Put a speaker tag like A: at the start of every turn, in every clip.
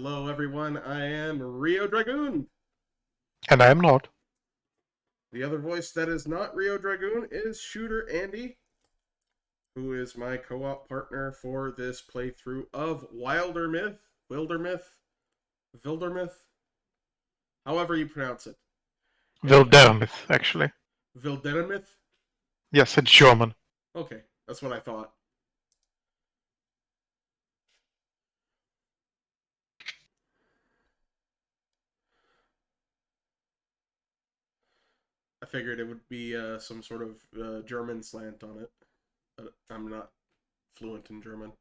A: Hello, everyone. I am Rio Dragoon.
B: And I am not.
A: The other voice that is not Rio Dragoon is Shooter Andy, who is my co-op partner for this playthrough of Wildermyth, however you pronounce it.
B: Wildermyth, actually.
A: Wildermyth?
B: Yes, it's German.
A: Okay, that's what I thought. I figured it would be some sort of German slant on it, but I'm not fluent in German.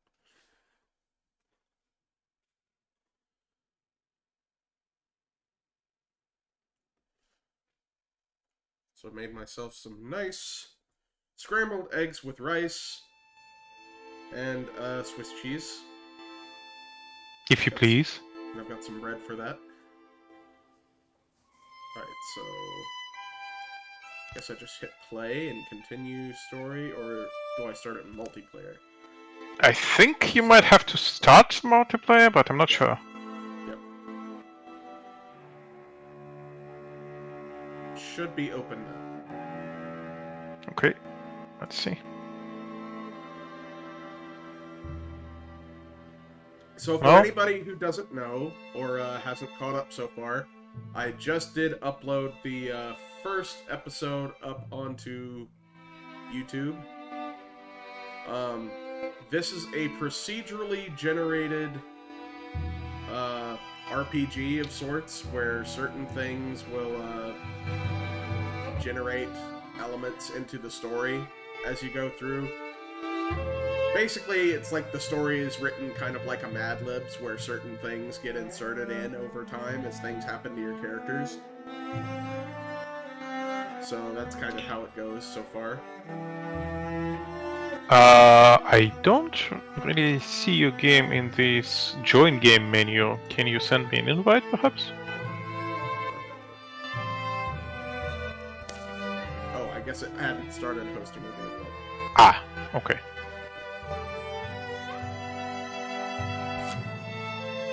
A: So I made myself some nice scrambled eggs with rice and Swiss cheese.
B: If you please.
A: And I've got some bread for that. Alright, so I guess I just hit play and continue story, or do I start it in multiplayer?
B: I think you might have to start multiplayer, but I'm not sure.
A: Yep. Should be open now.
B: Okay, let's see.
A: So for anybody who doesn't know, or hasn't caught up so far, I just did upload the first episode up onto YouTube. This is a procedurally generated RPG of sorts, where certain things will generate elements into the story as you go through. Basically, it's like the story is written kind of like a Mad Libs, where certain things get inserted in over time as things happen to your characters. So that's kind of how it goes so far.
B: I don't really see your game in this join game menu. Can you send me an invite, perhaps?
A: Oh, I guess it hadn't started hosting a game yet.
B: Ah, okay.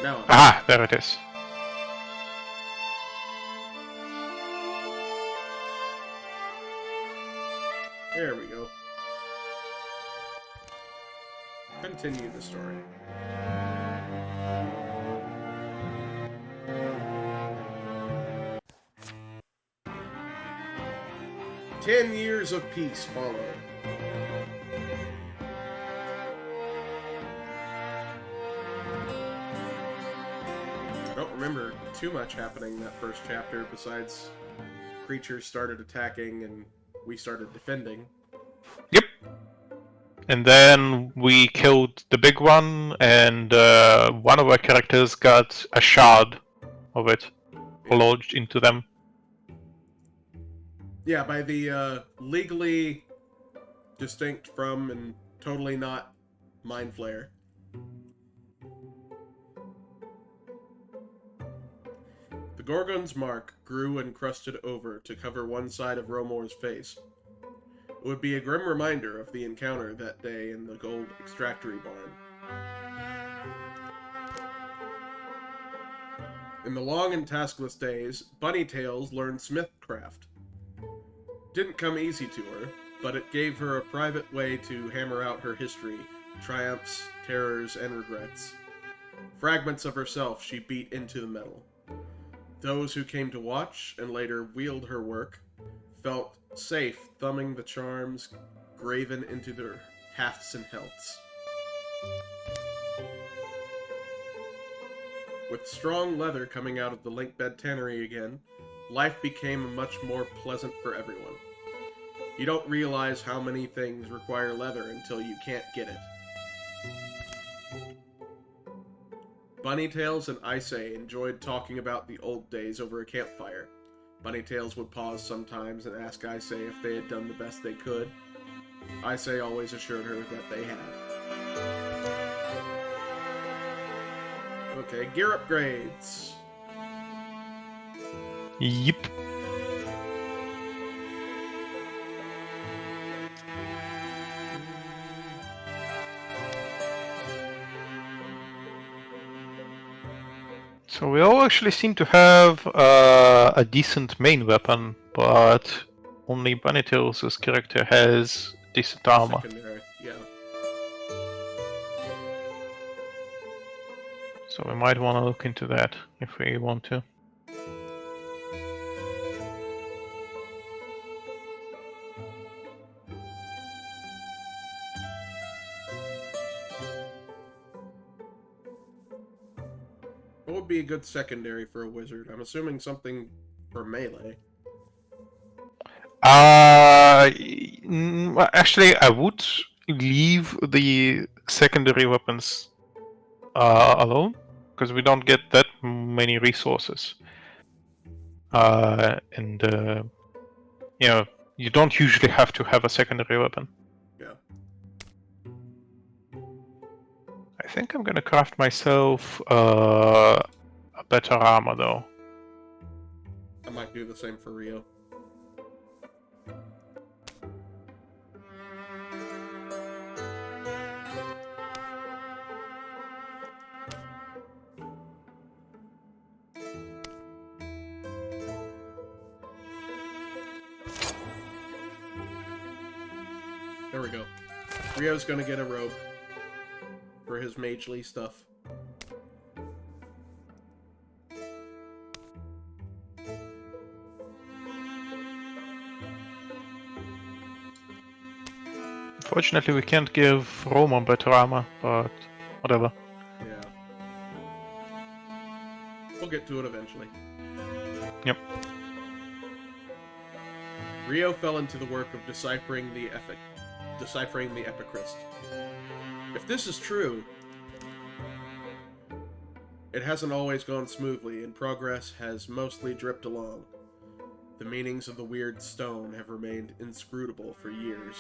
A: Now
B: there it is.
A: There we go. Continue the story. "10 years of peace follow. I don't remember too much happening in that first chapter, besides creatures started attacking and we started defending.
B: Yep. And then we killed the big one, and one of our characters got a shard of it lodged into them.
A: Yeah, by the legally distinct from and totally not Mind Flayer. The Gorgon's mark grew and crusted over to cover one side of Romor's face. It would be a grim reminder of the encounter that day in the gold extractory barn. In the long and taskless days, Bunnytails learned smithcraft. Didn't come easy to her, but it gave her a private way to hammer out her history, triumphs, terrors, and regrets. Fragments of herself she beat into the metal. Those who came to watch, and later wield her work, felt safe thumbing the charms graven into their hafts and hilts. With strong leather coming out of the Linkbed Tannery again, life became much more pleasant for everyone. You don't realize how many things require leather until you can't get it. Bunnytails and Isay enjoyed talking about the old days over a campfire. Bunnytails would pause sometimes and ask Isay if they had done the best they could. Isay always assured her that they had. Okay, gear upgrades.
B: Yep. So we all actually seem to have a decent main weapon, but only Bunnytails' character has decent armor.
A: Secondary, yeah.
B: So we might want to look into that if we want to.
A: What would be a good secondary for a wizard? I'm assuming something for melee.
B: Actually, I would leave the secondary weapons alone, because we don't get that many resources. And you know, you don't usually have to have a secondary weapon.
A: Yeah.
B: I think I'm gonna craft myself a better armor though.
A: I might do the same for Rio. There we go. Rio's gonna get a robe for his magely stuff.
B: Unfortunately, we can't give Roman better armor, but whatever.
A: Yeah. We'll get to it eventually.
B: Yep.
A: Rio fell into the work of deciphering the Epicryst. If this is true, it hasn't always gone smoothly, and progress has mostly dripped along. The meanings of the weird stone have remained inscrutable for years.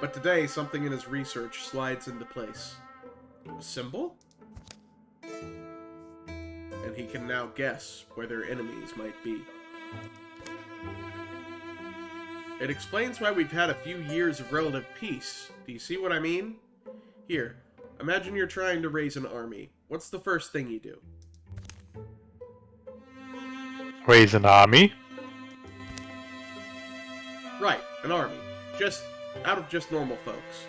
A: But today, something in his research slides into place. A symbol? And he can now guess where their enemies might be. It explains why we've had a few years of relative peace. Do you see what I mean? Here, imagine you're trying to raise an army. What's the first thing you do?
B: Raise an army?
A: Right, an army. Just out of just normal folks.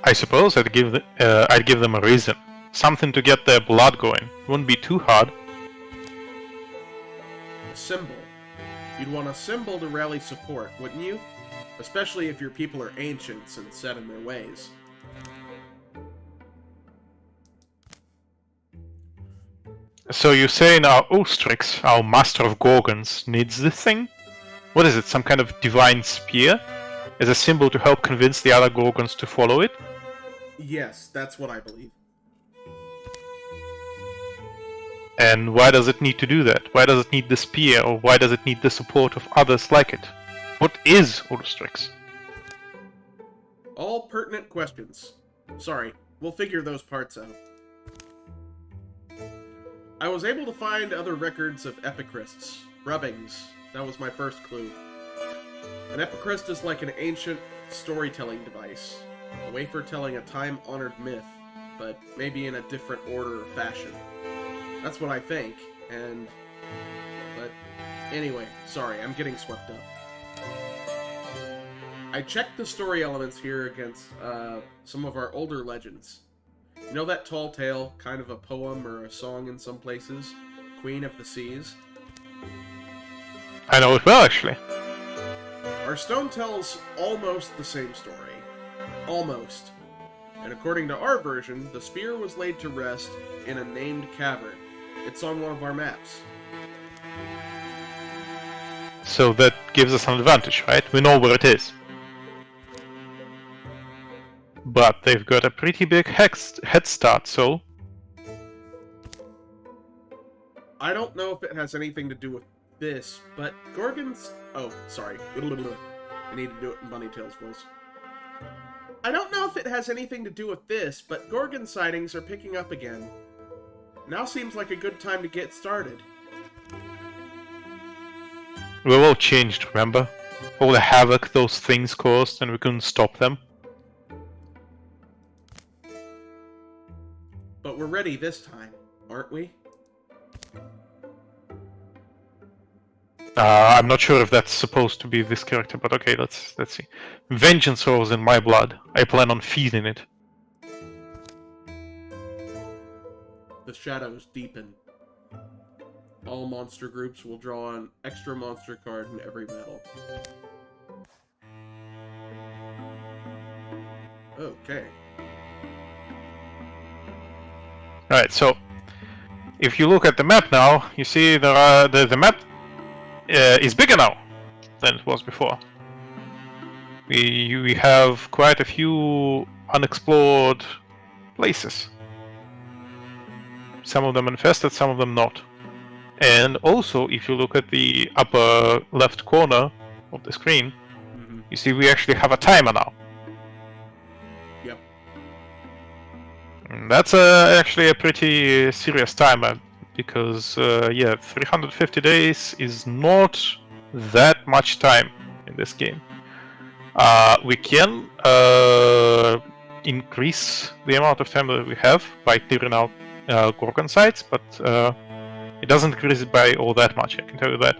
B: I suppose I'd give them a reason. Something to get their blood going. Wouldn't be too hard.
A: A symbol. You'd want a symbol to rally support, wouldn't you? Especially if your people are ancients and set in their ways.
B: So you're saying our Ostrix, our master of Gorgons, needs this thing? What is it, some kind of divine spear? As a symbol to help convince the other Gorgons to follow it?
A: Yes, that's what I believe.
B: And why does it need to do that? Why does it need the spear, or why does it need the support of others like it? What is Ostrix?
A: All pertinent questions. Sorry, we'll figure those parts out. I was able to find other records of epicrysts, rubbings. That was my first clue. An epicryst is like an ancient storytelling device, a way for telling a time-honored myth, but maybe in a different order or fashion. That's what I think, but anyway, sorry, I'm getting swept up. I checked the story elements here against some of our older legends. You know that tall tale, kind of a poem or a song in some places? Queen of the Seas?
B: I know it well, actually.
A: Our stone tells almost the same story. Almost. And according to our version, the spear was laid to rest in a named cavern. It's on one of our maps.
B: So that gives us an advantage, right? We know where it is. But they've got a pretty big head start, so...
A: I don't know if it has anything to do with this, but Gorgons... Oh, sorry. I need to do it in Bunnytail's voice. I don't know if it has anything to do with this, but Gorgon sightings are picking up again. Now seems like a good time to get started.
B: We're all changed, remember? All the havoc those things caused, and we couldn't stop them.
A: But we're ready ready this time, aren't we?
B: I'm not sure if that's supposed to be this character, but okay, let's see. Vengeance rolls in my blood. I plan on feeding it.
A: The shadows deepen. All monster groups will draw an extra monster card in every battle. Okay.
B: Alright, so if you look at the map now, you see there are the map is bigger now than it was before. We have quite a few unexplored places. Some of them infested, some of them not. And also, if you look at the upper left corner of the screen, you see we actually have a timer now.
A: Yep.
B: And that's actually a pretty serious timer, because yeah, 350 days is not that much time in this game. We can increase the amount of time that we have by clearing out Gorgon sites, but it doesn't increase it by all that much, I can tell you that.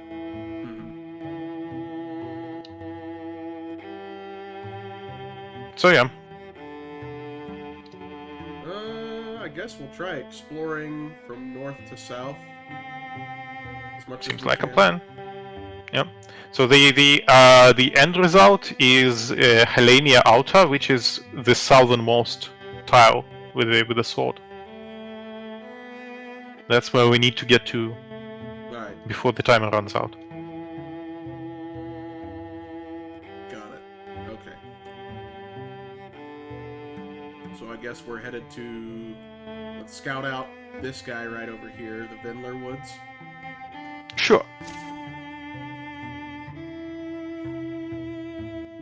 B: So yeah.
A: I guess we'll try exploring from north to south. As much
B: Seems
A: as we
B: like
A: can.
B: a plan. Yep. So the end result is Helenia Outer, which is the southernmost tile with the sword. That's where we need to get to before the timer runs out.
A: Got it. Okay. So I guess we're headed to... Let's scout out this guy right over here, the Vindler Woods.
B: Sure.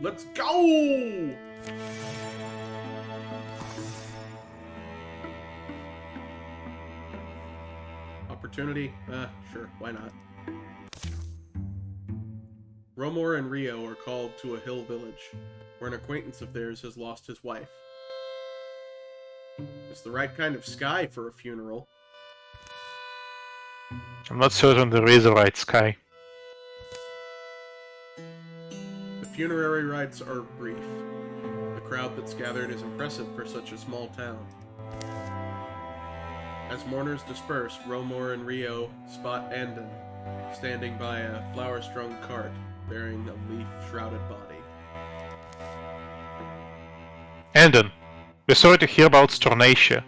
A: Let's go! Opportunity? Sure, why not? Romor and Rio are called to a hill village, where an acquaintance of theirs has lost his wife. It's the right kind of sky for a funeral.
B: I'm not certain there is a right sky.
A: The funerary rites are brief. The crowd that's gathered is impressive for such a small town. As mourners disperse, Romor and Rio spot Andon, standing by a flower-strung cart, bearing a leaf-shrouded body.
B: Andon, we're sorry to hear about Stornacia.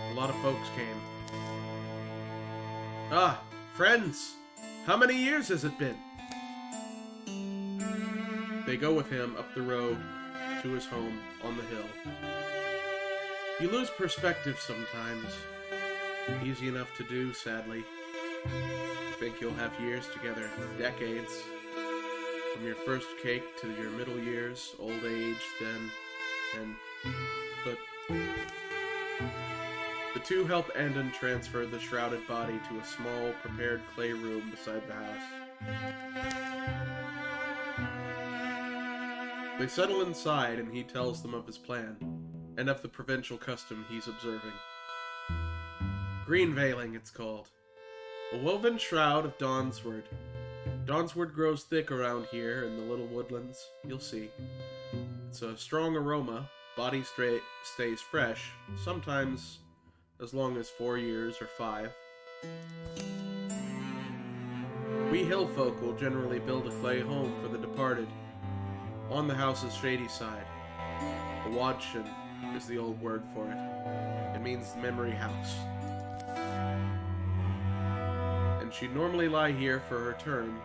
A: A lot of folks came. Ah, friends! How many years has it been? They go with him up the road to his home on the hill. You lose perspective sometimes. Easy enough to do, sadly. You think you'll have years together, decades. From your first cake to your middle years, old age, then, but... The two help Andon transfer the shrouded body to a small, prepared clay room beside the house. They settle inside and he tells them of his plan, and of the provincial custom he's observing. Green veiling, it's called. A woven shroud of dawnsword. Dawnsword grows thick around here in the little woodlands, you'll see. It's a strong aroma, body stays fresh, sometimes as long as 4 years or 5. We hill folk will generally build a clay home for the departed, on the house's shady side. A wadchen is the old word for it. It means memory house. And she'd normally lie here for her turn.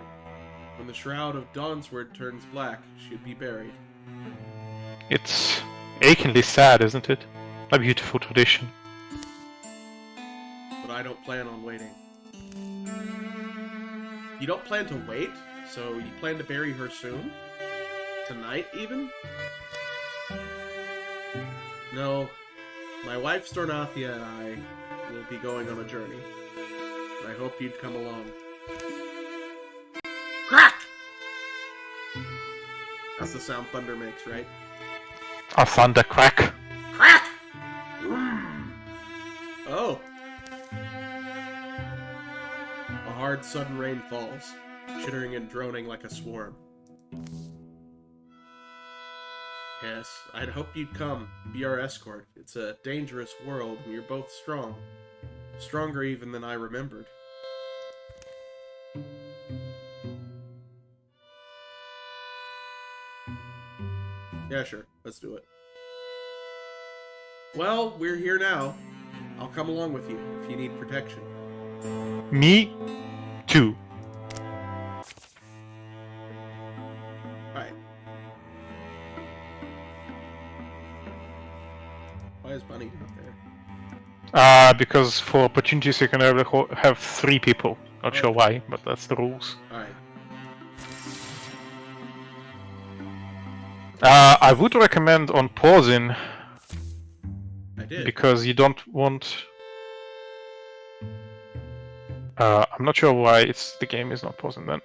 A: When the shroud of Dawnsword turns black, she'd be buried.
B: It's achingly sad, isn't it? A beautiful tradition.
A: But I don't plan on waiting. You don't plan to wait? So you plan to bury her soon? Tonight, even? No. My wife Stornathia and I will be going on a journey. And I hope you'd come along. Crack! That's the sound thunder makes, right?
B: A thunder crack.
A: Crack! Oh. A hard, sudden rain falls, chittering and droning like a swarm. Yes, I'd hoped you'd come, be our escort. It's a dangerous world, and you're both strong. Stronger even than I remembered. Yeah, sure. Let's do it. Well, we're here now. I'll come along with you if you need protection.
B: Me too.
A: Alright. Why is Bunny not there?
B: Because for opportunities you can have 3 people. Not sure why, but that's the rules.
A: Alright.
B: I would recommend on pausing.
A: I did.
B: Because you don't want... I'm not sure why the game is not pausing then.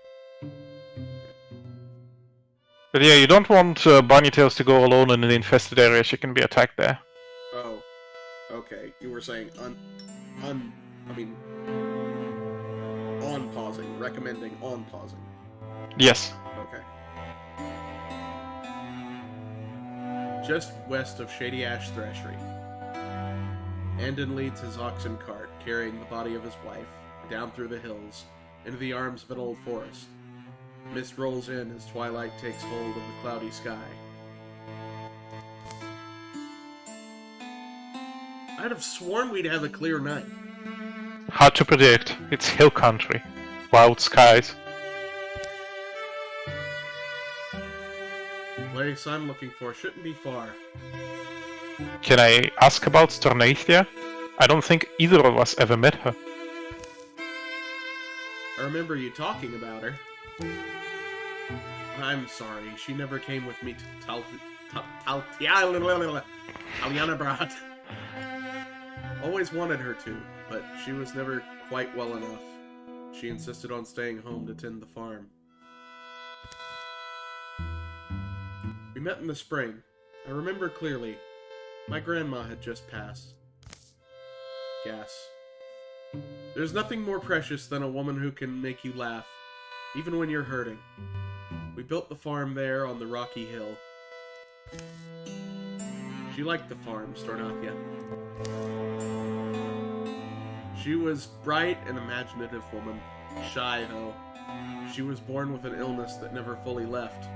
B: But yeah, you don't want Bunny Tails to go alone in the infested area. She can be attacked there.
A: Oh. Okay. You were saying on pausing. Recommending on pausing.
B: Yes.
A: Okay. Just west of Shady Ash Threshery. Andon leads his oxen cart, carrying the body of his wife, down through the hills, into the arms of an old forest. Mist rolls in as twilight takes hold of the cloudy sky. I'd have sworn we'd have a clear night.
B: Hard to predict. It's hill country. Wild skies.
A: The place I'm looking for shouldn't be far.
B: Can I ask about Stornathia? I don't think either of us ever met her.
A: I remember you talking about her. I'm sorry, she never came with me to Talianabrad. Always wanted her to, but she was never quite well enough. She insisted on staying home to tend the farm. We met in the spring. I remember clearly. My grandma had just passed. Gas. There's nothing more precious than a woman who can make you laugh, even when you're hurting. We built the farm there on the rocky hill. She liked the farm, Stornathia. She was bright and imaginative woman. Shy, though. She was born with an illness that never fully left.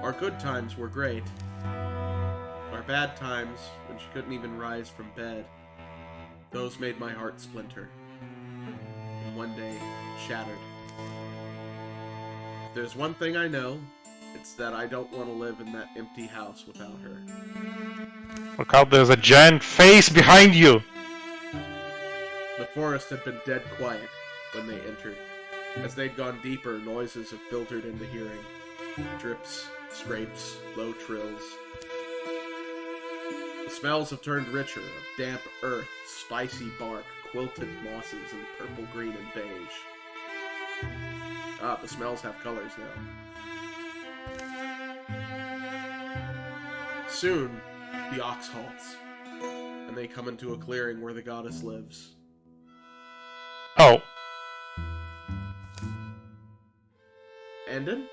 A: Our good times were great. Our bad times, when she couldn't even rise from bed, those made my heart splinter. And one day, shattered. If there's one thing I know, it's that I don't want to live in that empty house without her.
B: Look out, there's a giant face behind you!
A: The forest had been dead quiet when they entered. As they'd gone deeper, noises have filtered into hearing. Drips, scrapes, low trills. The smells have turned richer, of damp earth, spicy bark, quilted mosses, and purple, green, and beige. Ah, the smells have colors now. Soon, the ox halts, and they come into a clearing where the goddess lives.
B: Oh.
A: Andon?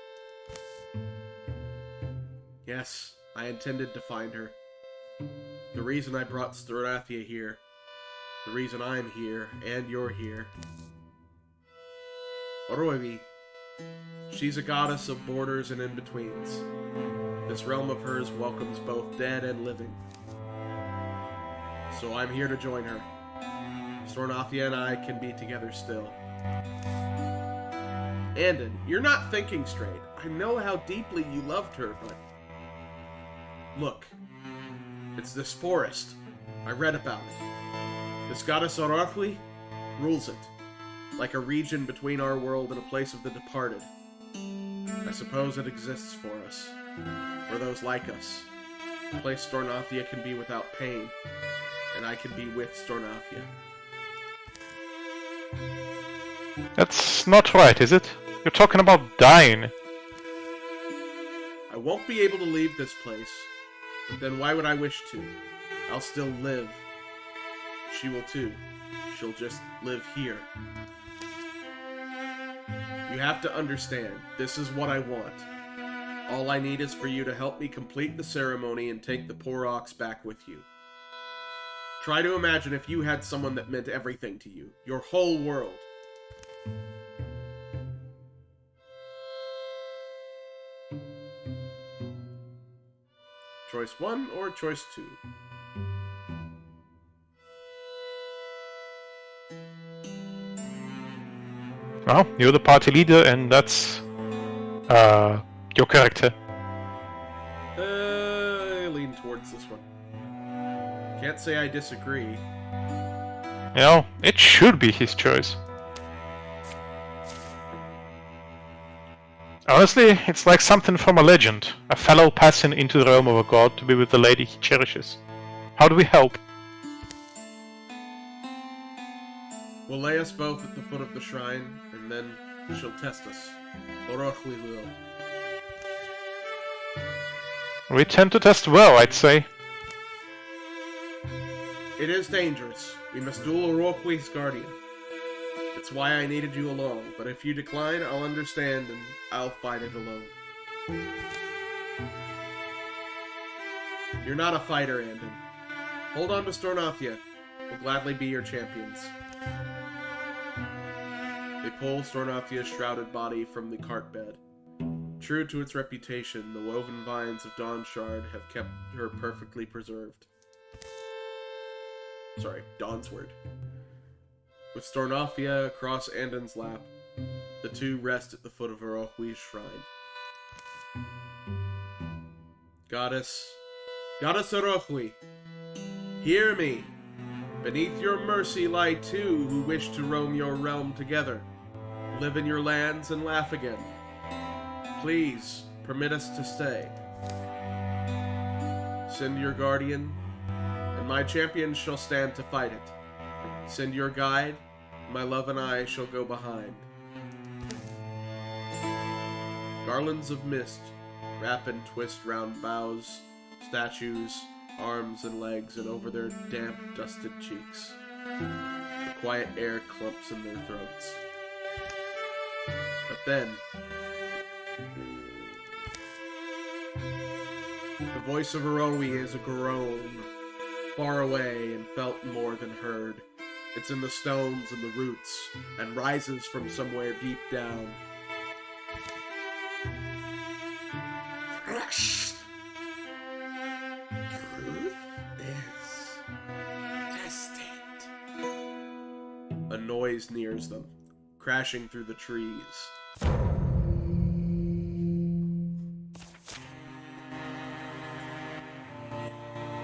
A: Yes, I intended to find her. The reason I brought Stornathia here, the reason I'm here, and you're here. Oroivi. She's a goddess of borders and in-betweens. This realm of hers welcomes both dead and living. So I'm here to join her. Stornathia and I can be together still. Andon, you're not thinking straight. I know how deeply you loved her, but... Look. It's this forest. I read about it. This goddess Oroivi rules it. Like a region between our world and a place of the departed. I suppose it exists for us. For those like us. A place Stornathia can be without pain. And I can be with Stornathia.
B: That's not right, is it? You're talking about dying.
A: I won't be able to leave this place. But then why would I wish to? I'll still live. She will too. She'll just live here. You have to understand, this is what I want. All I need is for you to help me complete the ceremony and take the poor ox back with you. Try to imagine if you had someone that meant everything to you, your whole world. Choice 1 or choice 2?
B: Well, you're the party leader, and that's your character.
A: I lean towards this one. Can't say I disagree.
B: You know, it should be his choice. Honestly, it's like something from a legend. A fellow passing into the realm of a god to be with the lady he cherishes. How do we help?
A: We'll lay us both at the foot of the shrine, and then she'll test us. Orochwi will.
B: We tend to test well, I'd say.
A: It is dangerous. We must duel Orochwi's guardian. It's why I needed you along, but if you decline, I'll understand and I'll fight it alone. You're not a fighter, Andon. Hold on to Stornothia. We'll gladly be your champions. They pull Stornothia's shrouded body from the cart bed. True to its reputation, the woven vines of Dawnshard have kept her perfectly preserved. Sorry, Dawnsword. With Stornothia across Andon's lap, the two rest at the foot of Orochwi's shrine. Goddess Orochwi, hear me! Beneath your mercy lie two who wish to roam your realm together, live in your lands and laugh again. Please, permit us to stay. Send your guardian, and my champions shall stand to fight it. Send your guide, my love and I shall go behind. Garlands of mist wrap and twist round boughs, statues, arms and legs, and over their damp, dusted cheeks. The quiet air clumps in their throats. But then, the voice of Orochwi is a groan, far away and felt more than heard. It's in the stones and the roots, and rises from somewhere deep down. Truth is tested. A noise nears them, crashing through the trees.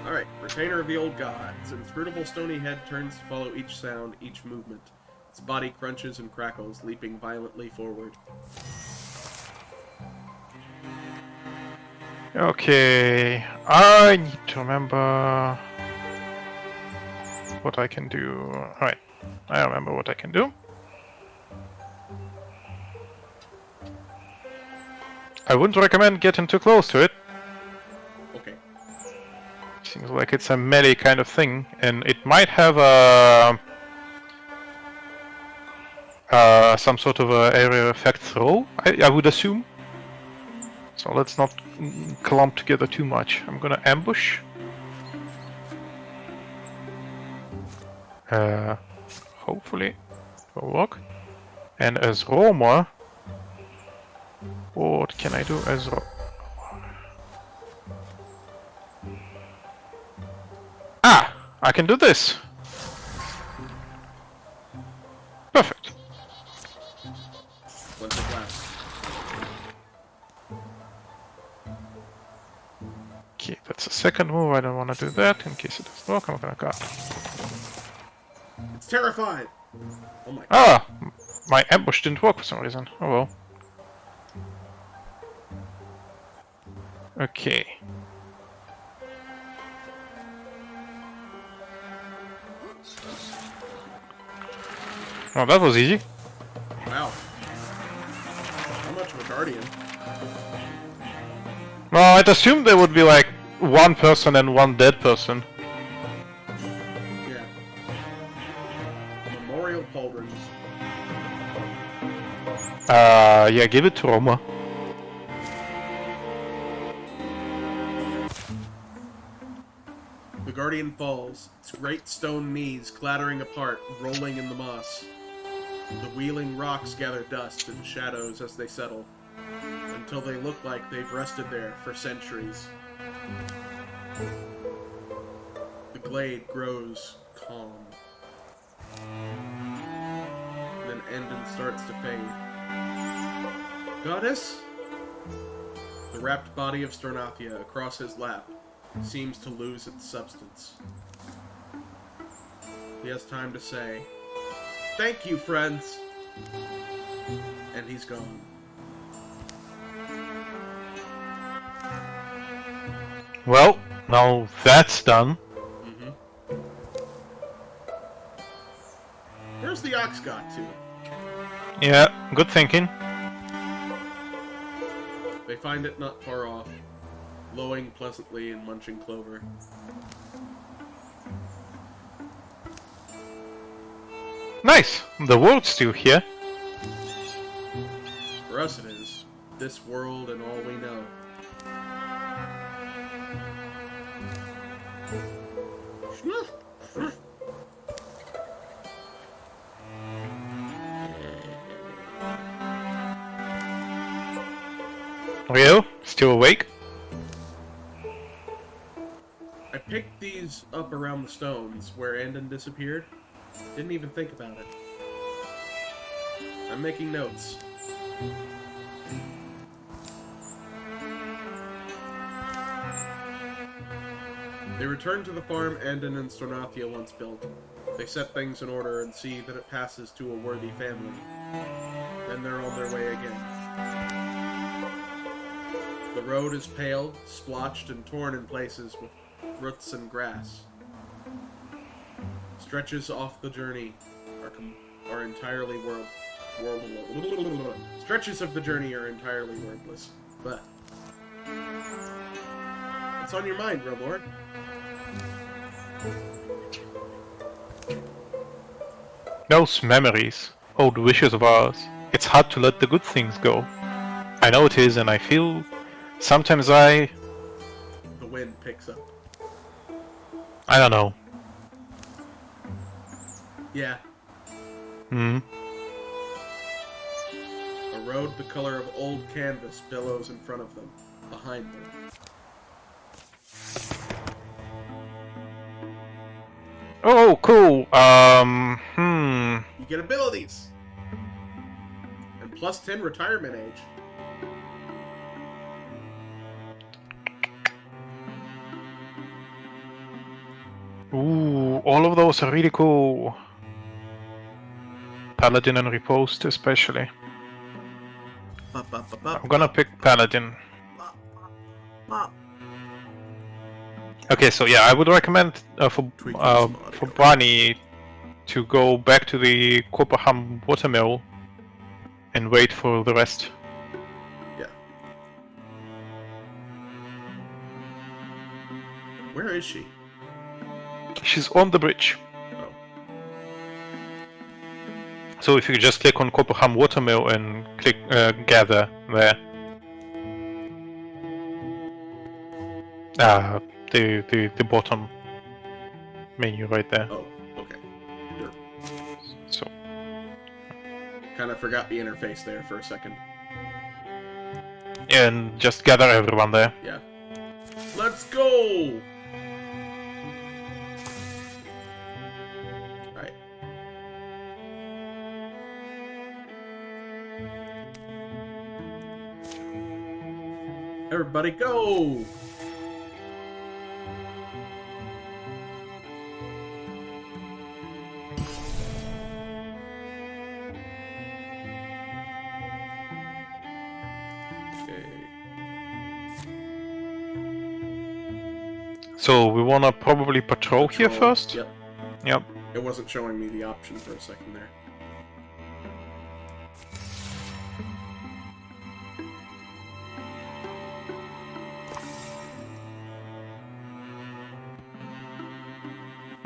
A: Alright, retainer of the old gods. Inscrutable stony head turns to follow each sound, each movement. Its body crunches and crackles, leaping violently forward.
B: Okay, I need to remember what I can do. Alright, I remember what I can do. I wouldn't recommend getting too close to it.
A: Okay.
B: Seems like it's a melee kind of thing, and it might have some sort of a area effect throw, I would assume. So let's not clump together too much. I'm gonna ambush. Hopefully it will work. And as Roma, what can I do as Roma? Ah! I can do this! Perfect.
A: When's it last?
B: Okay, that's a second move. I don't want to do that in case it doesn't work. I'm gonna go.
A: It's terrified! Oh my god.
B: Ah! My ambush didn't work for some reason. Oh well. Okay. Oh, that was easy.
A: Wow. How much of a guardian?
B: Well, I'd assume there would be like one person and one dead person.
A: Yeah. memorial pauldrons.
B: Yeah, give it to Roma.
A: The Guardian falls, its great stone knees clattering apart, rolling in the moss. The wheeling rocks gather dust and shadows as they settle, until they look like they've rested there for centuries. The glade grows calm. And then Endon starts to fade. Goddess? The wrapped body of Sternathia across his lap seems to lose its substance. He has time to say, "Thank you, friends!" And he's gone.
B: Well, now that's done.
A: Where's the ox got to?
B: Yeah, good thinking.
A: They find it not far off, lowing pleasantly and munching clover.
B: Nice! The world's still here.
A: For us it is. This world and all we know.
B: Rio, still awake?
A: I picked these up around the stones where Andon disappeared. Didn't even think about it. I'm making notes. They return to the farm Andon and Sternathia once built. They set things in order and see that it passes to a worthy family. Then they're on their way again. The road is paled, splotched, and torn in places with roots and grass. Stretches off the journey are entirely Stretches of the journey are entirely wordless. But what's on your mind, Romlord?
B: Those memories, old wishes of ours. It's hard to let the good things go. I know it is, and I feel sometimes The
A: wind picks up.
B: I don't know.
A: Yeah.
B: Hmm.
A: A road the color of old canvas billows in front of them, behind them.
B: Oh, cool.
A: You get abilities! And plus 10 retirement age.
B: Ooh, all of those are really cool. Paladin and Riposte especially. I'm gonna pick Paladin. Okay, so yeah, I would recommend for Barney to go back to the Copperham watermill and wait for the rest.
A: Yeah. Where is she?
B: She's on the bridge.
A: Oh.
B: So if you just click on Copperham watermill and click gather there. The bottom menu right there.
A: Oh, okay. Sure.
B: So
A: Kind of forgot the interface there for a second.
B: and just gather everyone there.
A: Yeah. Let's go! Alright. Everybody go!
B: So we wanna probably patrol here first?
A: Yep.
B: Yep.
A: It wasn't showing me the option for a second there.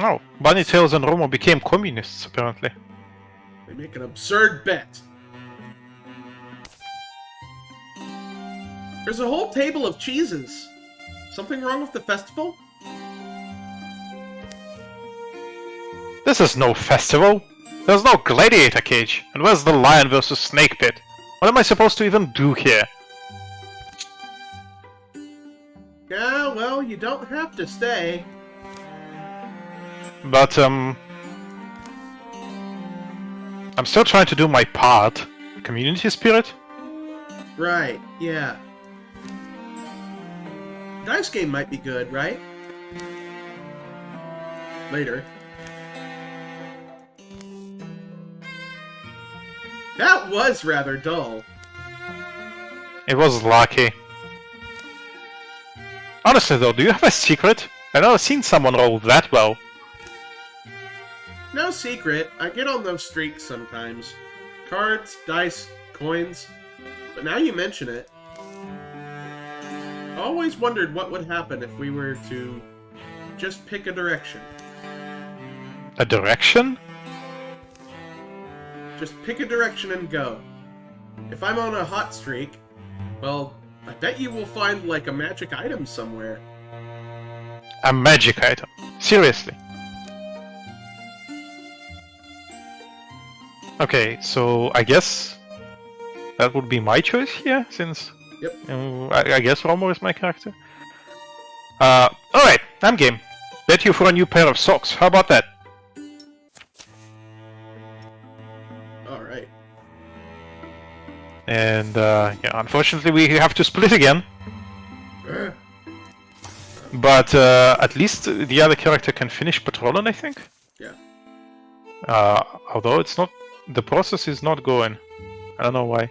B: Oh, Bunnytails and Romo became communists apparently.
A: They make an absurd bet. There's a whole table of cheeses. Something wrong with the festival?
B: This is no festival. There's no gladiator cage. And where's the lion versus snake pit? What am I supposed to even do here?
A: Yeah, well, you don't have to stay.
B: But, I'm still trying to do my part. Community spirit?
A: Right, yeah. Dice game might be good, right? Later. That was rather dull.
B: It was lucky. Honestly though, do you have a secret? I've never seen someone roll that well.
A: No secret, I get on those streaks sometimes. Cards, dice, coins. But now you mention it. I always wondered what would happen if we were to just pick a direction.
B: A direction?
A: Just pick a direction and go. If I'm on a hot streak, well, I bet you will find like a magic item somewhere.
B: A magic item? Seriously? Okay, so I guess that would be my choice here, since
A: Yep.
B: I guess Romo is my character. Alright, I'm game. Bet you for a new pair of socks, how about that?
A: Alright.
B: And yeah, unfortunately we have to split again. But at least the other character can finish patrolling, I think.
A: Yeah.
B: Although it's not... the process is not going. I don't know why.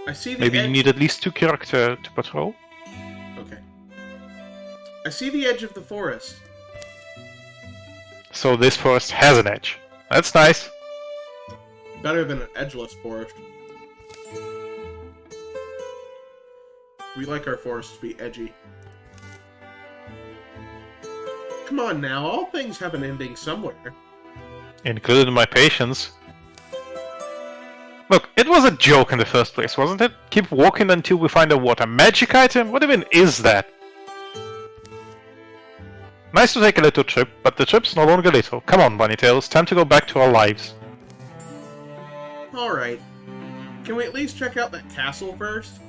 A: I see the
B: Maybe
A: edge.
B: you need at least 2 characters to patrol?
A: Okay. I see the edge of the forest.
B: So this forest has an edge. That's nice.
A: Better than an edgeless forest. We like our forests to be edgy. Come on now, all things have an ending somewhere.
B: Including my patience. Look, it was a joke in the first place, wasn't it? Keep walking until we find a what, a magic item? What even is that? Nice to take a little trip, but the trip's no longer little. Come on, Bunnytails, time to go back to our lives.
A: Alright. Can we at least check out that castle first?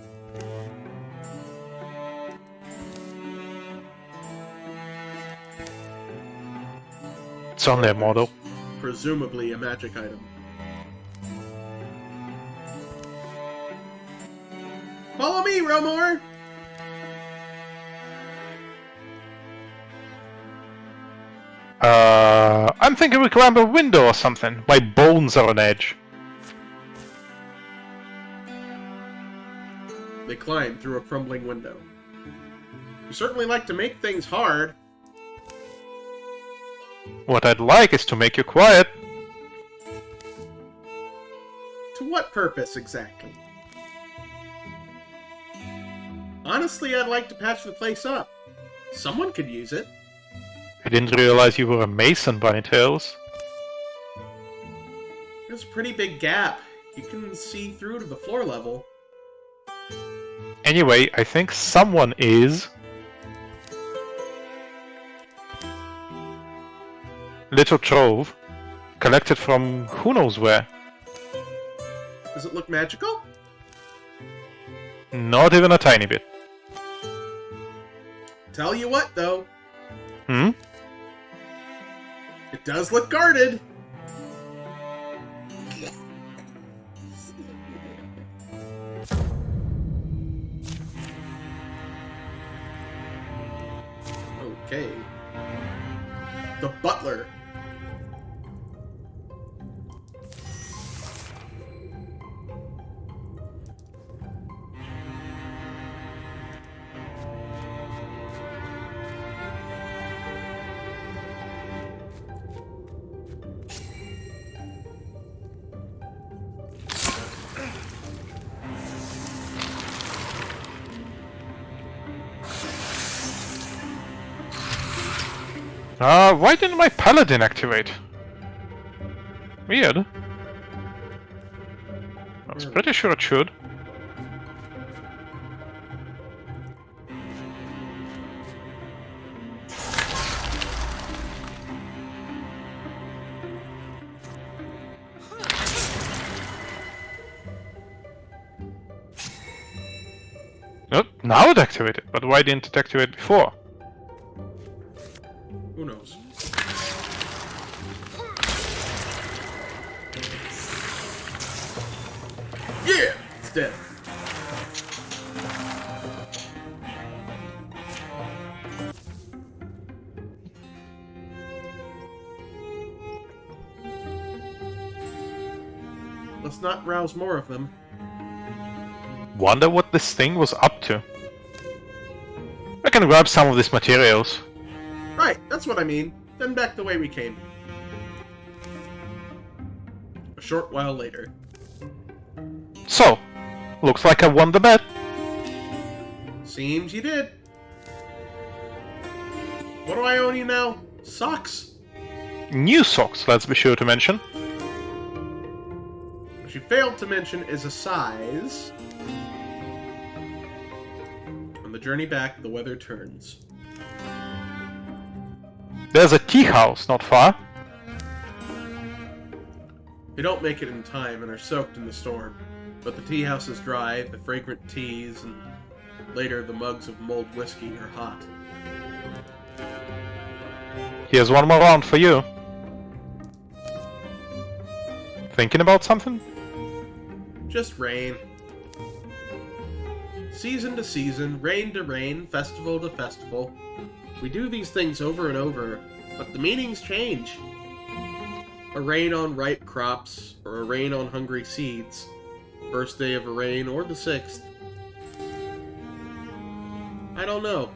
B: It's on their model.
A: Presumably a magic item. Follow me, Romor!
B: I'm thinking we climb a window or something. My bones are on edge.
A: They climb through a crumbling window. You certainly like to make things hard.
B: What I'd like is to make you quiet.
A: To what purpose, exactly? Honestly, I'd like to patch the place up. Someone could use it.
B: I didn't realize you were a mason, Bunnytails.
A: There's a pretty big gap. You can see through to the floor level.
B: Anyway, I think someone is... Little trove, collected from who knows where.
A: Does it look magical?
B: Not even a tiny bit.
A: Tell you what, though.
B: Hmm?
A: It does look guarded. Okay. The butler.
B: Why didn't my paladin activate? Weird. I was pretty sure it should. Oh, now it activated, but why didn't it activate before?
A: Who knows? Yeah! It's dead. Let's not rouse more of them.
B: Wonder what this thing was up to. I can grab some of these materials.
A: Right, that's what I mean. Then back the way we came. A short while later.
B: So, looks like I won the bet.
A: Seems you did. What do I owe you now? Socks?
B: New socks, let's be sure to mention.
A: What you failed to mention is a size. On the journey back, the weather turns.
B: There's a tea house not far.
A: We don't make it in time and are soaked in the storm. But the tea house is dry, the fragrant teas, and later the mugs of mulled whiskey are hot.
B: Here's one more round for you. Thinking about something?
A: Just rain. Season to season, rain to rain, festival to festival. We do these things over and over, but the meanings change. A rain on ripe crops, or a rain on hungry seeds. First day of a rain, or the 6th. I don't know.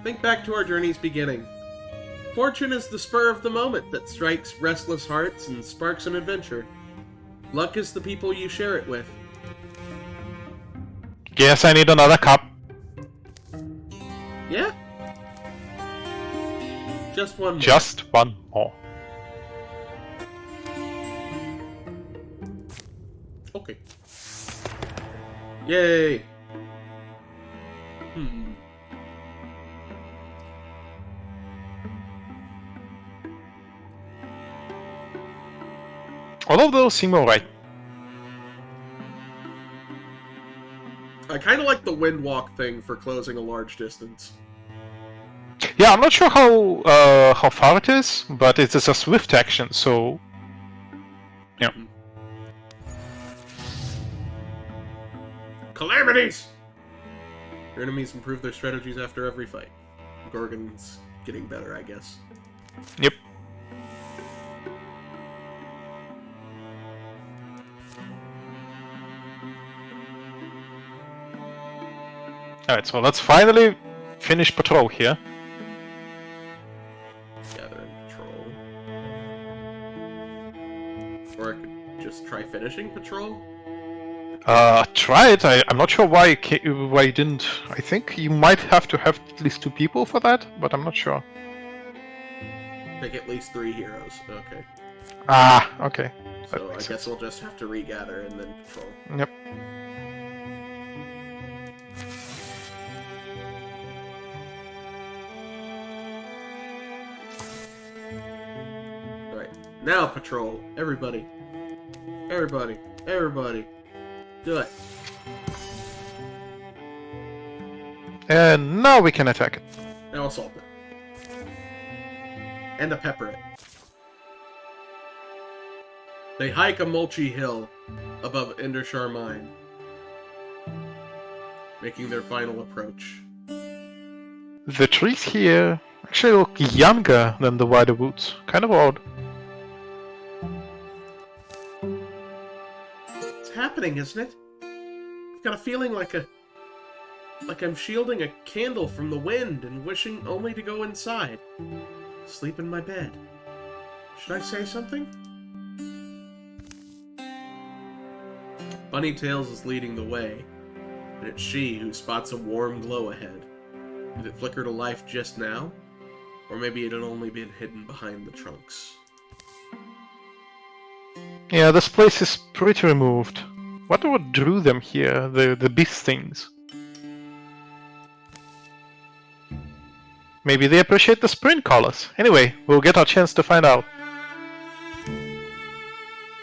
A: Think back to our journey's beginning. Fortune is the spur of the moment that strikes restless hearts and sparks an adventure. Luck is the people you share it with.
B: Guess I need another cup.
A: Yeah? Just one more.
B: Just one more.
A: Okay. Yay!
B: All of those seem alright.
A: I kind of like the wind walk thing for closing a large distance.
B: Yeah, I'm not sure how far it is, but it is a swift action, so yeah.
A: Calamities! Your enemies improve their strategies after every fight. Gorgon's getting better, I guess.
B: Yep. Alright, so let's finally finish patrol here.
A: Gather and patrol. Or I could just try finishing patrol?
B: Try it. I'm not sure why you didn't. I think you might have to have at least 2 people for that, but I'm not sure.
A: Take at least 3 heroes. Okay.
B: Ah, okay.
A: So I guess we'll just have to regather and then patrol.
B: Yep.
A: Alright. Now patrol. Everybody. Everybody. Everybody. Do it.
B: And now we can attack it.
A: Now assault it. And a pepper it. They hike a mulchy hill above Endershar Mine, making their final approach.
B: The trees here actually look younger than the wider woods. Kind of odd.
A: It's happening, isn't it? I've got a feeling like I'm shielding a candle from the wind and wishing only to go inside. Sleep in my bed. Should I say something? Bunnytails is leading the way, and it's she who spots a warm glow ahead. Did it flicker to life just now? Or maybe it had only been hidden behind the trunks.
B: Yeah, this place is pretty removed. Wonder what drew them here, the beast things. Maybe they appreciate the sprint colors. Anyway, we'll get our chance to find out.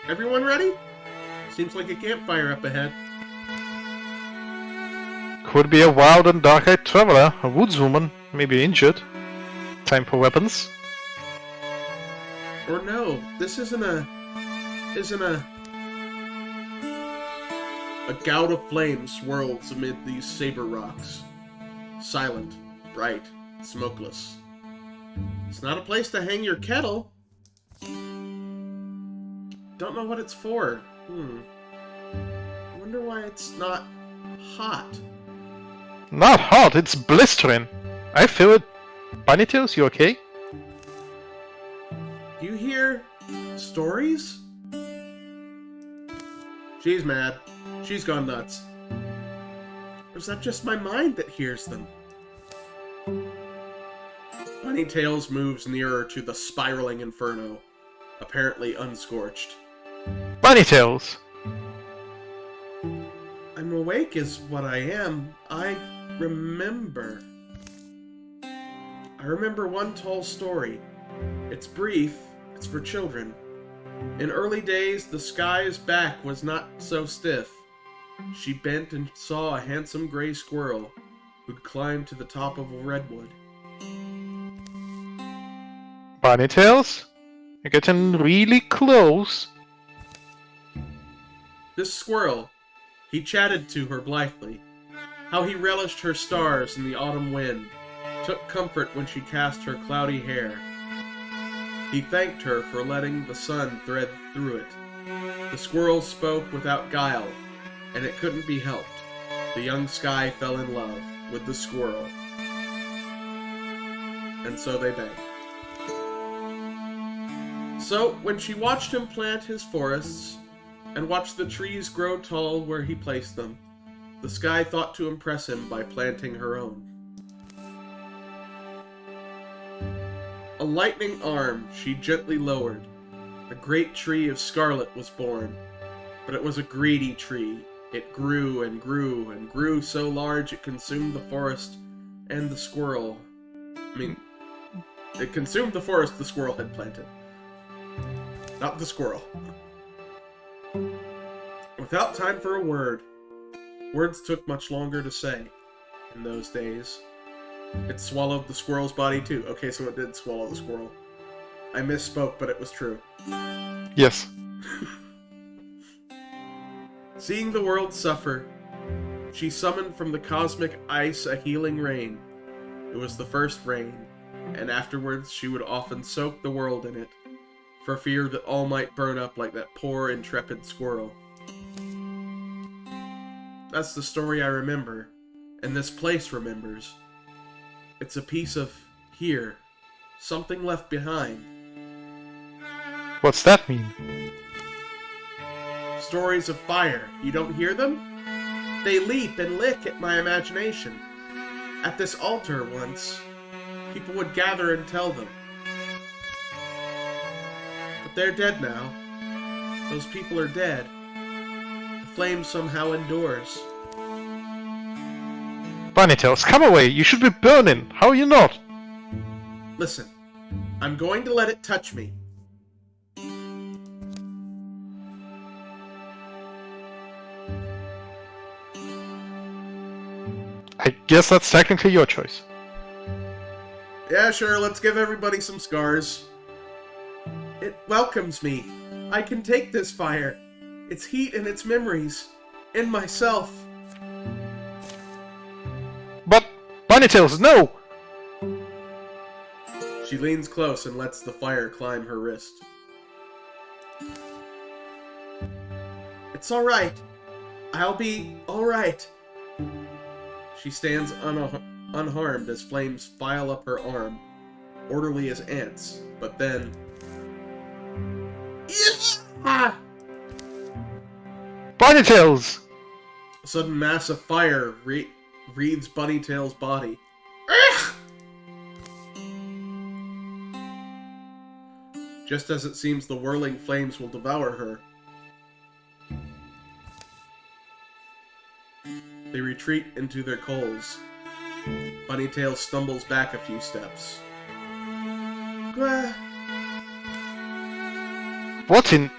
A: Everyone ready? Seems like a campfire up ahead.
B: Could be a wild and dark-eyed traveler, a woodswoman, maybe injured. Time for weapons.
A: Or no, this isn't a gout of flame swirls amid these saber rocks. Silent, bright, smokeless. It's not a place to hang your kettle. Don't know what it's for. Wonder why it's not hot.
B: Not hot, it's blistering. I feel it. Bunnytails, you okay?
A: Do you hear stories? She's mad. She's gone nuts. Or is that just my mind that hears them? Bunnytails moves nearer to the spiraling inferno, apparently unscorched.
B: Bunnytails!
A: I'm awake is what I am. I remember. I remember one tall story. It's brief, it's for children. In early days, the sky's back was not so stiff. She bent and saw a handsome gray squirrel who'd climbed to the top of a redwood.
B: Bunnytails? You're getting really close.
A: This squirrel, he chatted to her blithely, how he relished her stars in the autumn wind, took comfort when she cast her cloudy hair. He thanked her for letting the sun thread through it. The squirrel spoke without guile, and it couldn't be helped. The young sky fell in love with the squirrel. And so they banged. So, when she watched him plant his forests, and watched the trees grow tall where he placed them, the sky thought to impress him by planting her own. A lightning arm she gently lowered. A great tree of scarlet was born, but it was a greedy tree. It grew and grew and grew so large it consumed the forest and the squirrel. It consumed the forest the squirrel had planted. Not the squirrel. Without time for a word. Words took much longer to say in those days. It swallowed the squirrel's body too. Okay, so it did swallow the squirrel. I misspoke, but it was true.
B: Yes.
A: Seeing the world suffer, she summoned from the cosmic ice a healing rain. It was the first rain, and afterwards she would often soak the world in it, for fear that all might burn up like that poor, intrepid squirrel. That's the story I remember, and this place remembers. It's a piece of here, something left behind.
B: What's that mean?
A: Stories of fire, you don't hear them? They leap and lick at my imagination. At this altar once, people would gather and tell them. But they're dead now. Those people are dead. The flame somehow endures.
B: Bunnytails, come away! You should be burning! How are you not?
A: Listen, I'm going to let it touch me.
B: I guess that's technically your choice.
A: Yeah, sure, let's give everybody some scars. It welcomes me. I can take this fire. Its heat and its memories. In myself.
B: But, Bunnytails, no!
A: She leans close and lets the fire climb her wrist. It's alright. I'll be alright. She stands unharmed as flames file up her arm, orderly as ants, but then... Ah!
B: Bunnytails!
A: A sudden mass of fire wreathes Bunnytail's body. Just as it seems the whirling flames will devour her, They retreat into their coals. Bunnytail stumbles back a few steps. Gwah.
B: What in...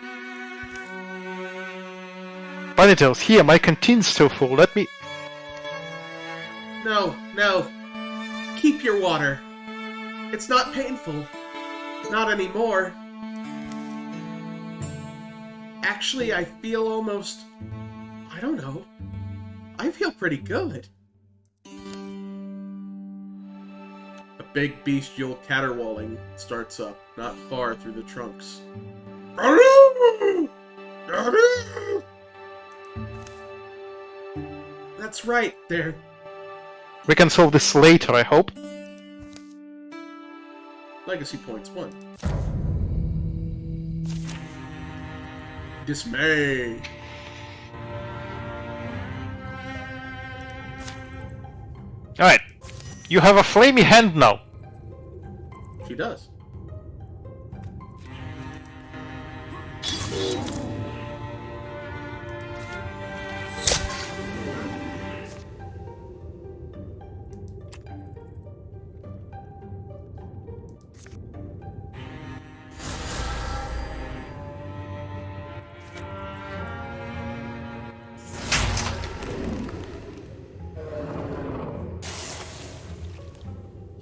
B: Bunnytails, here, my canteen's still full, let me...
A: No, no. Keep your water. It's not painful. Not anymore. Actually, I feel almost... I don't know. I feel pretty good. A big bestial caterwauling starts up, not far through the trunks. That's right, there.
B: We can solve this later, I hope.
A: Legacy points 1. Dismay.
B: Alright. You have a flamey hand now.
A: She does.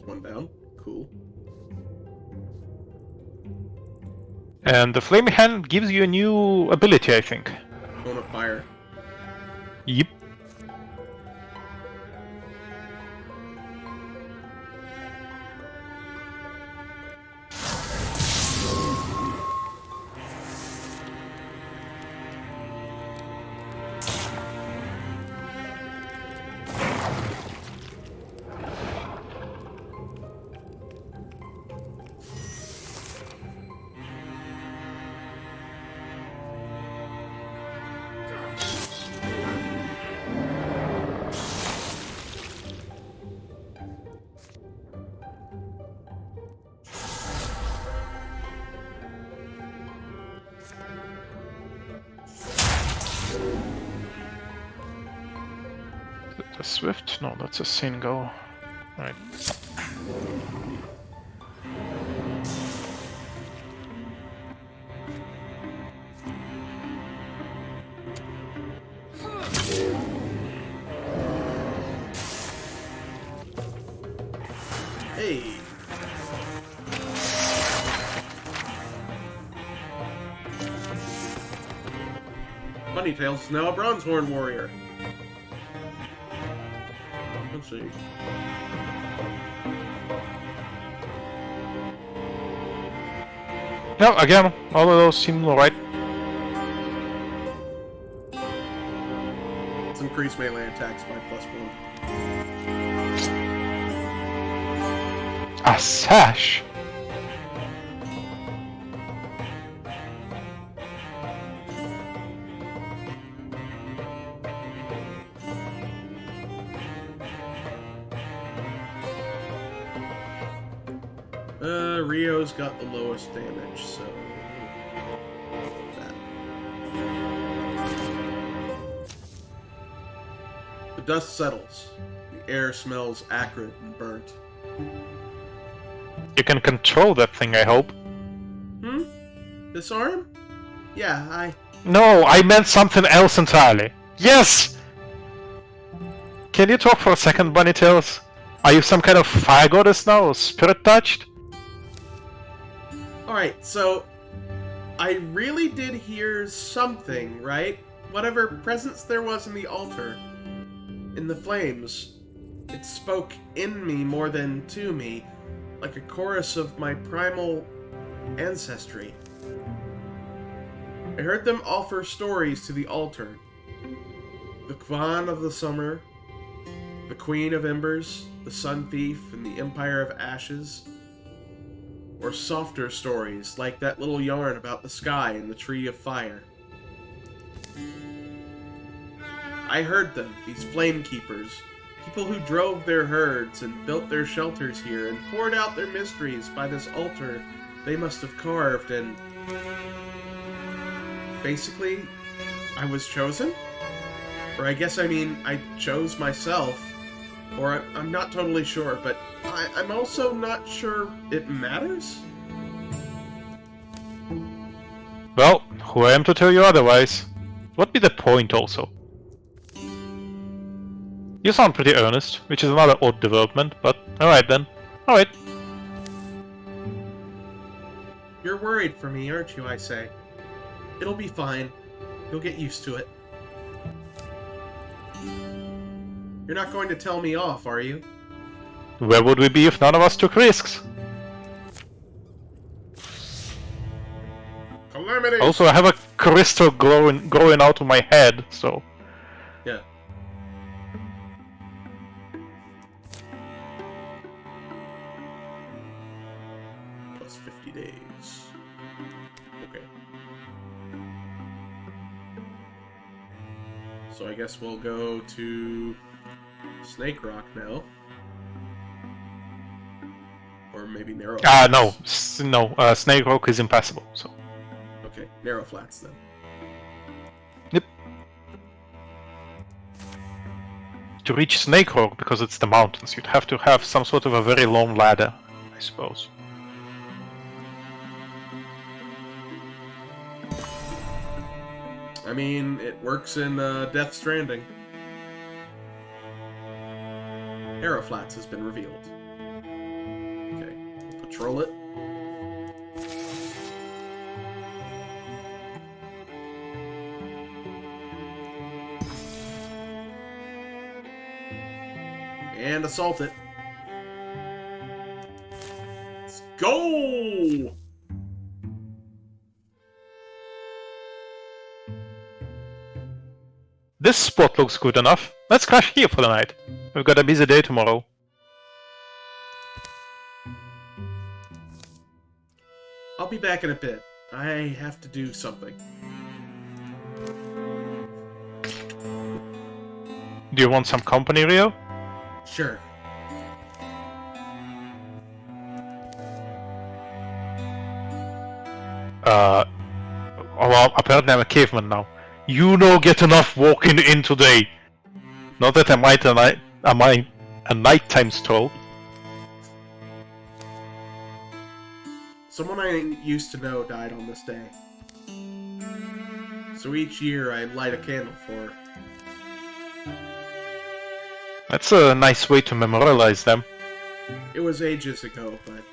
A: One down. Cool.
B: And the flamey hand gives you a new ability, I think.
A: Cone of fire.
B: Yep. A swift? No, that's a single. Right.
A: Hey. Bunnytails is now a Bronzehorn warrior. Let's see.
B: No, again, all of those seem alright.
A: Let's increase melee attacks by +1.
B: A sash!
A: Rio's got the lowest damage, so... that. The dust settles. The air smells acrid and burnt.
B: You can control that thing, I hope.
A: This arm? Yeah,
B: No, I meant something else entirely. Yes! Can you talk for a second, Bunnytails? Are you some kind of fire goddess now, or spirit touched?
A: Alright, so... I really did hear something, right? Whatever presence there was in the altar. In the flames. It spoke in me more than to me. Like a chorus of my primal ancestry. I heard them offer stories to the altar. The Kwan of the Summer, the Queen of Embers, the Sun Thief, and the Empire of Ashes. Or softer stories, like that little yarn about the sky and the Tree of Fire. I heard them, these flame keepers, people who drove their herds and built their shelters here and poured out their mysteries by this altar they must have carved, and... basically, I was chosen? Or I guess I mean I chose myself. Or I'm not totally sure, but I'm also not sure it matters.
B: Well, who I am to tell you otherwise? What be the point also? You sound pretty earnest, which is another odd development, but alright then. Alright.
A: You're worried for me, aren't you, I say? It'll be fine. You'll get used to it. You're not going to tell me off, are you?
B: Where would we be if none of us took risks?
A: Calamity!
B: Also, I have a crystal growing out of my head, so...
A: Yeah. Plus 50 days. Okay. So I guess we'll go to Snake Rock now. Or maybe Narrow Flats.
B: no. Snake Rock is impassable, so...
A: Okay, Narrow Flats then.
B: Yep. To reach Snake Rock, because it's the mountains, you'd have to have some sort of a very long ladder, I suppose.
A: I mean, it works in Death Stranding. Arrow Flats has been revealed. Okay, we'll patrol it. And assault it. Let's go!
B: This spot looks good enough. Let's crash here for the night. We've got a busy day tomorrow.
A: I'll be back in a bit. I have to do something.
B: Do you want some company, Rio?
A: Sure.
B: Well, apparently I'm a caveman now. You no get enough walking in today. Not that I might a nighttime stroll.
A: Someone I used to know died on this day. So each year I light a candle for her.
B: That's a nice way to memorialize them.
A: It was ages ago, but...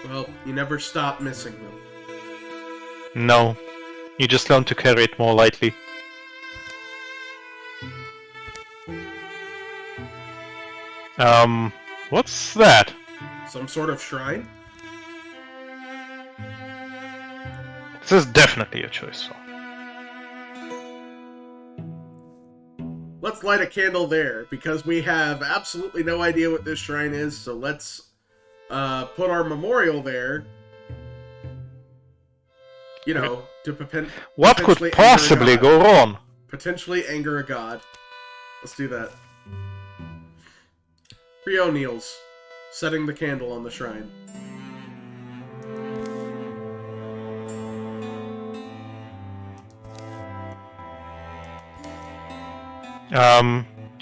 A: well, you never stop missing them.
B: No, you just learn to carry it more lightly. What's that?
A: Some sort of shrine?
B: This is definitely a choice. So.
A: Let's light a candle there, because we have absolutely no idea what this shrine is, so let's put our memorial there. You know, to
B: what could possibly go wrong?
A: Potentially anger a god. Let's do that. Rio kneels, setting the candle on the shrine.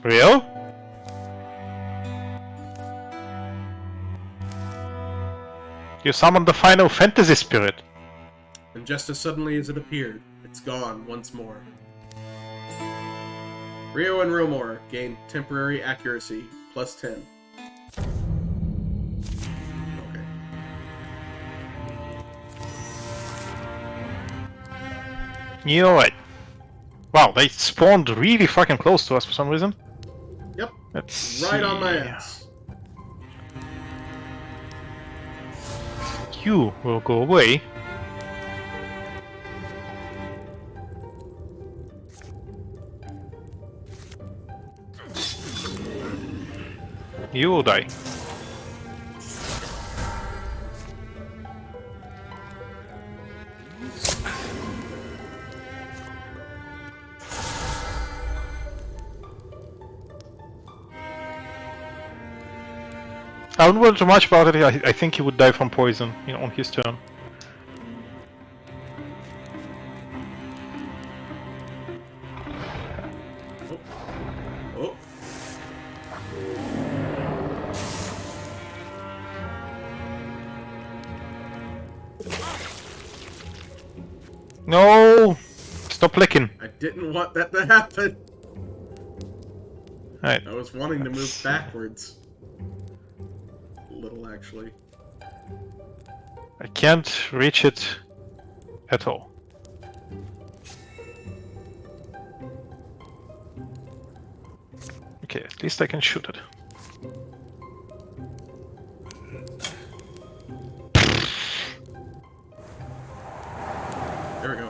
B: Rio? You summoned the final fantasy spirit.
A: And just as suddenly as it appeared, it's gone once more. Rio and Romor gain temporary accuracy, plus 10. Okay.
B: You're right. Wow, they spawned really fucking close to us for some reason.
A: Yep.
B: Let's
A: right
B: see.
A: on my ass.
B: You will go away. You will die. I don't worry too much about it. I think he would die from poison, you know, on his turn. No! Stop licking.
A: I didn't want that to happen.
B: Alright.
A: I was wanting to move backwards. A little, actually.
B: I can't reach it at all. Okay, at least I can shoot it.
A: There we go.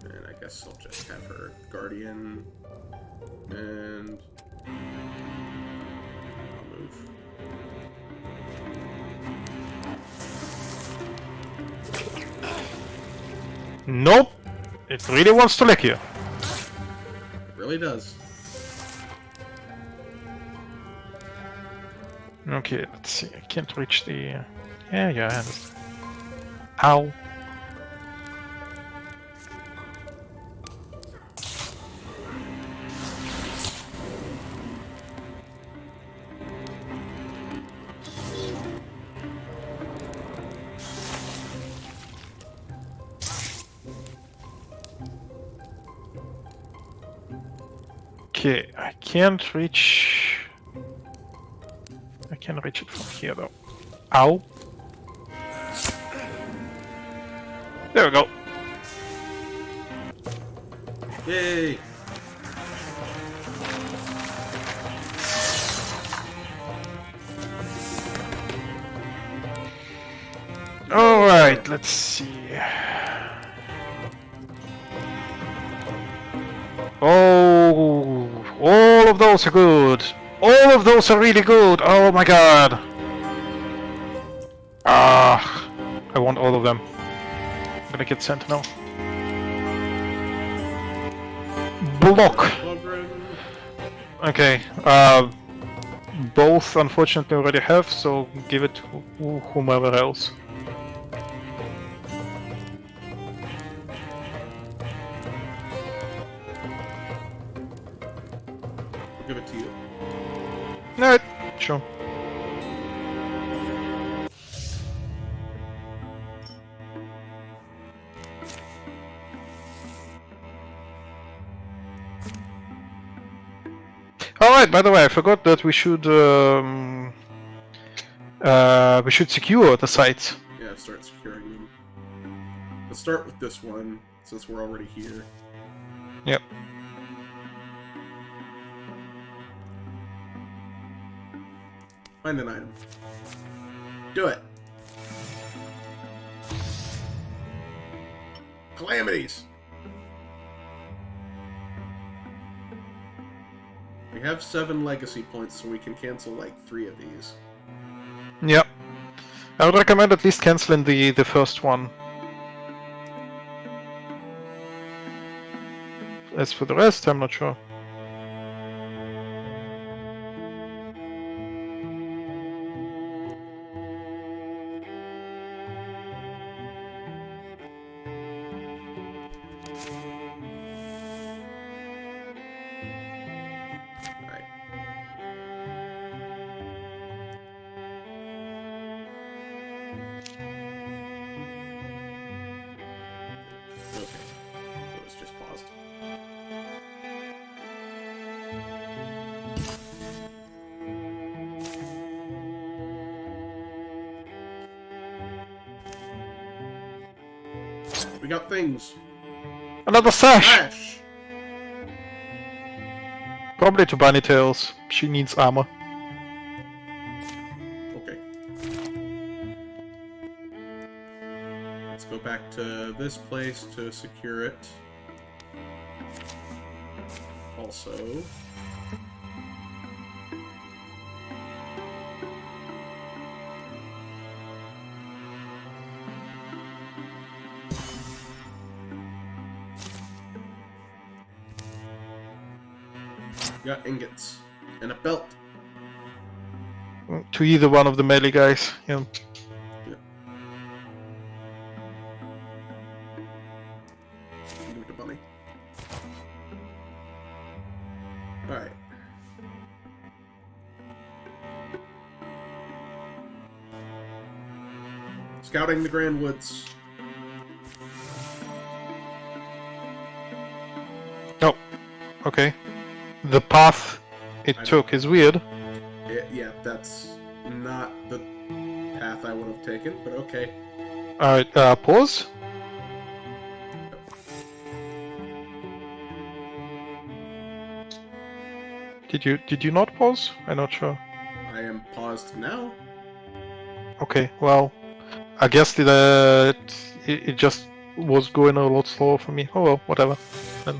A: And I guess I'll just have her guardian. And I'll move.
B: Nope! It really wants to lick you.
A: It really does.
B: Okay, let's see. I can't reach the... Yeah, I understand. Ow. Okay, I can't reach... I can reach it from here though. Ow. There we go.
A: Yay!
B: Alright, let's see. Oh, all of those are good. All of those are really good. Oh my god. Ah, I want all of them. I'm gonna get Sentinel. Block. Okay. Both unfortunately already have, so give it to whomever else.
A: I'll give it to you.
B: Alright, sure. Alright, by the way, I forgot that we should secure the sites.
A: Yeah, start securing them. Let's start with this one, since we're already here.
B: Yep.
A: Find an item. Do it! Calamities! We have 7 legacy points, so we can cancel like 3 of these.
B: Yep. I would recommend at least canceling the first one. As for the rest, I'm not sure.
A: Alright. Okay. So it's just paused. We got things.
B: Another sash!
A: Ash!
B: Probably to Bunny Tails. She needs armor.
A: Okay. Let's go back to this place to secure it. Also... got ingots. And a belt.
B: To either one of the melee guys. Yeah.
A: Give it to Bunny. Alright. Scouting the Grand Woods.
B: Oh, okay. The path it took is weird.
A: Yeah, that's not the path I would have taken, but okay.
B: Alright, pause. Did you not pause? I'm not sure.
A: I am paused now.
B: Okay, well, I guess it just was going a lot slower for me. Oh well, whatever. Then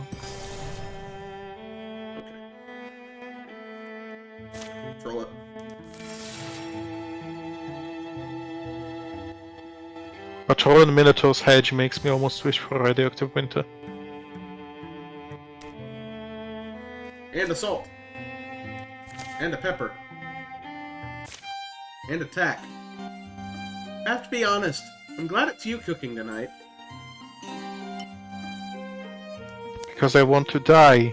A: Okay. Control it.
B: Patrolling Minotaur's hedge makes me almost wish for a radioactive winter.
A: And a salt. And a pepper. And a tack. I have to be honest, I'm glad it's you cooking tonight.
B: Because I want to die.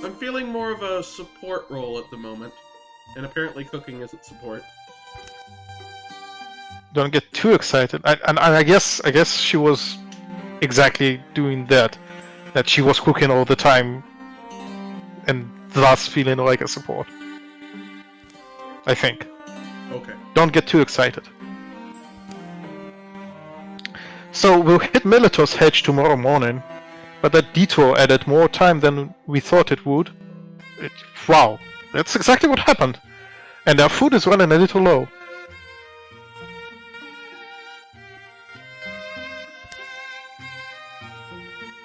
A: I'm feeling more of a support role at the moment, and apparently cooking isn't support.
B: Don't get too excited. And I guess she was exactly doing that. That she was cooking all the time, and thus feeling like a support. I think.
A: Okay.
B: Don't get too excited. So we'll hit Minotaur's hedge tomorrow morning, but that detour added more time than we thought it would. Wow, that's exactly what happened. And our food is running a little low.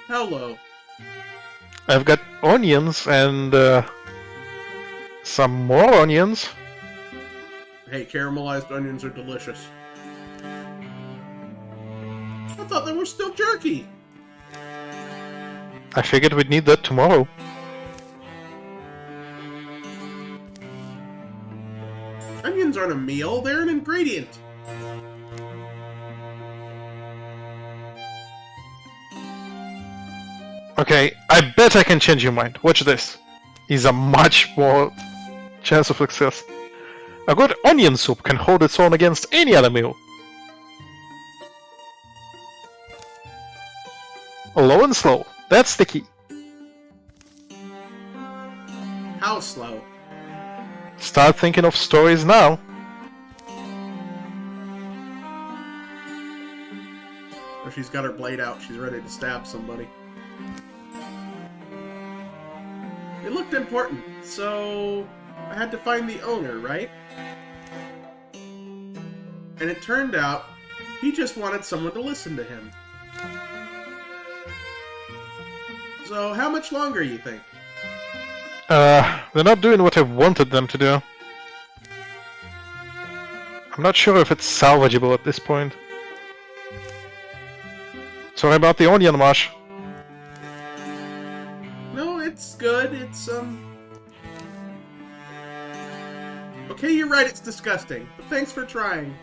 A: How low?
B: I've got onions and some more onions.
A: Hey, caramelized onions are delicious. I thought they were still jerky.
B: I figured we'd need that tomorrow.
A: Onions aren't a meal, they're an ingredient.
B: Okay, I bet I can change your mind. Watch this. Is a much more chance of success. A good onion soup can hold its own against any other meal. Low and slow. That's the key.
A: How slow?
B: Start thinking of stories now.
A: Or she's got her blade out, she's ready to stab somebody. It looked important, so I had to find the owner, right? And it turned out he just wanted someone to listen to him. So how much longer, you think?
B: They're not doing what I wanted them to do. I'm not sure if it's salvageable at this point. Sorry about the onion mash.
A: No, it's good. It's, Okay, you're right, it's disgusting. But thanks for trying.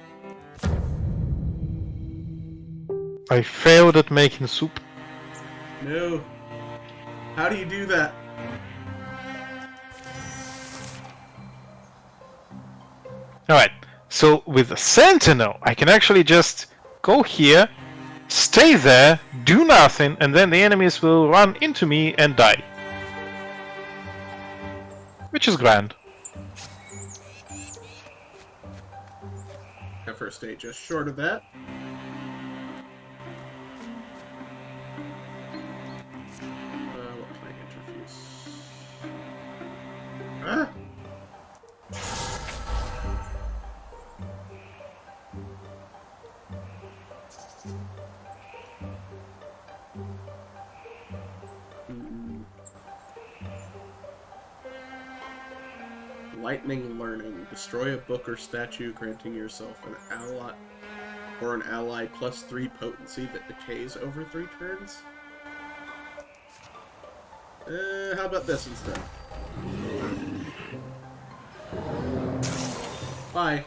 B: I failed at making soup.
A: No. How do you do that?
B: Alright, so with the Sentinel, I can actually just go here, stay there, do nothing, and then the enemies will run into me and die. Which is grand.
A: At first stage, just short of that. What can I introduce? Ah! Lightning Learning. Destroy a book or statue, granting yourself an ally or an ally +3 potency that decays over 3 turns. How about this instead? Bye.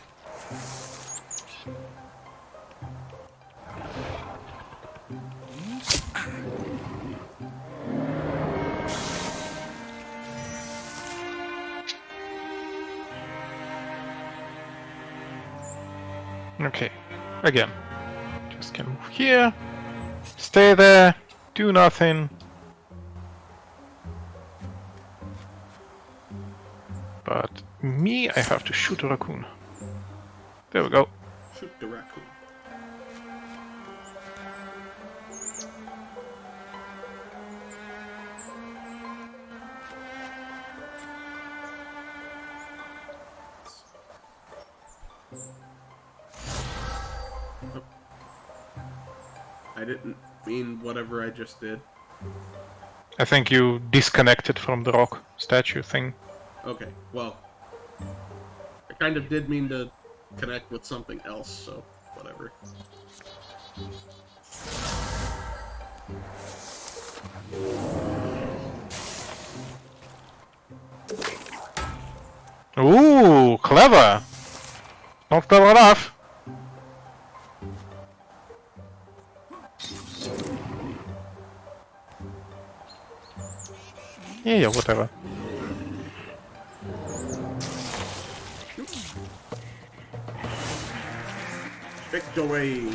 B: Okay. Again, just can move here, stay there, do nothing. But me, I have to shoot a raccoon. There we go.
A: Shoot the raccoon. I didn't mean whatever I just did.
B: I think you disconnected from the rock statue thing.
A: Okay, well, I kind of did mean to connect with something else, so whatever.
B: Ooh, clever! Not clever enough. Yeah, whatever.
A: Victory!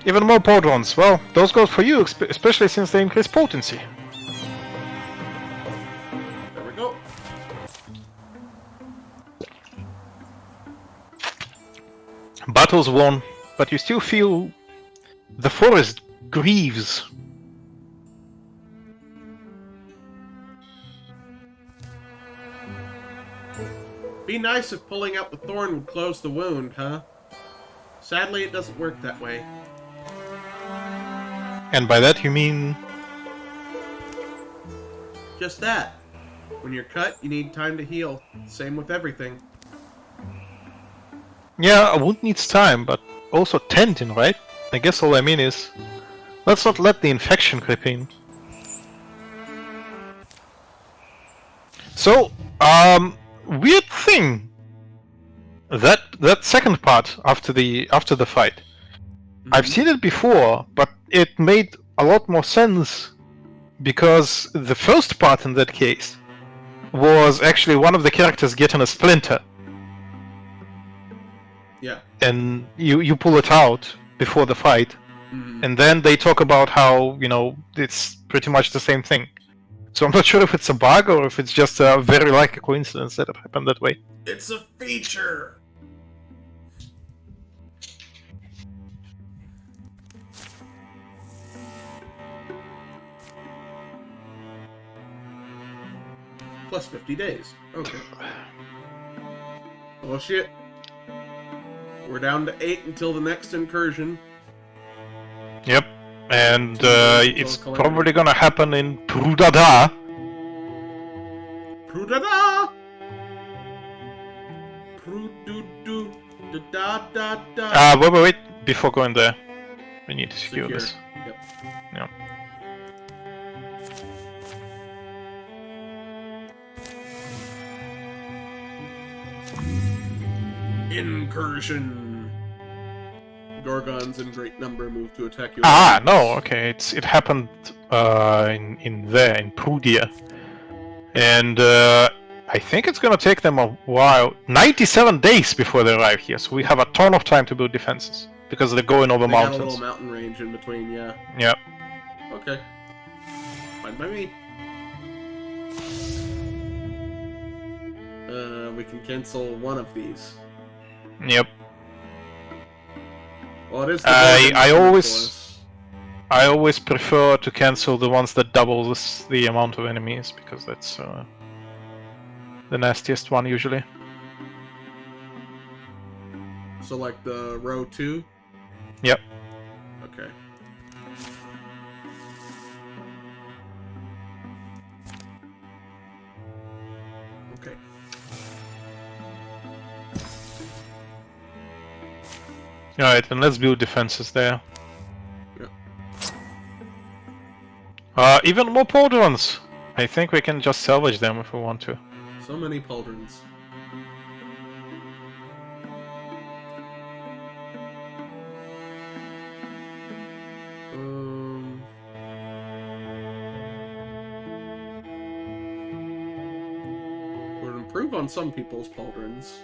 B: Even more podrons. Well, those go for you, especially since they increase potency.
A: There we go.
B: Battles won, but you still feel the forest grieves.
A: Be nice if pulling out the thorn would close the wound, huh? Sadly, it doesn't work that way.
B: And by that you mean...
A: Just that. When you're cut, you need time to heal. Same with everything.
B: Yeah, a wound needs time, but also tendon, right? I guess all I mean is... let's not let the infection creep in. So, weird thing. That second part after the fight.
A: Mm-hmm.
B: I've seen it before, but it made a lot more sense because the first part in that case was actually one of the characters getting a splinter.
A: Yeah.
B: And you pull it out before the fight,
A: Mm-hmm.
B: and then they talk about how, you know, it's pretty much the same thing. So I'm not sure if it's a bug or if it's just a very likely coincidence that it happened that way.
A: It's a feature! Plus 50 days. Okay. Oh shit. We're down to 8 until the next incursion.
B: Yep. And it's probably gonna happen in Prudada.
A: Prudada! Prududu da da da.
B: Wait. Before going there, we need to secure this.
A: Yep.
B: Yeah.
A: Incursion. Gorgons in great number move to attack you.
B: Ah, no, okay, it happened in Prudia, and I think it's gonna take them a while, 97 days before they arrive here. So we have a ton of time to build defenses because they're going over mountains.
A: Got a little mountain range in between, yeah.
B: Yeah.
A: Okay. Fine by me. We can cancel one of these.
B: Yep.
A: Well, it is.
B: I always prefer to cancel the ones that double the amount of enemies because that's the nastiest one usually.
A: So like the row 2?
B: Yep.
A: Okay. Okay.
B: Alright, then let's build defenses there.
A: Yeah.
B: Even more pauldrons! I think we can just salvage them if we want to.
A: So many pauldrons. improve on some people's pauldrons.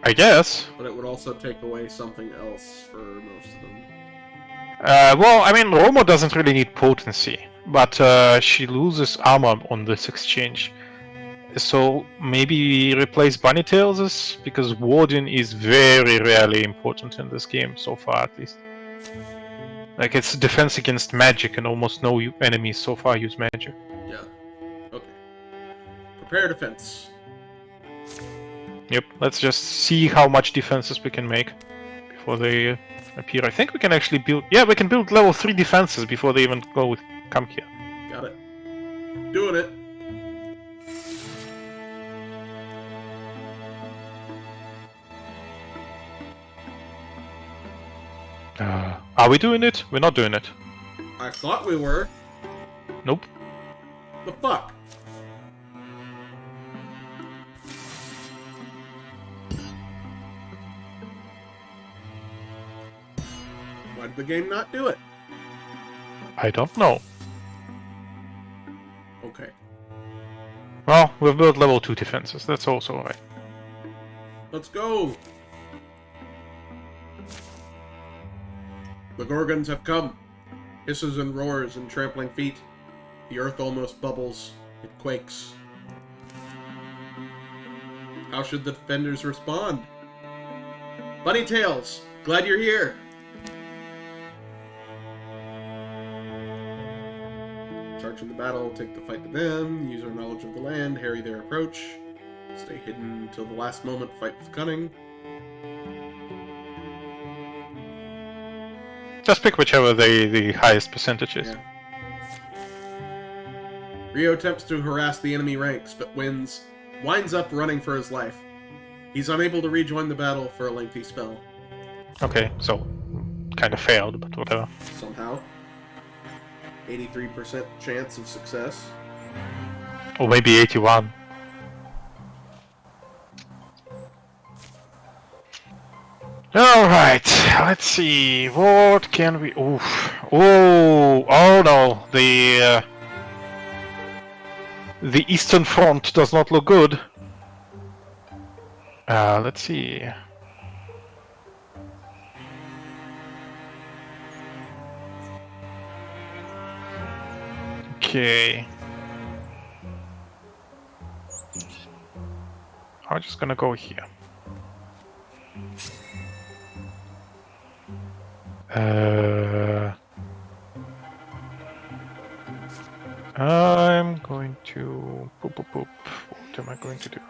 B: I guess.
A: But it would also take away something else for most of them.
B: Well, I mean, Romo doesn't really need potency, but she loses armor on this exchange. So maybe replace Bunny Tails, because Warden is very rarely important in this game, so far at least. Like, it's defense against magic, and almost no enemies so far use magic.
A: Yeah. Okay. Prepare defense.
B: Yep, let's just see how much defenses we can make before they appear. I think we can actually build... Yeah, we can build level 3 defenses before they even come here.
A: Got it. Doing it.
B: Are we doing it? We're not doing it.
A: I thought we were.
B: Nope.
A: The fuck? Why did the game not do it?
B: I don't know.
A: Okay.
B: Well, we've built level 2 defenses. That's also alright.
A: Let's go! The Gorgons have come. Hisses and roars and trampling feet. The earth almost bubbles. It quakes. How should the defenders respond? Bunny Tails, glad you're here! Charge in the battle, take the fight to them, use our knowledge of the land, harry their approach. Stay hidden until the last moment, fight with cunning.
B: Just pick whichever the highest percentage is.
A: Yeah. Rio attempts to harass the enemy ranks, but winds up running for his life. He's unable to rejoin the battle for a lengthy spell.
B: Okay, so kind of failed, but whatever.
A: Somehow. 83% chance of success.
B: Or maybe 81. Alright, let's see, what can we... Oof. Oh no, the Eastern Front does not look good. Let's see. Okay. I'm just gonna go here. I'm going to... What am I going to do?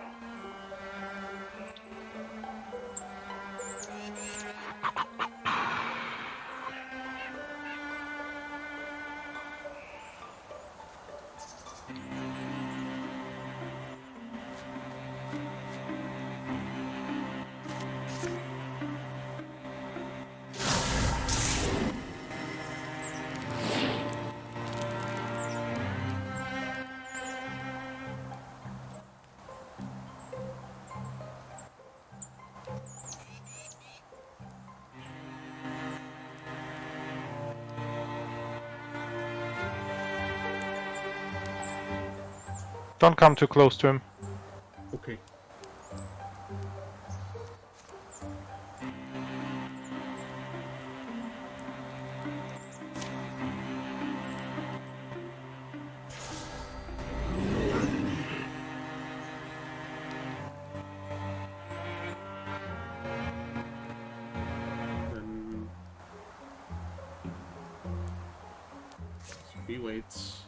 B: Don't come too close to him.
A: Okay. Then... he waits.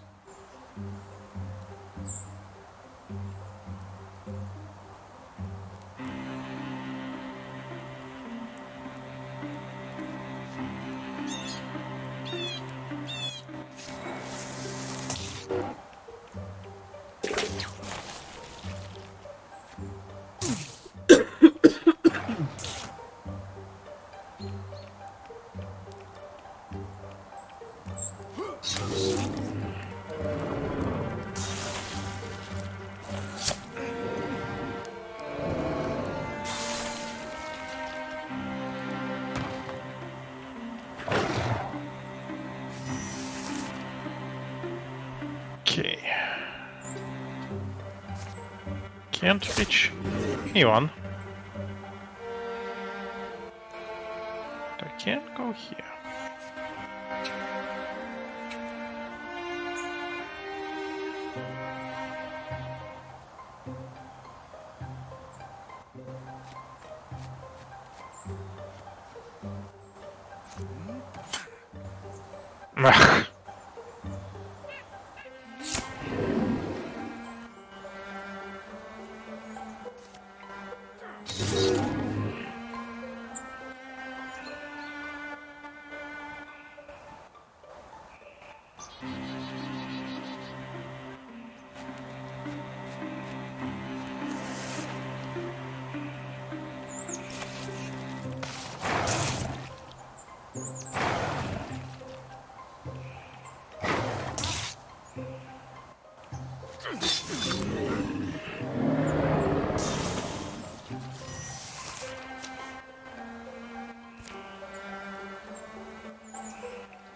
B: Okay. can't reach anyone. I can't go here.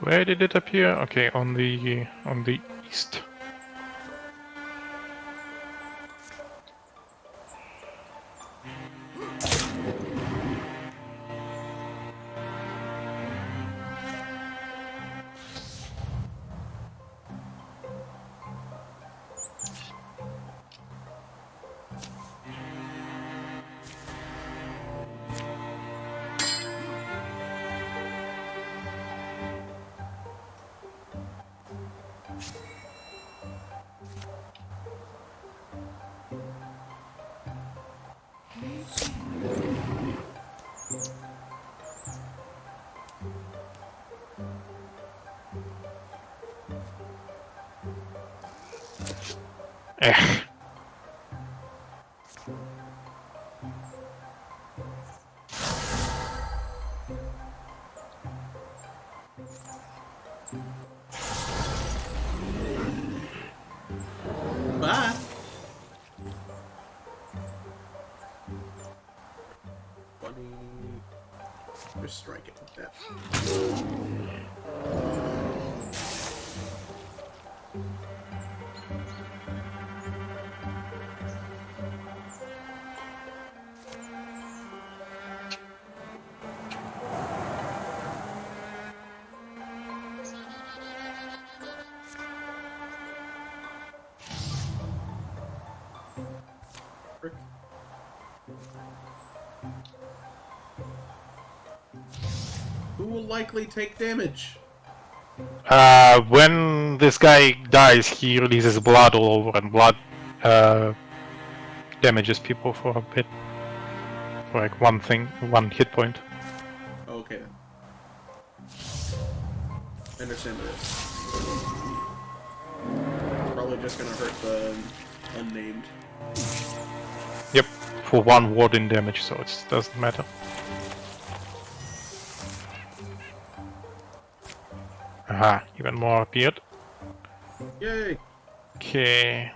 B: Where did it appear? Okay, on the east. Eh.
A: Bye. Just strike it with that. Frick. Who will likely take damage?
B: When this guy dies, he releases blood all over, and blood damages people for a bit. For like one hit point.
A: Okay then. I understand this. Probably just gonna hurt the unnamed.
B: Yep, for one ward in damage, so it doesn't matter. Aha, even more appeared.
A: Yay!
B: Okay.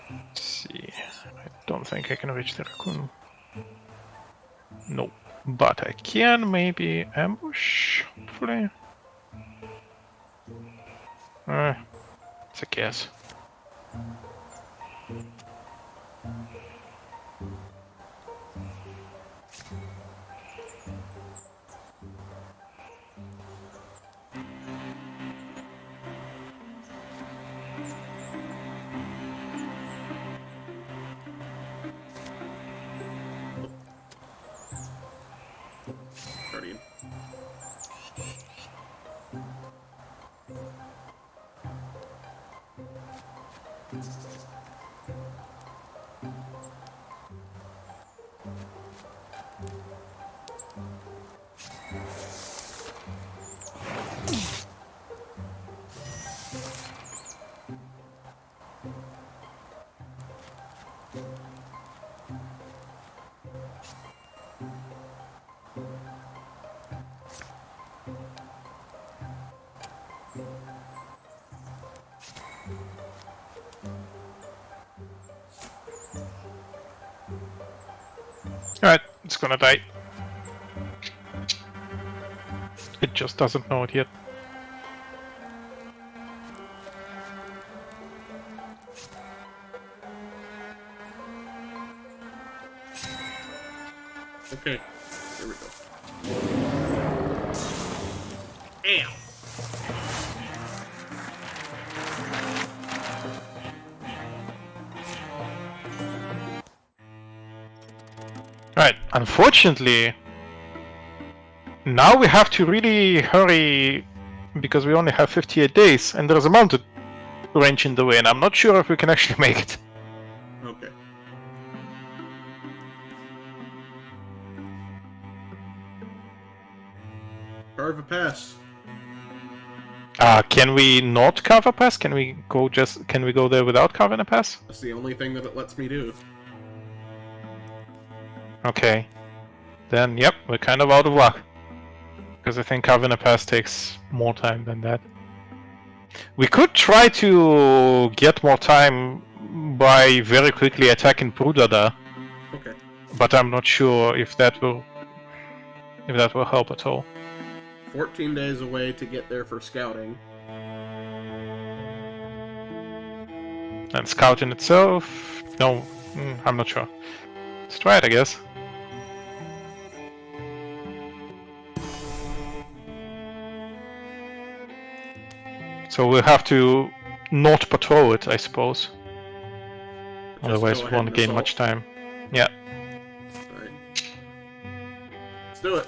B: Let's see. I don't think I can reach the raccoon. No. But I can maybe ambush, hopefully. It's a guess.
A: Guardian.
B: Alright, it's gonna die. It just doesn't know it yet.
A: Okay, here we go. Ow!
B: Right, unfortunately, now we have to really hurry because we only have 58 days and there's a mountain range in the way and I'm not sure if we can actually make it.
A: Okay. Carve a pass.
B: Can we not carve a pass? Can we go there without carving a pass?
A: That's the only thing that it lets me do.
B: Okay. Then, yep, we're kind of out of luck. Because I think carving a pass takes more time than that. We could try to get more time by very quickly attacking Brudada.
A: Okay.
B: But I'm not sure if that will help at all.
A: 14 days away to get there for scouting.
B: And scouting itself? No, I'm not sure. Let's try it, I guess. So we'll have to not patrol it, I suppose. Otherwise we won't gain much time. Yeah.
A: Alright. Let's do it.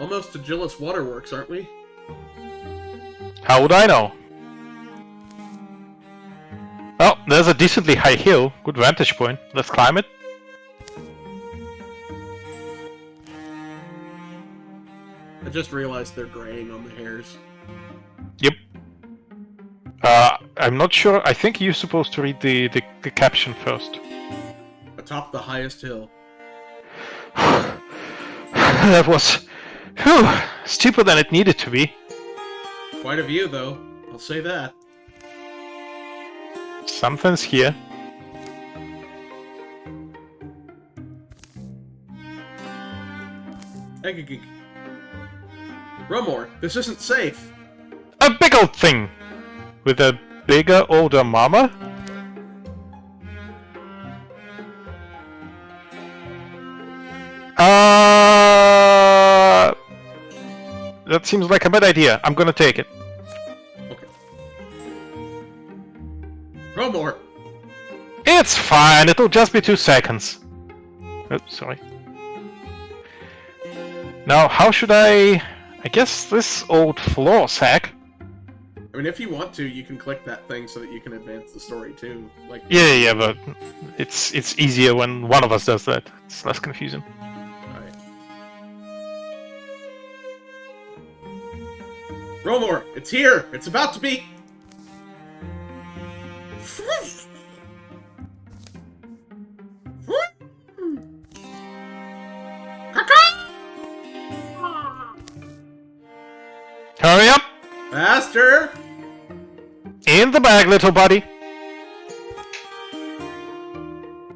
A: Almost to Gillis Waterworks, aren't we?
B: How would I know? Oh, there's a decently high hill. Good vantage point. Let's climb it.
A: I just realized they're graying on the hairs.
B: Yep. I'm not sure. I think you're supposed to read the caption first.
A: Atop the highest hill.
B: That was... Whew, steeper than it needed to be.
A: Quite a view, though. I'll say that.
B: Something's here.
A: Egg. Rumor, this isn't safe.
B: A big old thing! With a bigger, older mama? That seems like a bad idea. I'm gonna take it.
A: Okay. Rumor!
B: It's fine, it'll just be 2 seconds. Oops, sorry. Now, how should I guess this old floor sack.
A: I mean, if you want to, you can click that thing so that you can advance the story too. Like
B: Yeah, but it's easier when one of us does that. It's less confusing.
A: Alright. Romor, it's here! It's about to be...
B: Hurry up!
A: Faster!
B: In the bag, little buddy.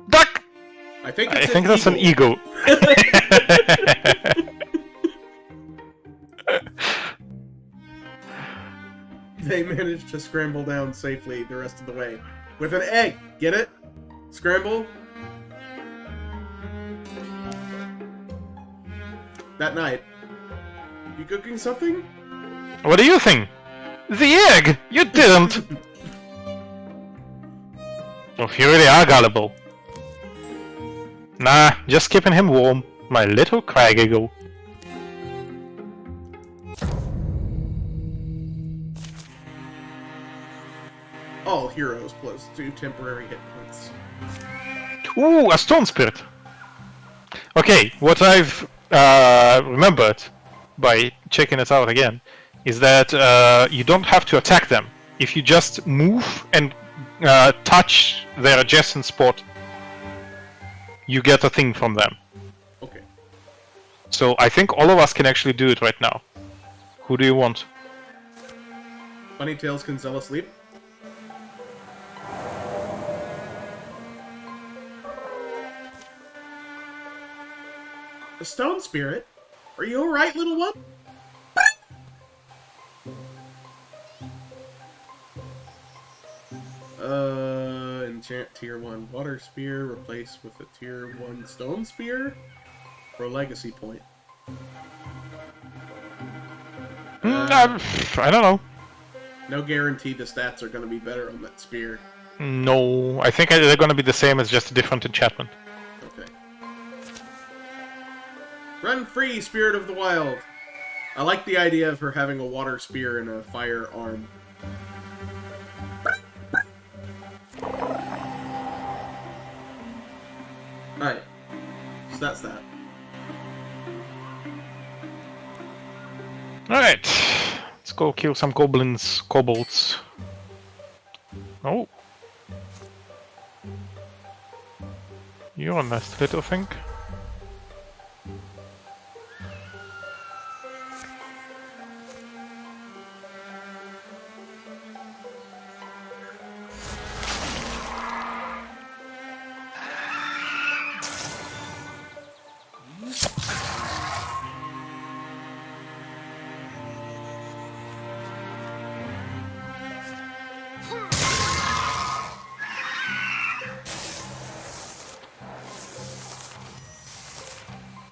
B: Duck!
A: I think
B: that's an eagle.
A: They managed to scramble down safely the rest of the way. With an egg! Get it? Scramble? That night. You cooking something?
B: What do you think? The egg! You didn't! Oh, you really are gullible. Nah, just keeping him warm. My little crag eagle.
A: All heroes plus 2 temporary hit points.
B: Ooh, a stone spirit! Okay, what I've remembered by checking it out again is that you don't have to attack them. If you just move and touch their adjacent spot, you get a thing from them.
A: Okay.
B: So I think all of us can actually do it right now. Who do you want?
A: Bunny Tails can Zella sleep? The stone spirit? Are you alright, little one? Enchant tier 1 water spear, replace with a tier 1 stone spear? For a legacy point.
B: I don't know.
A: No guarantee the stats are going to be better on that spear.
B: No, I think they're going to be the same as just a different enchantment.
A: Okay. Run free, Spirit of the Wild! I like the idea of her having a water spear and a fire arm. Alright. So that's that.
B: Alright. Let's go kill some goblins, kobolds. Oh. You're a nice little thing.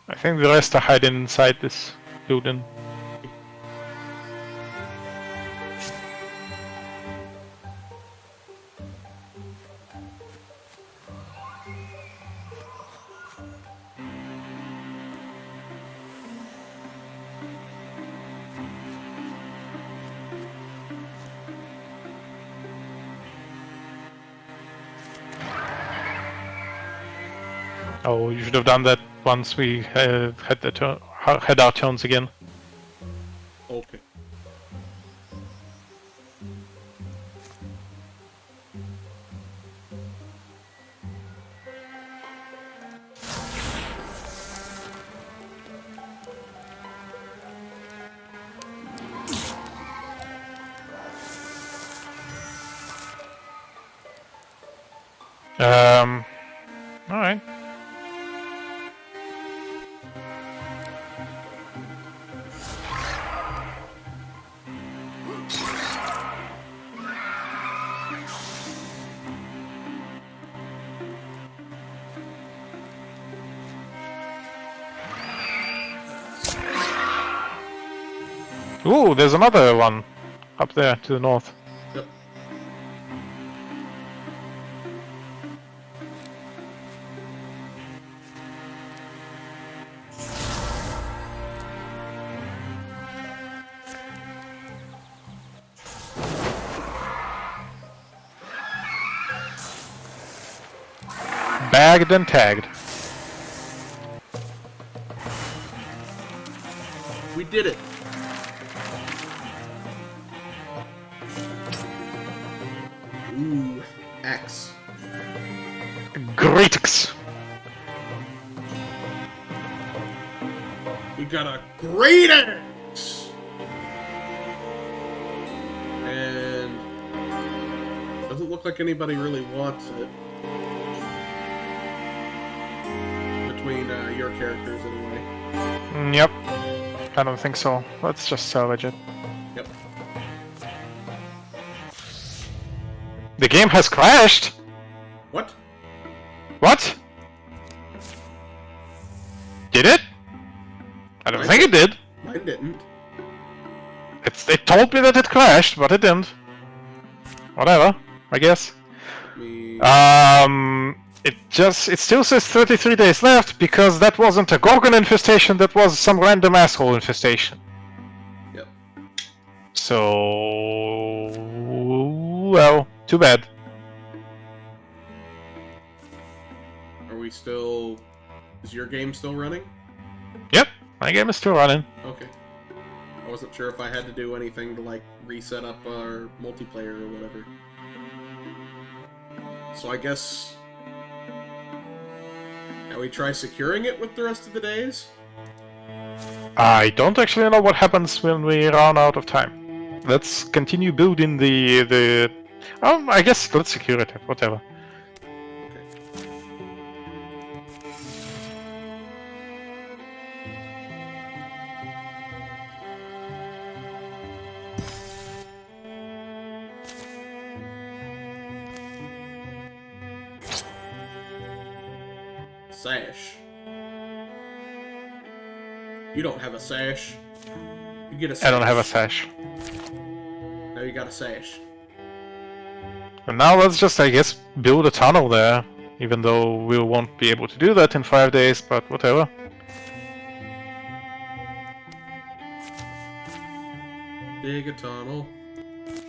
B: I think the rest are hiding inside this building. Oh, you should have done that once we had our turns again.
A: Okay.
B: Alright. Ooh, there's another one up there to the north.
A: Yep.
B: Bagged and tagged.
A: We did it! Ooh, axe.
B: Greatix!
A: We got a great axe! And doesn't look like anybody really wants it. Between your characters, anyway.
B: Yep. I don't think so. Let's just salvage it.
A: Yep.
B: The game has crashed!
A: What?
B: What? Did it? I don't think it did.
A: Mine didn't.
B: It told me that it crashed, but it didn't. Whatever, I guess. It still says 33 days left because that wasn't a Gorgon infestation, that was some random asshole infestation.
A: Yep.
B: So... well, too bad.
A: Are we still... Is your game still running?
B: Yep, my game is still running.
A: Okay. I wasn't sure if I had to do anything to, like, reset up our multiplayer or whatever. So I guess... Now we try securing it with the rest of the days?
B: I don't actually know what happens when we run out of time. Let's continue building the... I guess let's secure it, whatever.
A: Okay. sash. You don't have a sash. You get a sash.
B: I don't have a sash.
A: Now you got a sash.
B: And now let's just, I guess, build a tunnel there. Even though we won't be able to do that in 5 days, but whatever.
A: Dig a tunnel.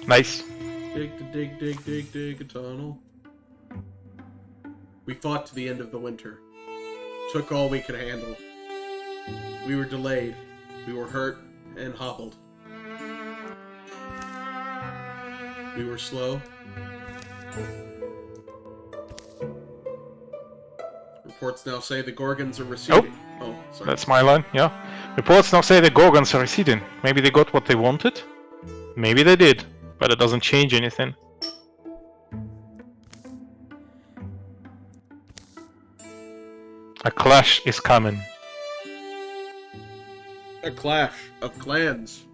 B: Nice.
A: Dig a tunnel. We fought to the end of the winter. Took all we could handle. We were delayed. We were hurt and hobbled. We were slow. Reports now say the Gorgons are receding. Oh, sorry.
B: That's my line, yeah. Reports now say the Gorgons are receding. Maybe they got what they wanted? Maybe they did, but it doesn't change anything. A clash is coming.
A: A clash of clans.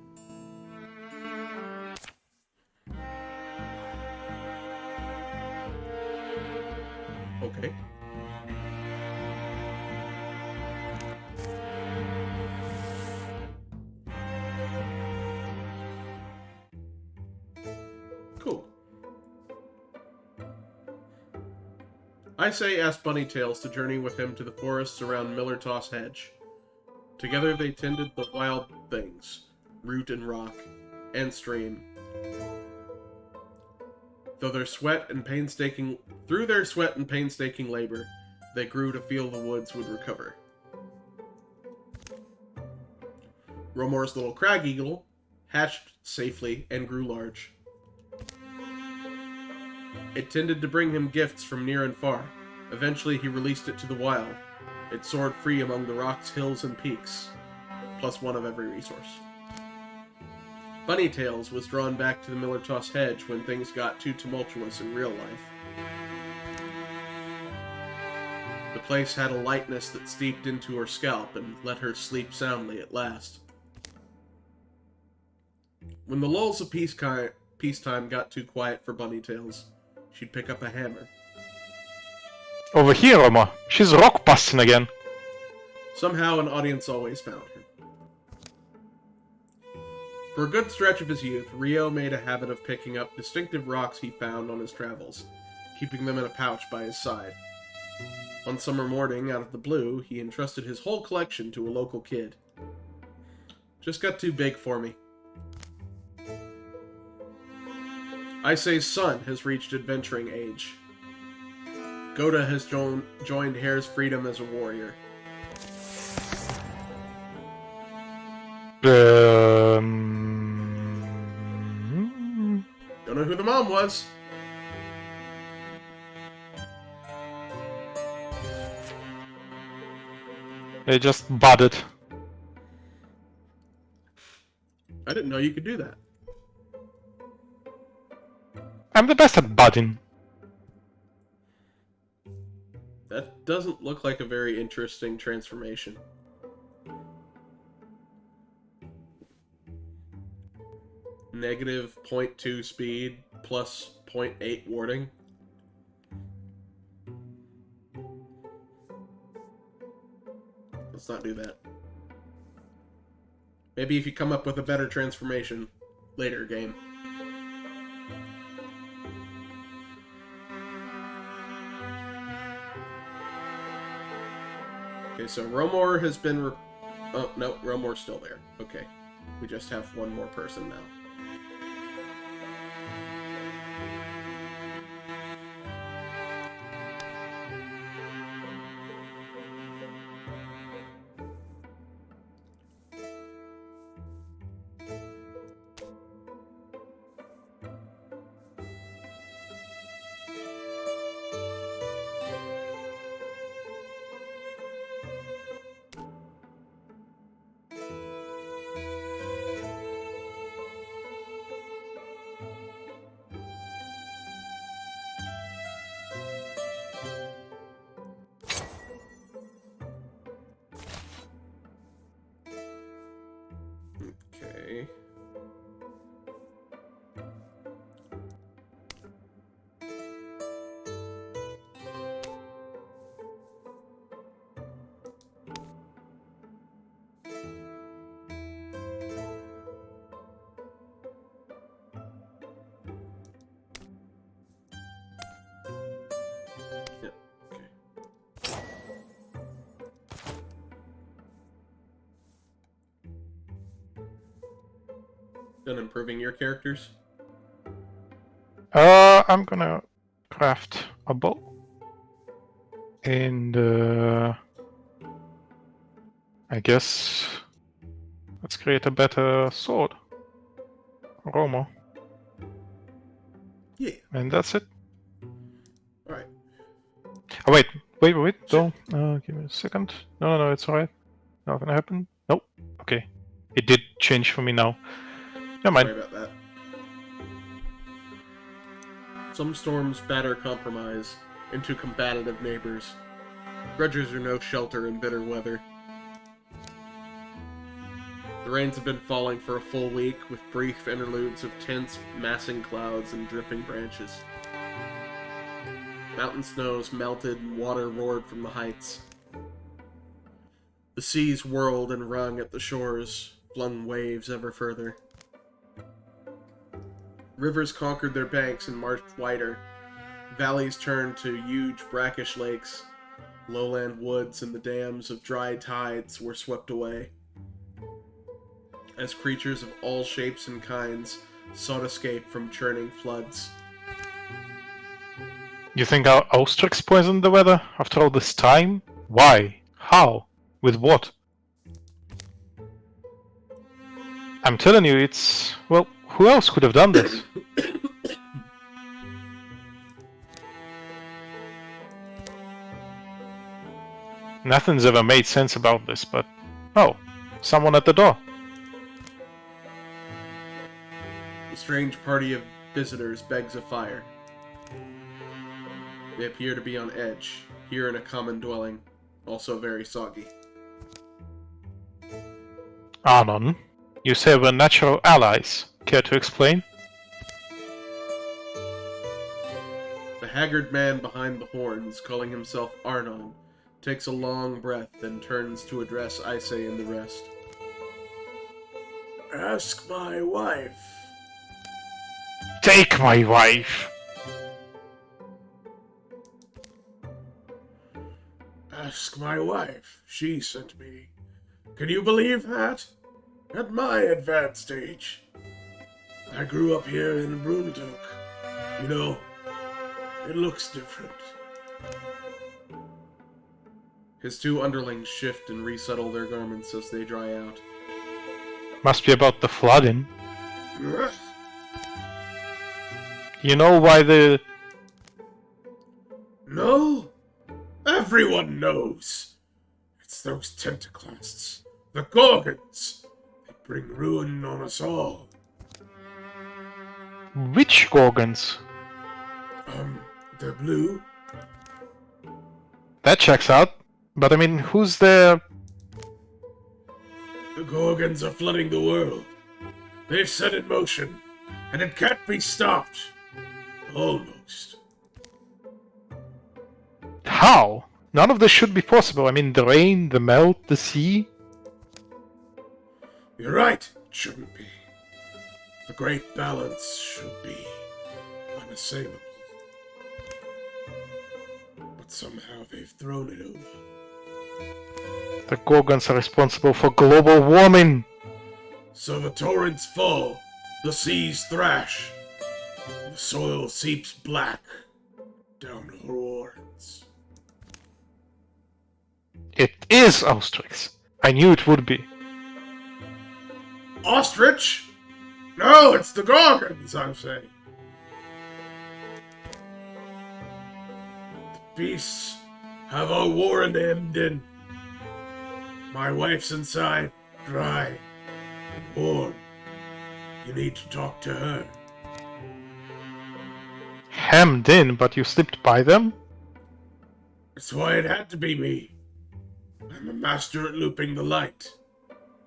A: Okay. Cool. I say ask Bunnytails to journey with him to the forests around Millertoss Hedge. Together they tended the wild things, root and rock, and stream. Through their sweat and painstaking labor, they grew to feel the woods would recover. Romor's little crag eagle hatched safely and grew large. It tended to bring him gifts from near and far. Eventually he released it to the wild. It soared free among the rocks, hills, and peaks, plus one of every resource. Bunnytails was drawn back to the Millertoss Hedge when things got too tumultuous in real life. The place had a lightness that steeped into her scalp and let her sleep soundly at last. When the lulls of peacetime got too quiet for Bunnytails, she'd pick up a hammer.
B: Over here, Roma. She's rock busting again.
A: Somehow an audience always found her. For a good stretch of his youth, Rio made a habit of picking up distinctive rocks he found on his travels, keeping them in a pouch by his side. One summer morning, out of the blue, he entrusted his whole collection to a local kid. Just got too big for me. Isay's son has reached adventuring age. Goda has joined Hare's freedom as a warrior. Don't know who the mom was.
B: They just budded.
A: I didn't know you could do that.
B: I'm the best at budding.
A: That doesn't look like a very interesting transformation. Negative 0.2 speed plus 0.8 warding. Let's not do that. Maybe if you come up with a better transformation later game. Okay, so Romor has been... Oh, no, Romor's still there. Okay. We just have one more person now. and improving your characters?
B: I'm gonna craft a bow. And I guess let's create a better sword. Armor.
A: Yeah.
B: And that's it.
A: Alright.
B: Oh, wait, don't. Give me a second. No, it's alright. Nothing happened. Nope. Okay. It did change for me now. Never mind.
A: Sorry about that. Some storms batter compromise into combative neighbors. Grudges are no shelter in bitter weather. The rains have been falling for a full week, with brief interludes of tense, massing clouds and dripping branches. Mountain snows melted and water roared from the heights. The seas whirled and wrung at the shores, flung waves ever further. Rivers conquered their banks and marched wider. Valleys turned to huge brackish lakes. Lowland woods and the dams of dry tides were swept away. As creatures of all shapes and kinds sought escape from churning floods.
B: You think our Ostrix poisoned the weather after all this time? Why? How? With what? I'm telling you, it's... well, who else could have done this? Nothing's ever made sense about this, but... oh, someone at the door.
A: A strange party of visitors begs a fire. They appear to be on edge, here in a common dwelling, also very soggy.
B: Anon, you say we're natural allies. Care to explain?
A: The haggard man behind the horns, calling himself Arnon, takes a long breath and turns to address Ice and the rest. Ask my wife.
B: Take my wife!
A: Ask my wife. She sent me. Can you believe that? At my advanced age. I grew up here in Bruntok. You know, it looks different. His two underlings shift and resettle their garments as they dry out.
B: Must be about the flooding. You know why the...
A: No? Everyone knows. It's those tentaclasts. The Gorgons. They bring ruin on us all.
B: which Gorgons?
A: They're blue.
B: That checks out. But I mean, who's the...
A: The Gorgons are flooding the world. They've set in motion, and it can't be stopped. Almost.
B: How? None of this should be possible. I mean, the rain, the melt, the sea...
A: You're right, it shouldn't be. The great balance should be unassailable. But somehow they've thrown it over.
B: The Gorgons are responsible for global warming!
A: So the torrents fall, the seas thrash, the soil seeps black down horns.
B: It is Ostrix! I knew it would be.
A: Ostrich? No, it's the Gorgons, I'm saying. The beasts have a warren hemmed in. My wife's inside, dry and warm. You need to talk to her.
B: Hemmed in, but you slipped by them?
A: That's why it had to be me. I'm a master at looping the light.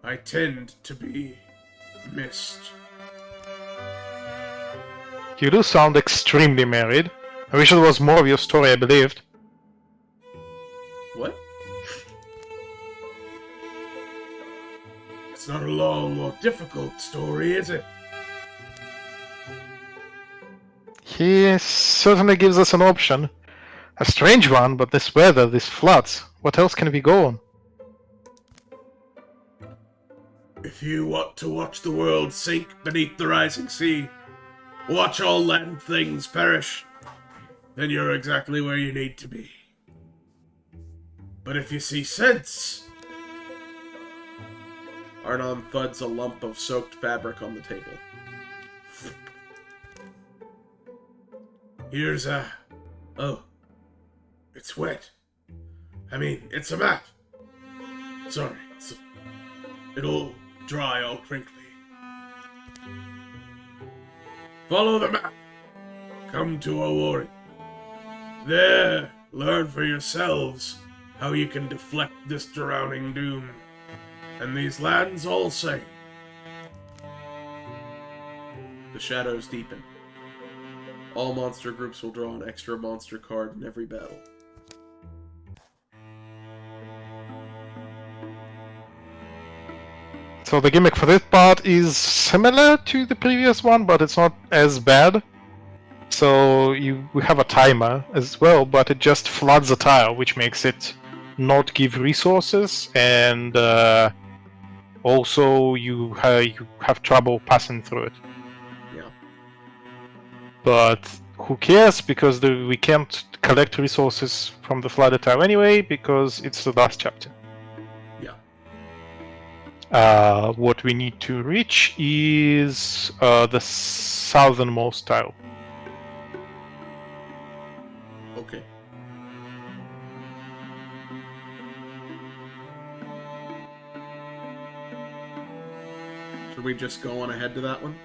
A: I tend to be missed.
B: You do sound extremely married. I wish it was more of your story I believed.
A: What? It's not a long or difficult story, is it?
B: He certainly gives us an option. A strange one, but this weather, these floods, what else can we go on?
A: If you want to watch the world sink beneath the rising sea, watch all land things perish, then you're exactly where you need to be. But if you see sense... Arnon thuds a lump of soaked fabric on the table. Here's a... Oh. It's wet. I mean, it's a mat. Sorry. It'll dry all crinkly. Follow the map. Come to a warren. There, learn for yourselves how you can deflect this drowning doom. And these lands all say. The shadows deepen. All monster groups will draw an extra monster card in every battle.
B: So the gimmick for this part is similar to the previous one, but it's not as bad. So we have a timer as well, but it just floods a tile, which makes it not give resources, and also you have trouble passing through it.
A: Yeah.
B: But who cares, because we can't collect resources from the flooded tile anyway, because it's the last chapter. What we need to reach is the southernmost tile.
A: Okay. Should we just go on ahead to that one?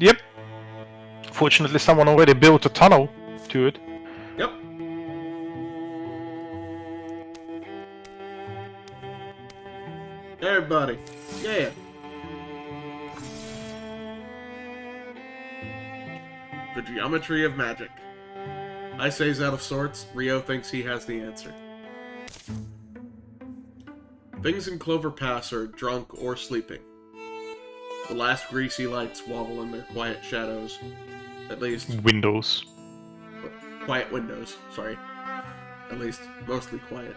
B: Yep. Fortunately, someone already built a tunnel to it.
A: Yep. Everybody. Yeah. The geometry of magic. I say's out of sorts. Rio thinks he has the answer. Things in Clover Pass are drunk or sleeping. The last greasy lights wobble in their quiet shadows. At least...
B: Windows.
A: Quiet windows, sorry. At least, mostly quiet.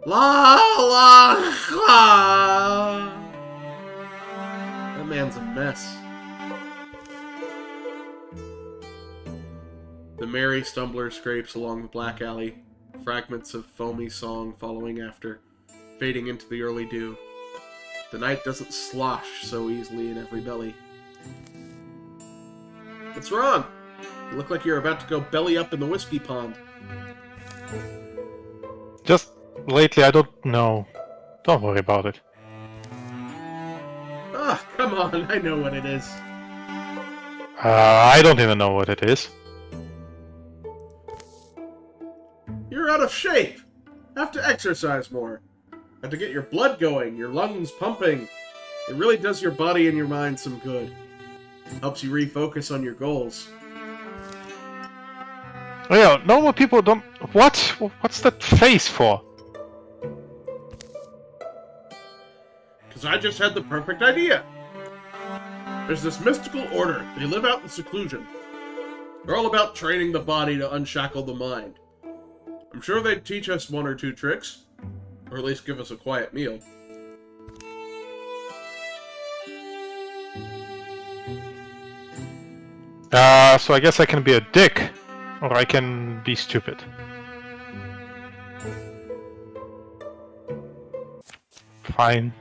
A: La la la! That man's a mess. The merry stumbler scrapes along the black alley, fragments of foamy song following after, fading into the early dew. The night doesn't slosh so easily in every belly. What's wrong? You look like you're about to go belly up in the whiskey pond.
B: Just lately, I don't know. Don't worry about it.
A: Ah, come on, I know what it is.
B: I don't even know what it is.
A: You're out of shape. Have to exercise more. Have to get your blood going, your lungs pumping. It really does your body and your mind some good. Helps you refocus on your goals.
B: Oh yeah, normal people don't... What? What's that face for?
A: Because I just had the perfect idea. There's this mystical order. They live out in seclusion. They're all about training the body to unshackle the mind. I'm sure they'd teach us one or two tricks. Or at least give us a quiet meal.
B: So I guess I can be a dick. Or I can be stupid. Fine.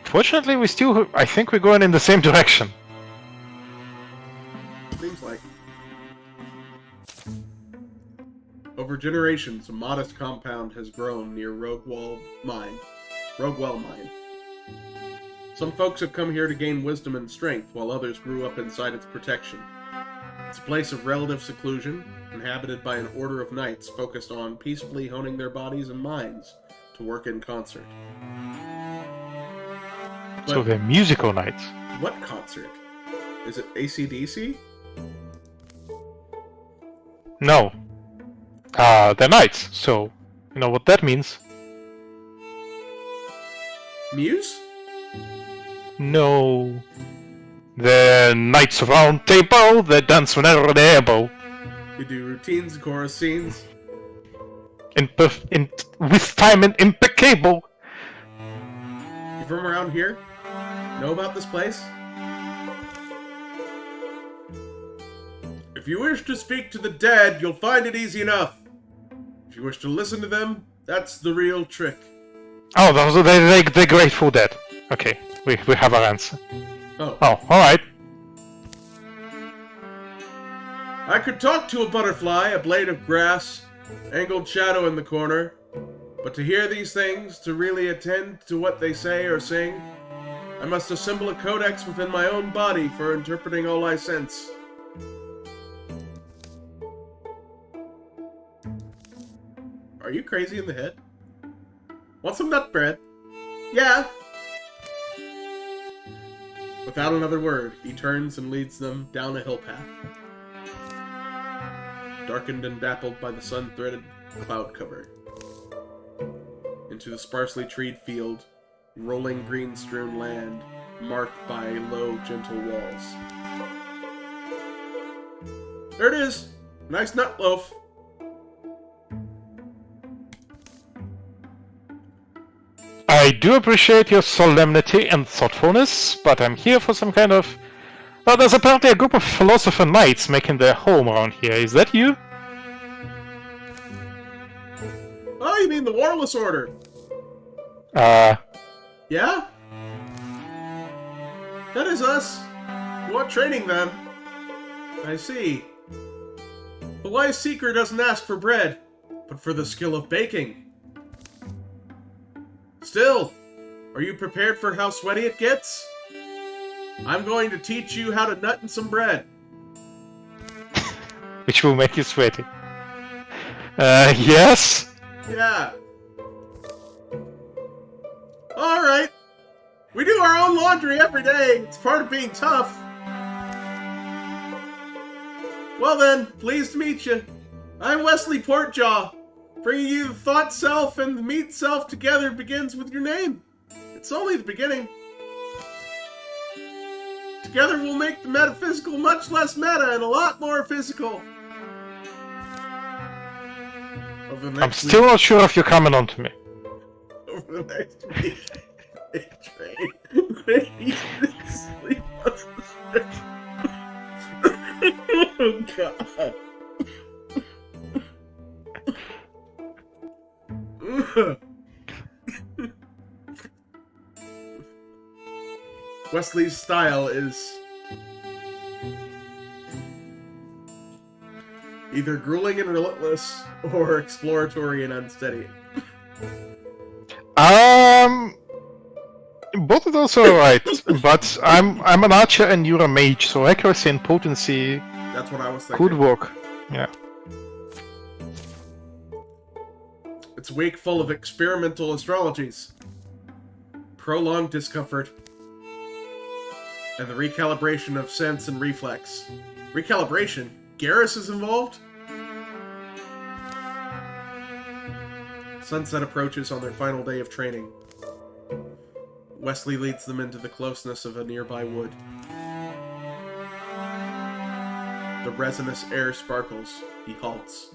B: Fortunately, I think we're going in the same direction.
A: Seems like. Over generations, a modest compound has grown near Roguewell Mine. Some folks have come here to gain wisdom and strength, while others grew up inside its protection. It's a place of relative seclusion, inhabited by an order of knights focused on peacefully honing their bodies and minds to work in concert.
B: So they're musical knights.
A: What concert? Is it AC/DC?
B: No. They're knights, so you know what that means.
A: Muse?
B: No. The Knights of Round Table, they dance whenever they're able.
A: You do routines and chorus scenes.
B: With time and impeccable.
A: You from around here? Know about this place? If you wish to speak to the dead, you'll find it easy enough. If you wish to listen to them, that's the real trick.
B: Oh, they're Grateful Dead. Okay, we have our answer.
A: Oh,
B: alright.
A: I could talk to a butterfly, a blade of grass, angled shadow in the corner, but to hear these things, to really attend to what they say or sing, I must assemble a codex within my own body for interpreting all I sense. Are you crazy in the head? Want some nut bread? Yeah. Without another word, he turns and leads them down a hill path, darkened and dappled by the sun-threaded cloud cover, into the sparsely treed field, rolling green-strewn land, marked by low, gentle walls. There it is! Nice nut loaf!
B: I do appreciate your solemnity and thoughtfulness, but I'm here for some kind of... Well, there's apparently a group of philosopher knights making their home around here. Is that you?
A: Oh, you mean the Warless Order? Yeah? That is us. You want training, then? I see. The wise seeker doesn't ask for bread, but for the skill of baking. Still, are you prepared for how sweaty it gets? I'm going to teach you how to nut in some bread.
B: Which will make you sweaty. Yes?
A: Yeah. Alright. We do our own laundry every day. It's part of being tough. Well then, pleased to meet you. I'm Wesley Portjaw. Bringing you the thought self and the meat self together begins with your name. It's only the beginning. Together we'll make the metaphysical much less meta and a lot more physical.
B: I'm still not sure if you're coming on to me.
A: Over the next week, they train. They sleep on the stairs. Oh god. Wesley's style is either grueling and relentless or exploratory and unsteady.
B: Both of those are right, but I'm an archer and you're a mage, so accuracy and potency
A: That's what I was thinking.
B: could work. Yeah.
A: It's a week full of experimental astrologies, prolonged discomfort, and the recalibration of sense and reflex. Recalibration? Garrus is involved? Sunset approaches on their final day of training. Wesley leads them into the closeness of a nearby wood. The resinous air sparkles. He halts.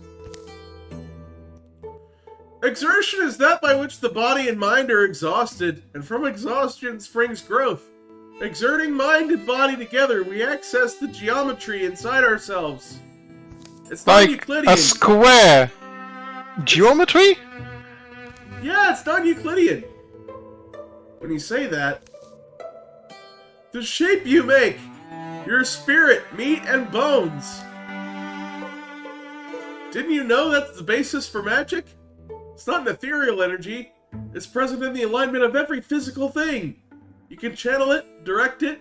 A: Exertion is that by which the body and mind are exhausted, and from exhaustion springs growth. Exerting mind and body together, we access the geometry inside ourselves. It's
B: Like
A: non-Euclidean.
B: a square. Geometry?
A: Yeah, it's non-Euclidean. When you say that, the shape you make, your spirit, meat, and bones. Didn't you know that's the basis for magic? It's not an ethereal energy. It's present in the alignment of every physical thing. You can channel it, direct it,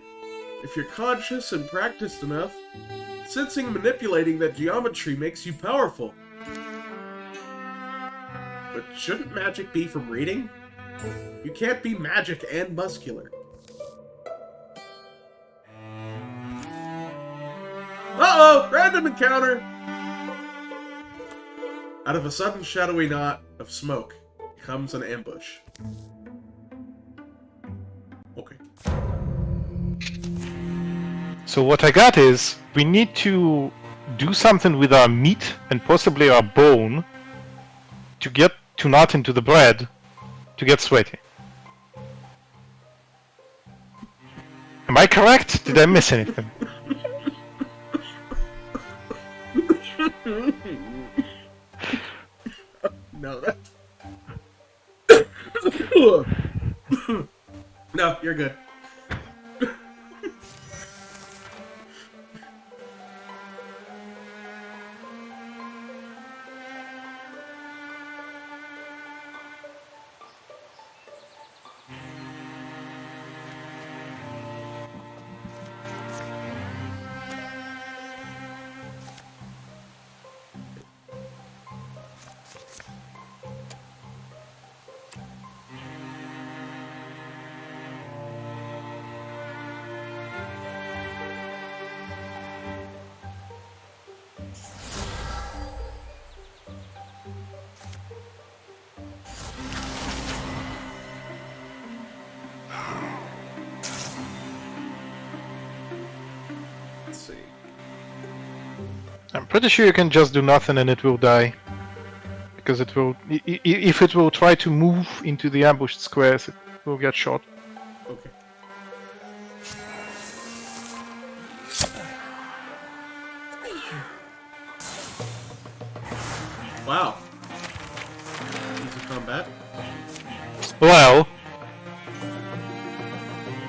A: if you're conscious and practiced enough. Sensing and manipulating that geometry makes you powerful. But shouldn't magic be from reading? You can't be magic and muscular. Uh-oh! Random encounter! Out of a sudden shadowy knot of smoke comes an ambush. Okay.
B: So what I got is, we need to do something with our meat and possibly our bone to get to nut into the bread to get sweaty. Am I correct? Did I miss anything?
A: No, that... No, you're good. Let's see.
B: I'm pretty sure you can just do nothing and it will die. Because it will... If it will try to move into the ambushed squares, it will get shot.
A: Okay. Wow. Easy combat.
B: Well,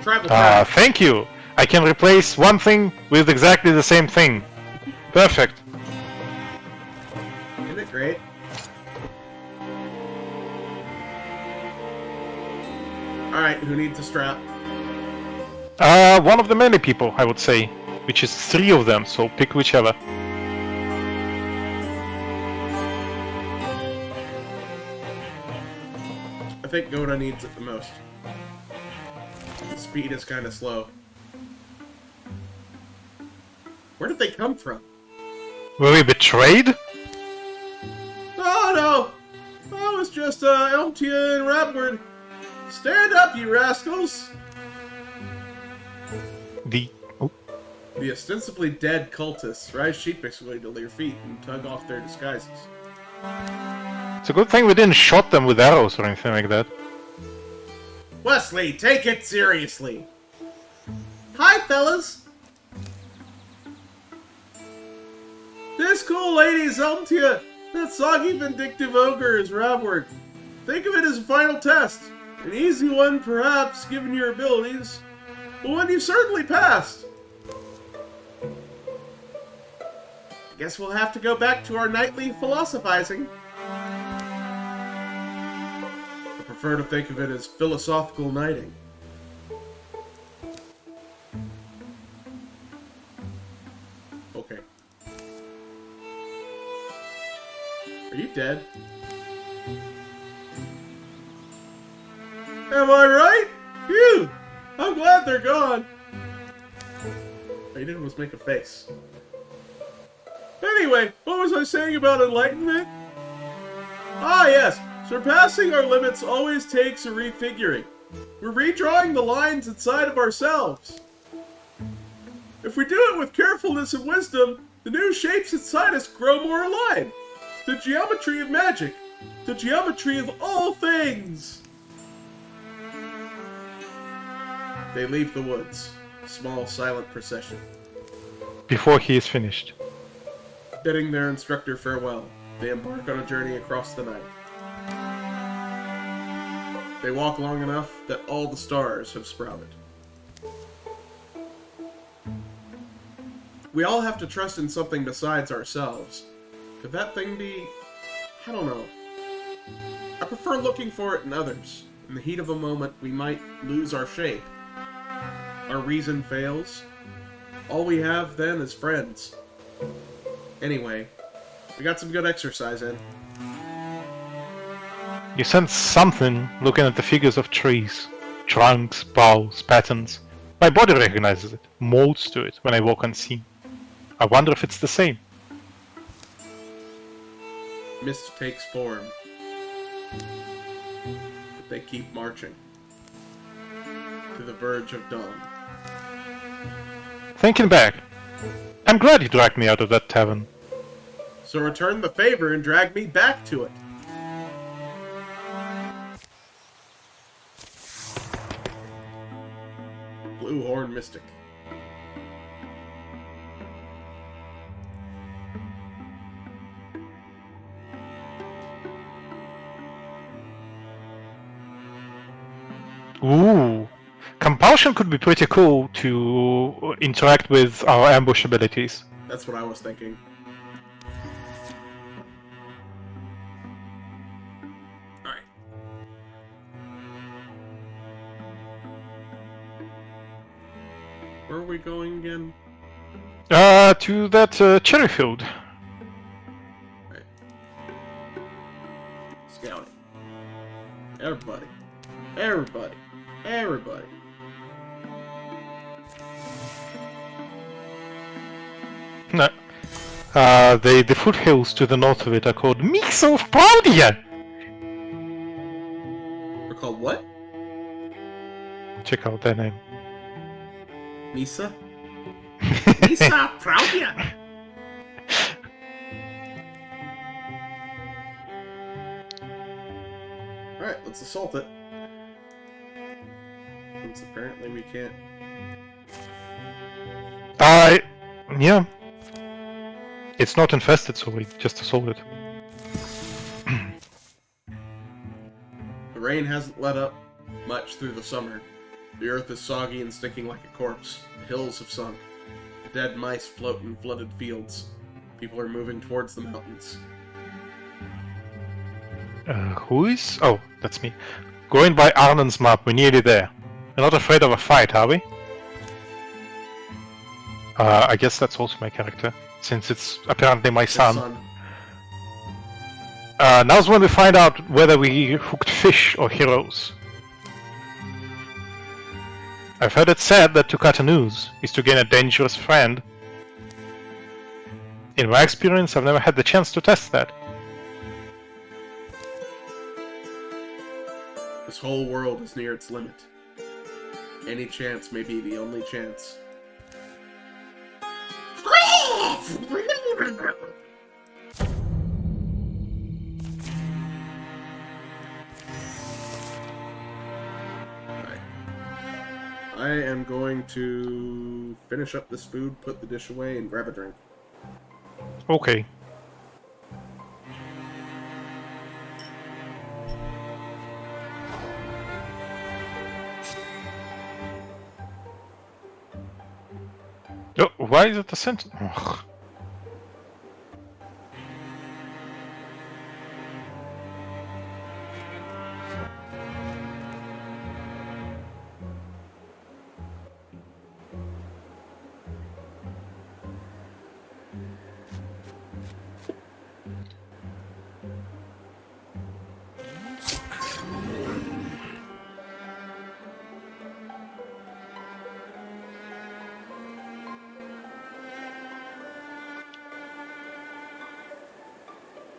A: Tribal path.
B: thank you! I can replace one thing with exactly the same thing. Perfect.
A: Isn't it great? Alright, who needs a strap?
B: One of the many people, I would say. Which is 3 of them, so pick whichever.
A: I think Goda needs it the most. The speed is kind of slow. Where did they come from?
B: Were we betrayed?
A: Oh no! That was just Elmtia and Rapward. Stand up, you rascals! The ostensibly dead cultists rise sheepishly to their feet and tug off their disguises.
B: It's a good thing we didn't shot them with arrows or anything like that.
A: Wesley, take it seriously! Hi, fellas! This cool lady's Elmtia. That soggy, vindictive ogre is Rapward. Think of it as a final test. An easy one, perhaps, given your abilities, but one you've certainly passed. Guess we'll have to go back to our nightly philosophizing. I prefer to think of it as philosophical knighting. Okay. Are you dead? Am I right? Phew! I'm glad they're gone. All you did was make a face. Anyway, what was I saying about enlightenment? Ah yes, surpassing our limits always takes a refiguring. We're redrawing the lines inside of ourselves. If we do it with carefulness and wisdom, the new shapes inside us grow more alive. The geometry of magic. The geometry of all things. They leave the woods. A small, silent procession.
B: Before he is finished.
A: Bidding their instructor farewell, they embark on a journey across the night. They walk long enough that all the stars have sprouted. We all have to trust in something besides ourselves. Could that thing be... I don't know. I prefer looking for it in others. In the heat of a moment, we might lose our shape. Our reason fails. All we have, then, is friends. Anyway, we got some good exercise in.
B: You sense something looking at the figures of trees. Trunks, boughs, patterns. My body recognizes it, molds to it when I walk unseen. I wonder if it's the same.
A: Mist takes form. But they keep marching. To the verge of dawn.
B: Thinking back, I'm glad you dragged me out of that tavern.
A: So return the favor and drag me back to it. Blue Horn Mystic.
B: Ooh. Compulsion could be pretty cool to interact with our ambush abilities.
A: That's what I was thinking. Alright. Where are we going again?
B: To that cherry field.
A: Right. Scouting. Everybody. Everybody. Everybody.
B: No. The foothills to the north of it are called Mix of Proudia!
A: We're called what?
B: Check out their name.
A: Misa? Misa Proudia! Alright, let's assault it. Since apparently we can't.
B: Yeah. It's not infested, so we just assault it.
A: The rain hasn't let up much through the summer. The earth is soggy and stinking like a corpse. The hills have sunk. Dead mice float in flooded fields. People are moving towards the mountains.
B: Who is? Oh, that's me. Going by Arnon's map, we're nearly there. We're not afraid of a fight, are we? I guess that's also my character, since it's apparently my son. Now's when we find out whether we hooked fish or heroes. I've heard it said that to cut a noose is to gain a dangerous friend. In my experience, I've never had the chance to test that.
A: This whole world is near its limit. Any chance may be the only chance. I am going to finish up this food, put the dish away, and grab a drink.
B: Okay. Oh, why is it a sentence?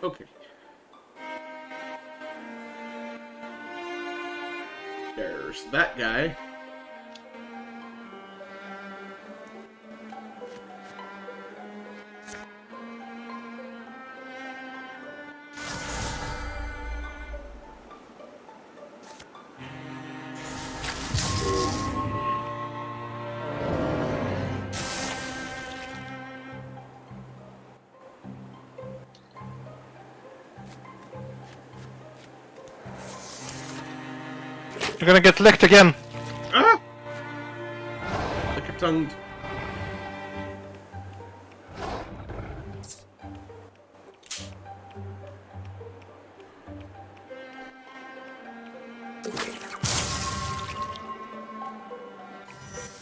A: Okay. There's that guy.
B: You're gonna get licked again!
A: Ah! Like a tongued.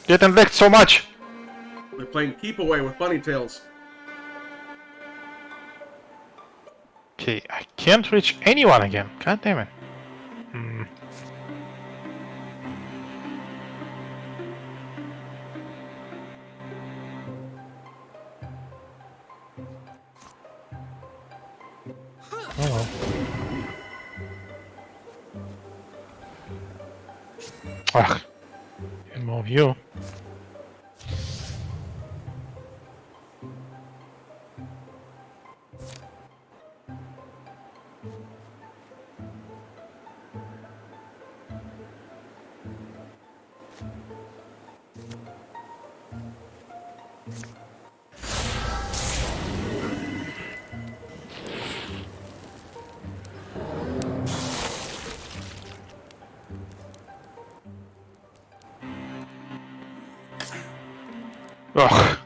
B: Getting licked so much!
A: They're playing keep away with bunny tails.
B: Okay, I can't reach anyone again. God damn it. Oh well. Ugh. Get more of you. Ugh.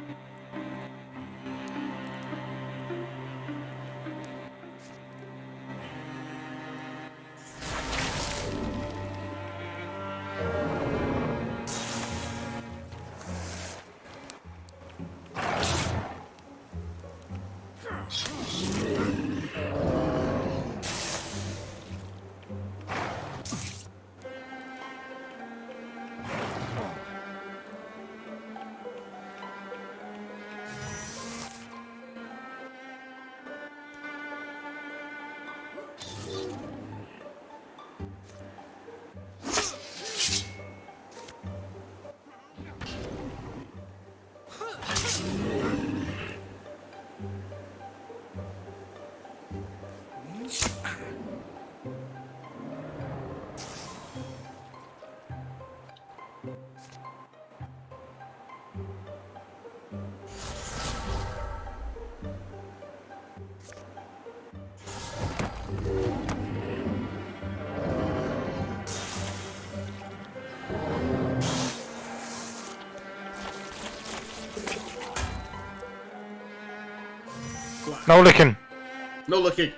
B: No licking.
A: No looking.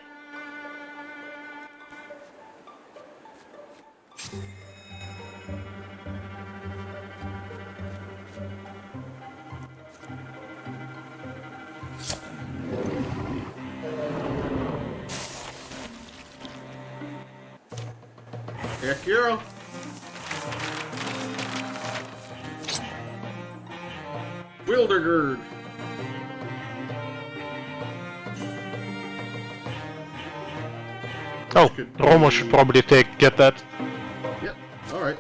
A: Heck, hero. Wildergird.
B: Oh, Romo should probably get that.
A: Yep, alright.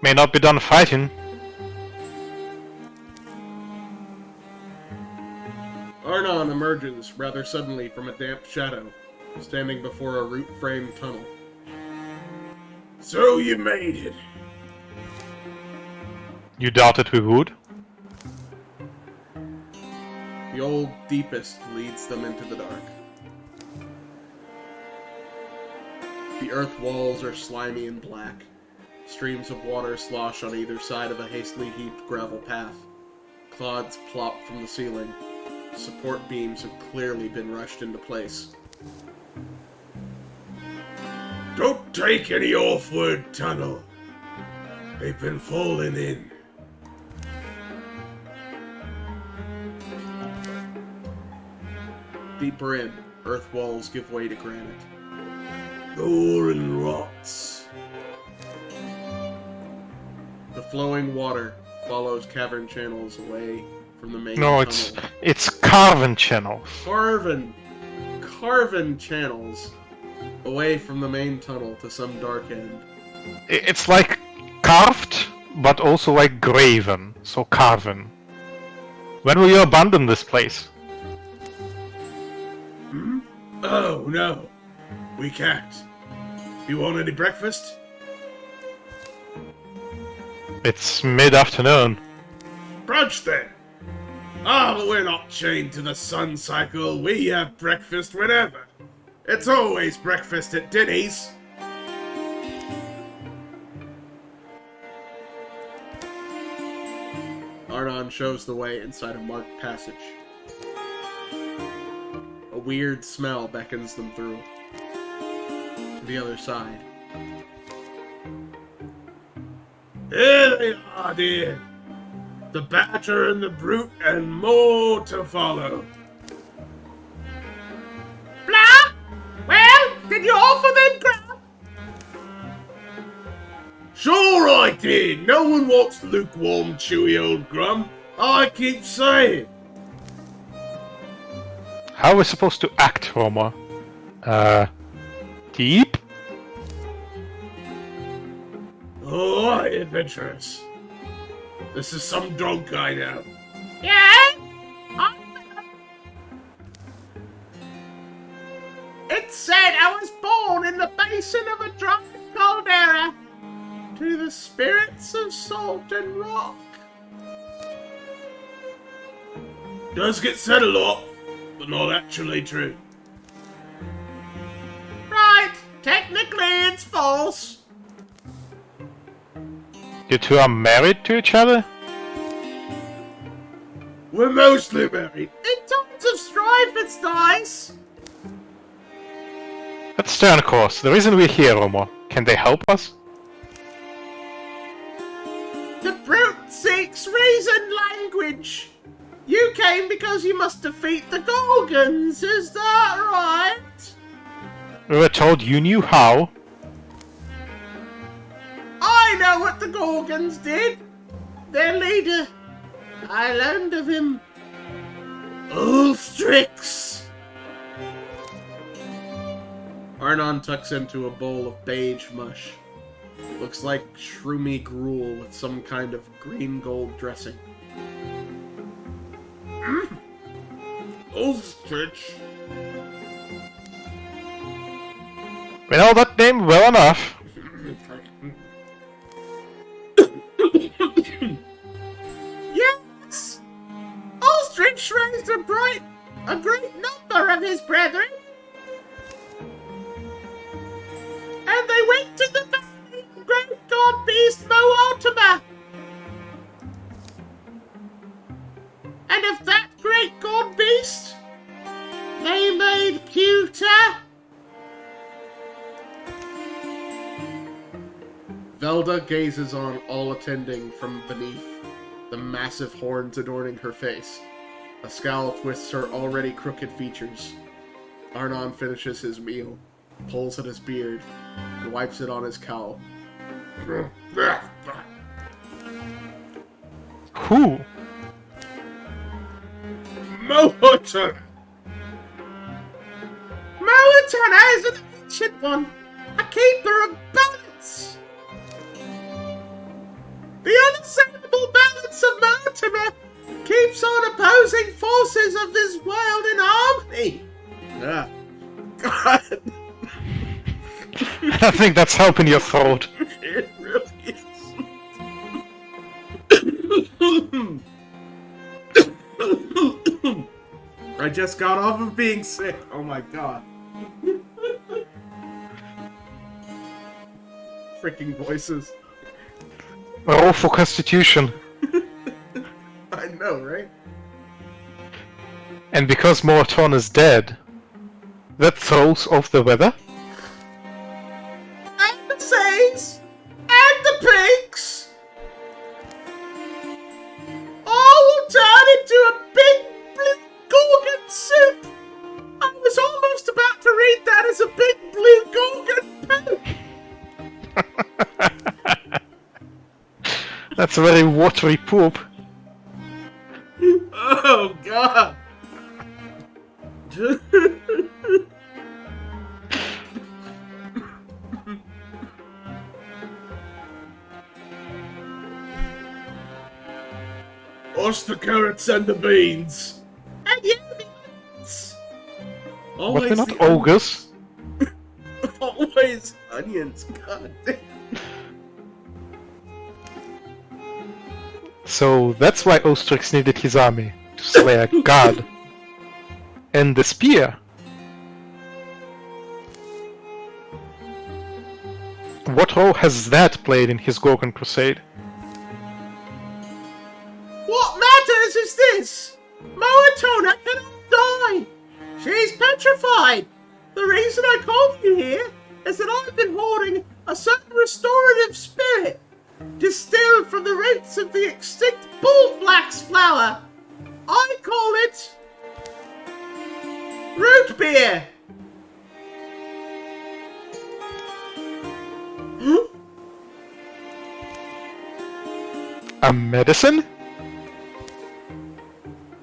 B: May not be done fighting.
A: Arnon emerges rather suddenly from a damp shadow, standing before a root-framed tunnel. So you made it.
B: You doubted we would?
A: The old deepest leads them into the dark. The earth walls are slimy and black. Streams of water slosh on either side of a hastily heaped gravel path. Clods plop from the ceiling. Support beams have clearly been rushed into place. Don't take any off-word tunnel. They've been falling in. Deeper in, earth walls give way to granite. Gorin rots. The flowing water follows cavern channels away from the main
B: No,
A: tunnel.
B: it's carven channels.
A: Carven channels away from the main tunnel to some dark end.
B: It's like carved, but also like graven, so carven. When will you abandon this place?
A: Oh, no. We can't. You want any breakfast?
B: It's mid-afternoon.
A: Brunch, then. Ah, but we're not chained to the sun cycle. We have breakfast whenever. It's always breakfast at Denny's. Arnon shows the way inside a marked passage. A weird smell beckons them through. To the other side. Here they are, dear. The Badger and the Brute, and more to follow. Blah! Well, did you offer them grub? Sure I did. No one wants lukewarm, chewy old grub. I keep saying.
B: How are we supposed to act, Roma? Deep?
A: Alright, adventurers. This is some drunk guy now.
C: Yeah? It said I was born in the basin of a drunken caldera to the spirits of salt and rock.
A: Does get said a lot, but not actually true.
C: Right, technically it's false.
B: You two are married to each other?
A: We're mostly married.
C: In times of strife, it's nice.
B: Let's stay on course. The reason we're here, Romo. Can they help us?
C: The brute seeks reason language. You came because you must defeat the Gorgons, is that right?
B: We were told you knew how.
C: I know what the Gorgons did. Their leader, I learned of him. Ulstrix.
A: Arnon tucks into a bowl of beige mush. Looks like shroomy gruel with some kind of green gold dressing. Ulstrich.
B: We know that name well enough.
C: Yes! Ulstrich raised a great number of his brethren. And they went to the valley of great god beast Mootama. And of that great god beast, they made pewter.
A: Velda gazes on all attending from beneath, the massive horns adorning her face. A scowl twists her already crooked features. Arnon finishes his meal, pulls at his beard, and wipes it on his cowl.
B: Who?
A: Mohota!
C: Mootana is an ancient one, a keeper of balance. The unassailable balance of Mootana keeps on opposing forces of this world in harmony.
A: Yeah. God.
B: I think that's helping your throat.
A: It really is. I just got off of being sick. Oh my god. Freaking voices.
B: Roll for Constitution.
A: I know, right?
B: And because Moraton is dead, that throws off the weather?
C: And the saints, and the pigs, all will turn into a big blue gorgon soup. I was almost about to read that as a big blue gorgon poop.
B: That's a very watery poop.
A: Oh god. Wash the carrots and the beans.
C: And you onions.
B: But we're not ogres.
A: Always onions. God damn.
B: So that's why Ostrix needed his army, to slay a god. And the spear. What role has that played in his Gorgon crusade?
C: What matters is this. Mootona cannot die. She's petrified. The reason I called you here is that I've been hoarding a certain restorative spirit distilled from the roots of the extinct bullflax flower. I call it root beer.
B: A medicine?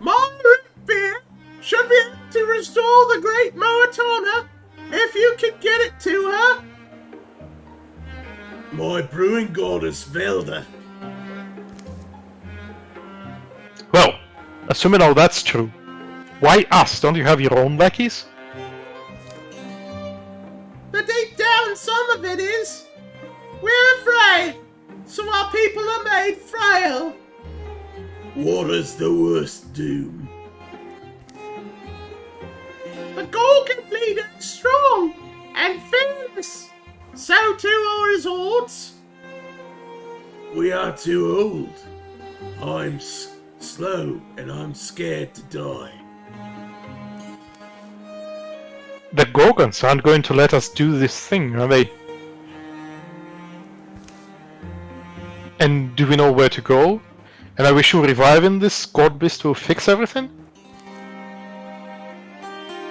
C: My root beer should be able to restore the great Mootona if you can get it to her.
A: My brewing goddess Velda.
B: Assuming all that's true, why us? Don't you have your own lackeys?
C: But deep down, some of it is. We're afraid, so our people are made frail.
D: What is the worst doom?
C: The Gorgon leader is strong and fearless. So too are his hordes.
D: We are too old. I'm slow and I'm scared to die.
B: The Gorgons aren't going to let us do this thing, are they? And do we know where to go? And are we sure reviving this god beast will fix everything?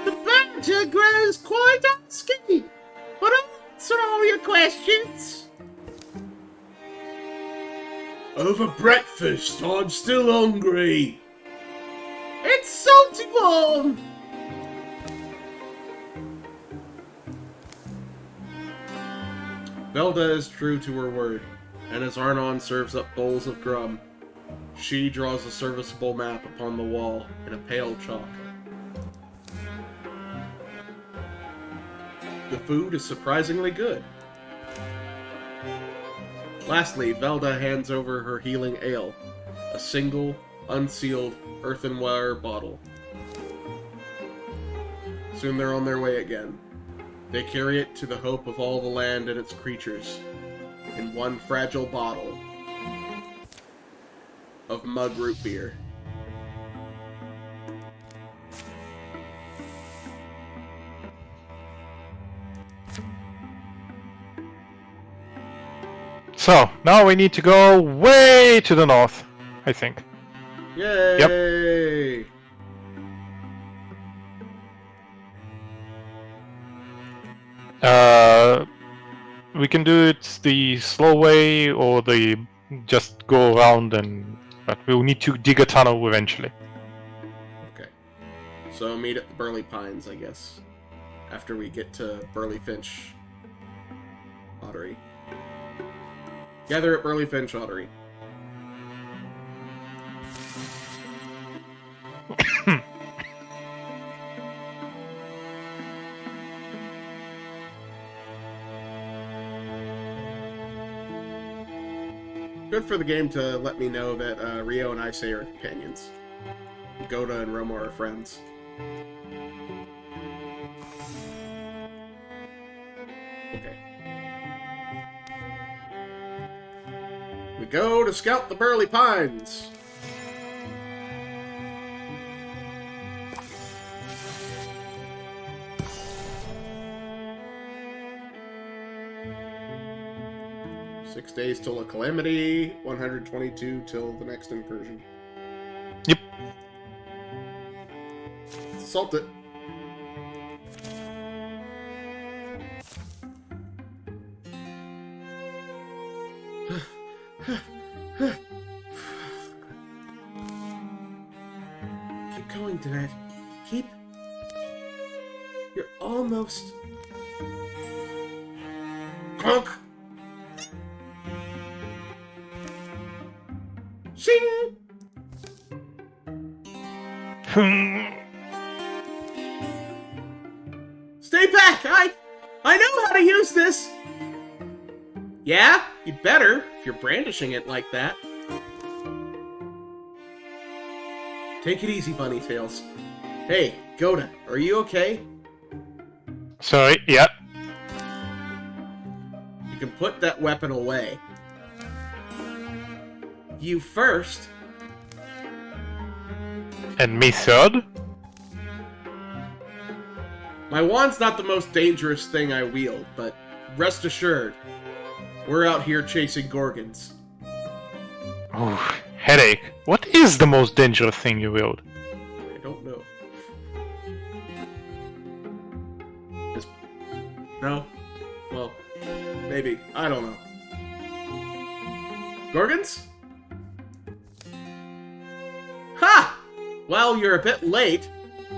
C: The badger grows quite husky, but I'll answer all your questions.
D: Over breakfast, I'm still hungry.
C: It's salty warm.
A: Velda is true to her word, and as Arnon serves up bowls of grum, she draws a serviceable map upon the wall in a pale chalk. The food is surprisingly good. Lastly, Velda hands over her healing ale, a single, unsealed, earthenware bottle. Soon they're on their way again. They carry it to the hope of all the land and its creatures, in one fragile bottle of mug root beer.
B: So, now we need to go way to the north, I think.
A: Yay!
B: We can do it the slow way or the just go around but we'll need to dig a tunnel eventually.
A: Okay. So meet at the Burley Pines, I guess. After we get to Burley Finch Ottery. Gather at Burley Finch Ottery. Good for the game to let me know that Rio and Issei are companions. Goda and Roma are friends. Okay. We go to scout the Burley Pines! Six days till a calamity, 122 till the next incursion.
B: Yep.
A: Salt it. Keep going, Danette. Keep. You're almost. Conk! Shing! Stay back! I know how to use this! Yeah? You'd better, if you're brandishing it like that. Take it easy, Bunny Tails. Hey, Goda, are you okay?
B: Sorry, yeah.
A: You can put that weapon away. You first.
B: And me third?
A: My wand's not the most dangerous thing I wield, but rest assured, we're out here chasing Gorgons.
B: Oh, headache. What is the most dangerous thing you wield?
A: I don't know. No? Well, maybe. I don't know. Gorgons? Ha! Well, you're a bit late.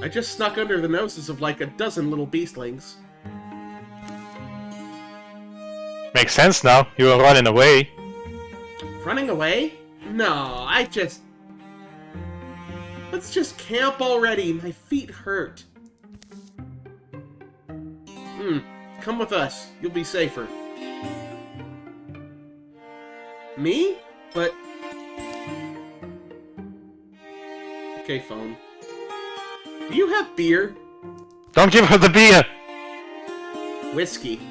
A: I just snuck under the noses of like a dozen little beastlings.
B: Makes sense now. You were running away.
A: Running away? No, I just...
C: Let's just camp already. My feet hurt. Come with us. You'll be safer. Me? But... Okay, phone. Do you have beer?
B: Don't give her the beer!
C: Whiskey.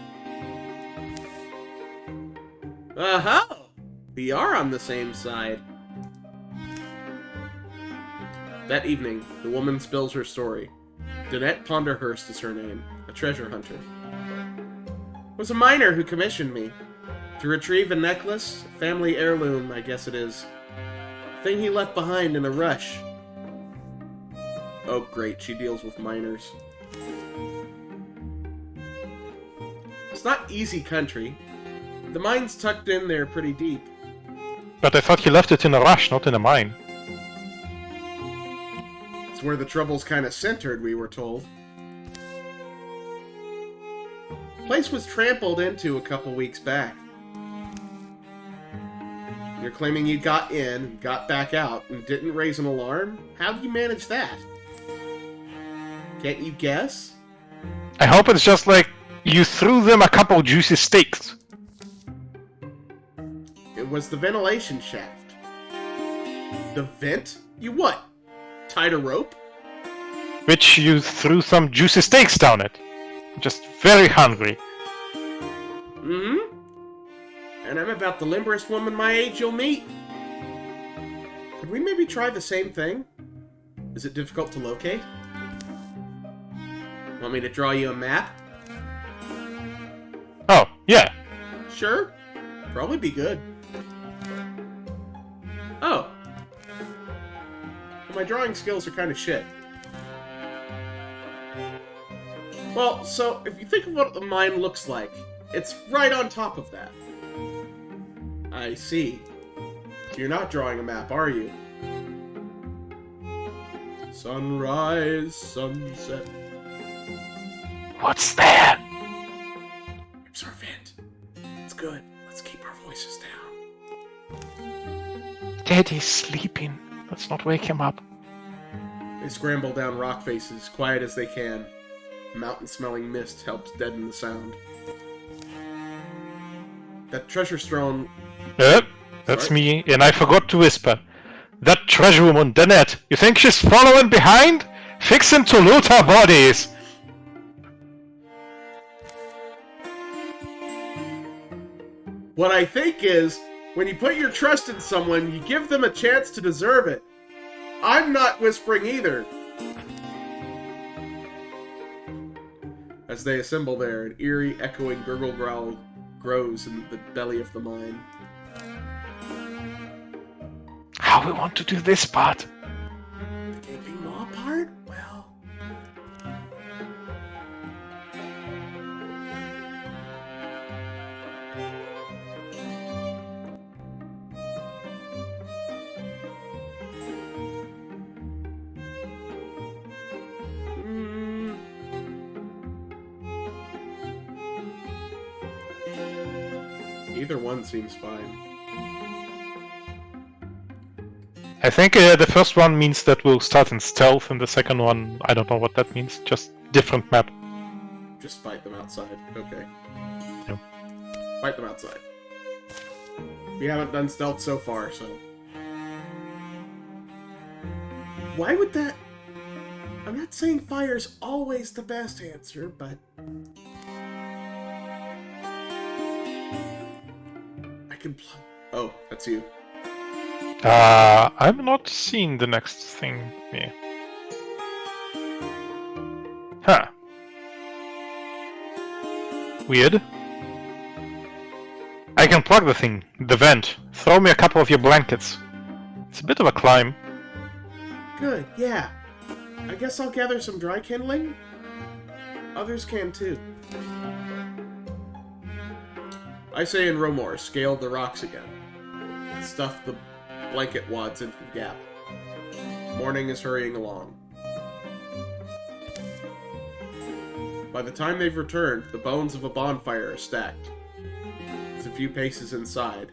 C: Uh-huh! We are on the same side. That evening, the woman spills her story. Danette Ponderhurst is her name, a treasure hunter. It was a miner who commissioned me to retrieve a necklace, a family heirloom, I guess it is. Thing he left behind in a rush. Oh great, she deals with miners. It's not easy country. The mine's tucked in there pretty deep.
B: But I thought you left it in a rush, not in a mine.
C: It's where the trouble's kind of centered, we were told. Place was trampled into a couple weeks back. You're claiming you got in, got back out, and didn't raise an alarm? How'd you manage that? Can't you guess?
B: I hope it's just like you threw them a couple juicy steaks.
C: It was the ventilation shaft. The vent? You what? Tied a rope?
B: Which you threw some juicy steaks down it. Just very hungry.
C: Mm-hmm. And I'm about the limberest woman my age you'll meet. Could we maybe try the same thing? Is it difficult to locate? Want me to draw you a map?
B: Oh, yeah.
C: Sure. Probably be good. Oh. My drawing skills are kind of shit. Well, so, if you think of what the mine looks like, it's right on top of that. I see. So you're not drawing a map, are you? Sunrise, sunset.
B: What's there?
C: It's our vent. It's good. Let's keep our voices down.
B: Daddy's sleeping. Let's not wake him up.
C: They scramble down rock faces, quiet as they can. Mountain-smelling mist helps deaden the sound. That treasure stone...
B: That's
C: Sorry?
B: me, and I forgot to whisper. That treasure woman, Danette, you think she's following behind? Fix him to loot our bodies!
C: What I think is, when you put your trust in someone, you give them a chance to deserve it. I'm not whispering either. As they assemble there, an eerie, echoing gurgle growl grows in the belly of the mine.
B: How we want to do this part?
C: The gaping maw part? Well... Either one seems fine.
B: I think the first one means that we'll start in stealth, and the second one, I don't know what that means. Just different map.
C: Just fight them outside. Okay.
B: Yep.
C: Fight them outside. We haven't done stealth so far, so... Why would that... I'm not saying fire's always the best answer, but... I can plug... Oh, that's you.
B: I'm not seeing the next thing here. Huh. Weird. I can plug the thing, the vent. Throw me a couple of your blankets. It's a bit of a climb.
C: Good, yeah. I guess I'll gather some dry kindling? Others can too. I say in Romor, scale the rocks again. Stuff the blanket wads into the gap. Morning is hurrying along. By the time they've returned, the bones of a bonfire are stacked. It's a few paces inside.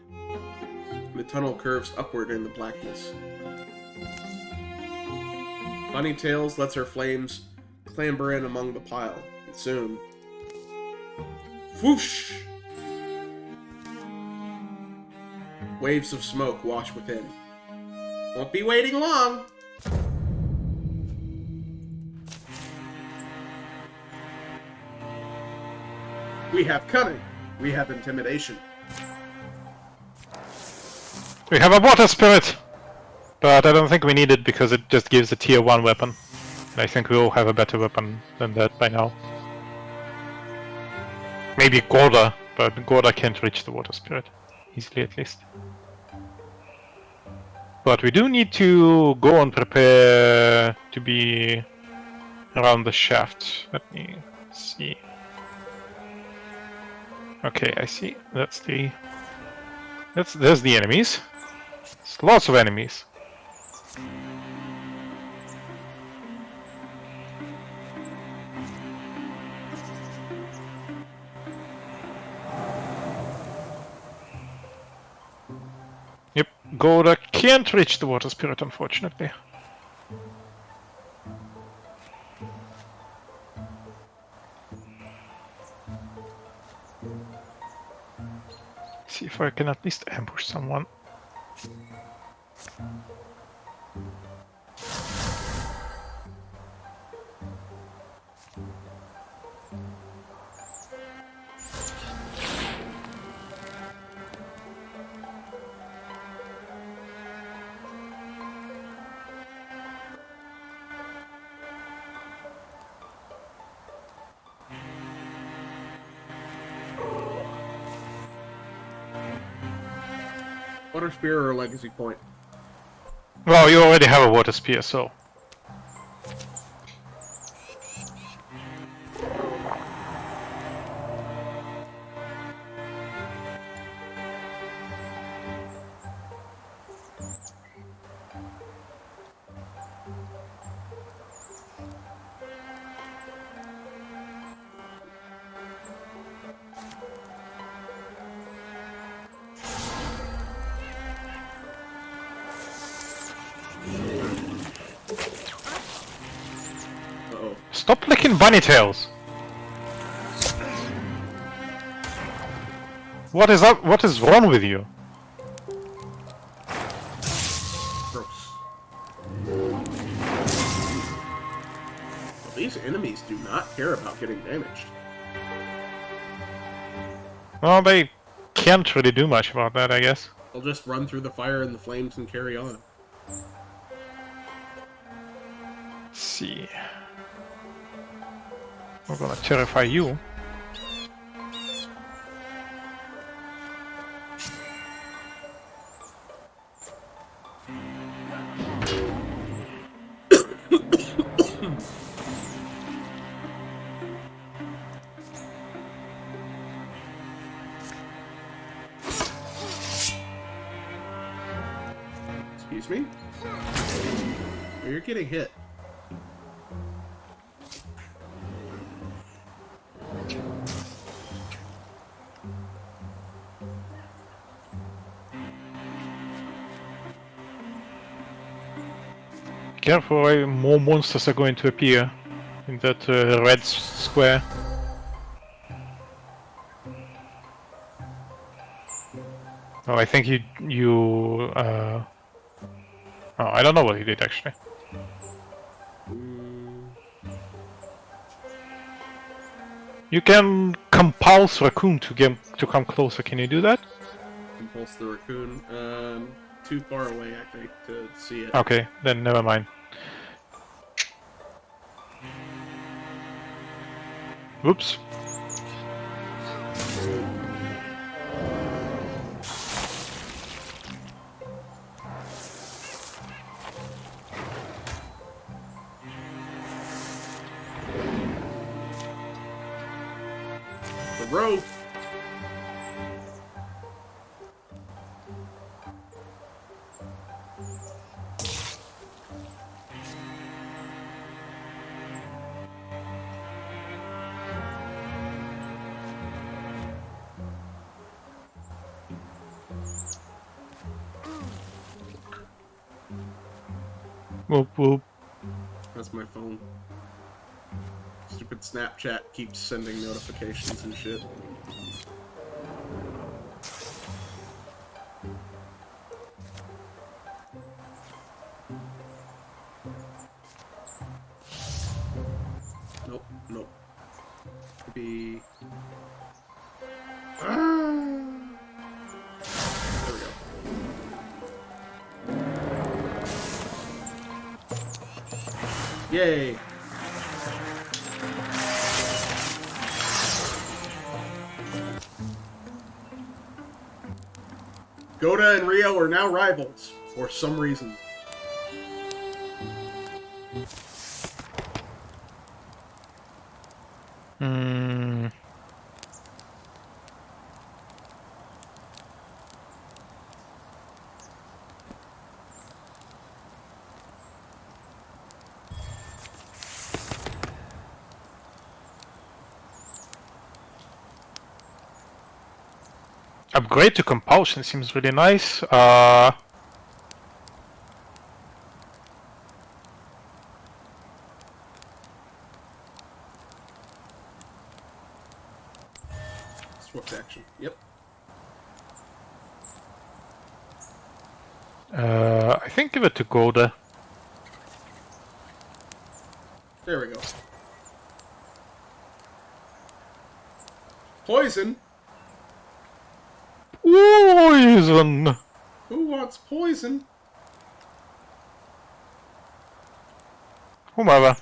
C: The tunnel curves upward in the blackness.
A: Bunnytails lets her flames clamber in among the pile. And soon... Whoosh! Waves of smoke wash within. Won't be waiting long! We have cunning. We have intimidation.
B: We have a water spirit! But I don't think we need it because it just gives a tier 1 weapon. And I think we all have a better weapon than that by now. Maybe Gorda, but Gorda can't reach the water spirit. Easily at least. But we do need to go and prepare to be around the shaft. Let me see. Okay, I see. There's the enemies. There's lots of enemies. Yep, Gorda can't reach the water spirit, unfortunately. See if I can at least ambush someone.
A: Water Spear or Legacy Point?
B: Well, you already have a water spear, so...
A: Uh-oh.
B: Stop licking bunny tails! What is up? What is wrong with you?
A: Gross. Well, these enemies do not care about getting damaged.
B: Well, they can't really do much about that, I guess.
A: They'll just run through the fire and the flames and carry on.
B: Let's see. We're gonna terrify you.
A: Excuse me? Oh, you're getting hit.
B: Careful, more monsters are going to appear in that red square. Oh, I think Oh, I don't know what he did actually. You can compulse raccoon to come closer. Can you do that?
A: Impulse the raccoon. Too far away, I think, to see it.
B: Okay, then never mind. Whoops.
A: The rope!
B: Whoop whoop.
A: That's my phone. Stupid Snapchat keeps sending notifications and shit. Nope, nope. Maybe... There we go. Yay! Goda and Rio are now rivals, for some reason.
B: Hmm. Upgrade to compulsion seems really nice.
A: Swift action. Yep.
B: I think give it to Goda.
A: There we go. Poison?
B: Poison!
A: Who wants poison?
B: Whomever.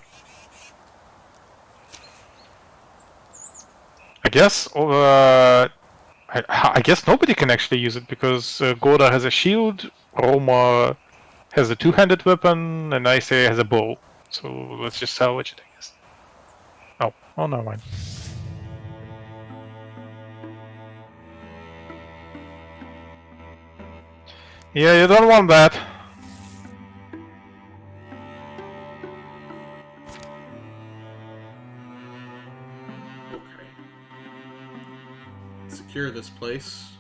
B: I guess, I guess nobody can actually use it because Goda has a shield, Roma has a two-handed weapon, and Ice has a bow. So let's just salvage it, I guess. Oh, never mind. Yeah, you don't want that.
A: Okay. Secure this place.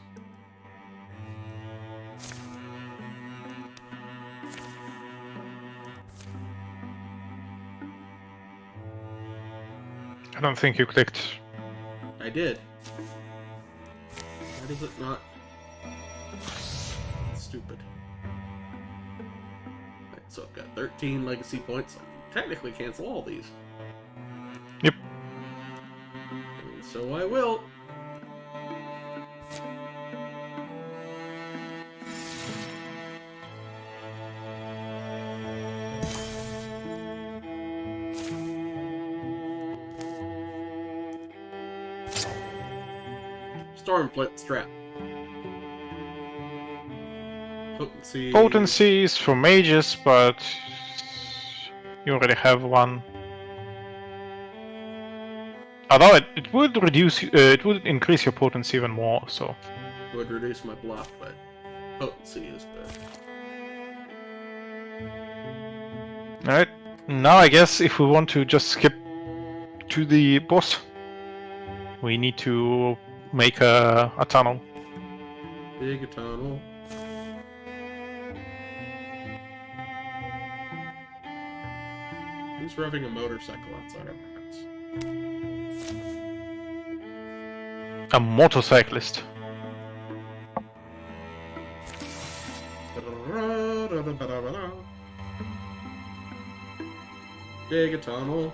B: I don't think you clicked.
A: I did. Why does it not? Stupid. Okay, so I've got 13 legacy points. I can technically cancel all these.
B: Yep.
A: And so I will. Stormflint strap. Potency.
B: Potencies for mages, but you already have one. Although it would reduce, it would increase your potency even more. So
A: Would reduce my bluff, but potency is good.
B: all right. Now I guess if we want to just skip to the boss, we need to make a tunnel.
A: Big tunnel. He's revving a motorcycle outside our house.
B: A motorcyclist.
A: Dig a tunnel.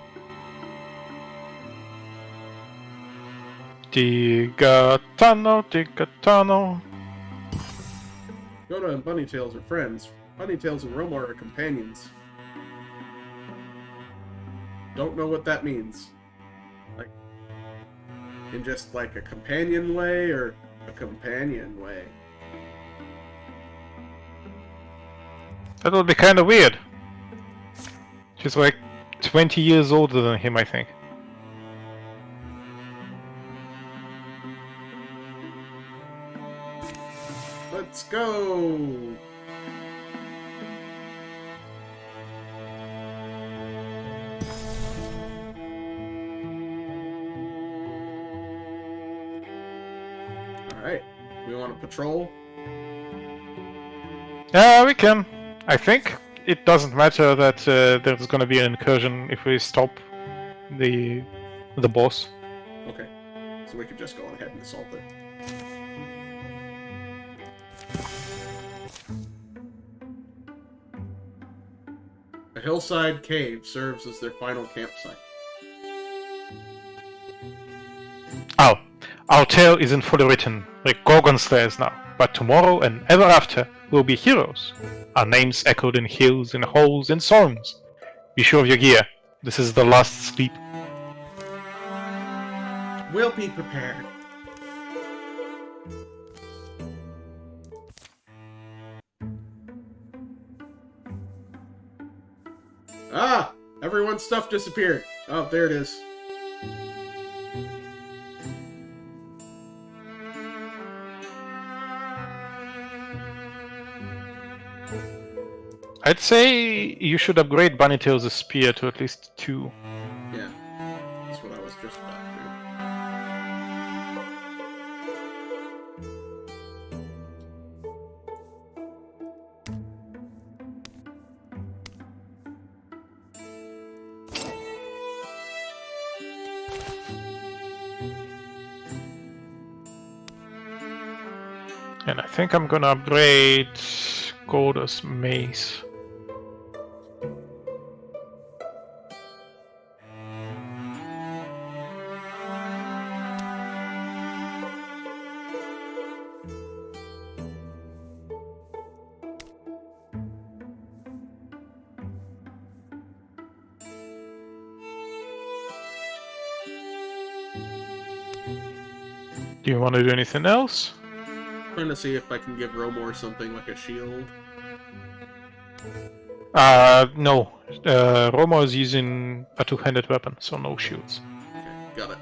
B: Dig a tunnel, dig a tunnel.
A: Yoda and Bunnytails are friends. Bunnytails and Roma are companions. Don't know what that means. Like, in just like a companion way or a companion way.
B: That would be kind of weird. She's like 20 years older than him, I think.
A: Let's go! Alright, we want to patrol?
B: Yeah, we can. I think it doesn't matter that there's gonna be an incursion if we stop the boss.
A: Okay. So we could just go ahead and assault it. A hillside cave serves as their final campsite.
B: Oh, our tale isn't fully written, like Gorgon Slayers now, but tomorrow and ever after we'll be heroes. Our names echoed in hills, in halls, in songs. Be sure of your gear. This is the last sleep.
C: We'll be prepared.
A: Ah! Everyone's stuff disappeared. Oh, there it is.
B: I'd say you should upgrade Bunnytail's spear to at least 2.
A: Yeah. That's what I was just about to
B: And I think I'm gonna upgrade Golda's mace. Do you want to do anything else?
A: trying to see if I can give Romor something like a shield.
B: No. Romo is using a two-handed weapon, so no shields.
A: Okay, got it.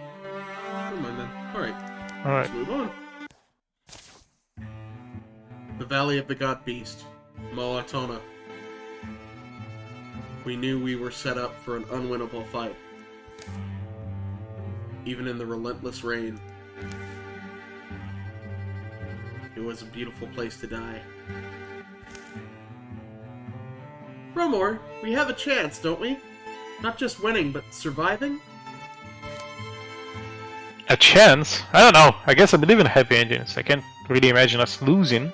A: Never mind then. Alright,
B: Alright.
A: let's move on. The Valley of the God Beast. Moatona. We knew we were set up for an unwinnable fight. Even in the relentless rain. It was a beautiful place to die. Romor, we have a chance, don't we? Not just winning, but surviving?
B: A chance? I don't know. I guess I believe in happy endings. I can't really imagine us losing.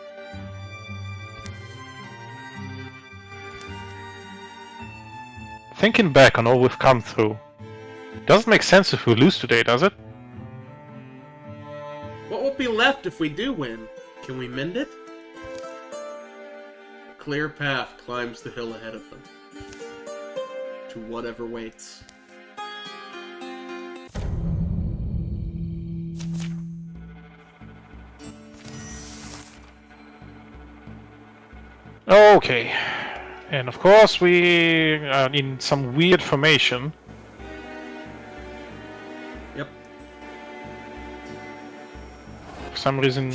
B: Thinking back on all we've come through, it doesn't make sense if we lose today, does it?
A: What will be left if we do win? Can we mend it? A clear path climbs the hill ahead of them. To whatever waits.
B: Okay. And of course we are in some weird formation.
A: Yep.
B: For some reason,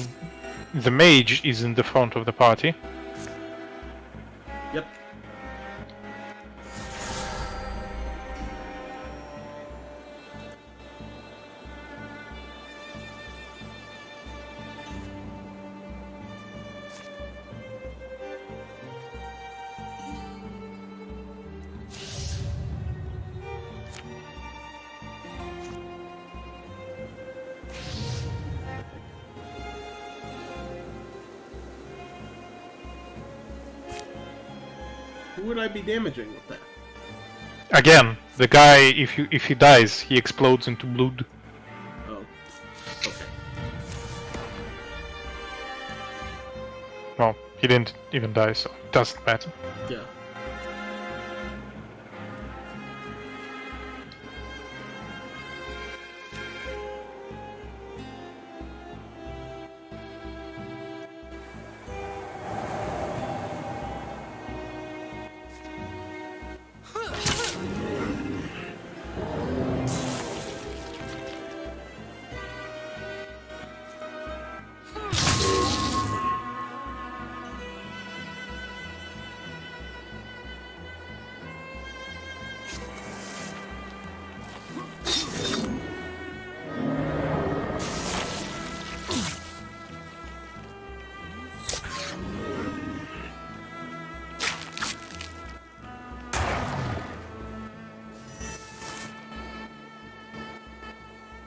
B: the mage is in the front of the party.
A: Yep. Who would I be damaging with that?
B: Again, the guy, if he dies, he explodes into blood.
A: Oh. Okay.
B: Well, he didn't even die, so it doesn't matter.
A: Yeah.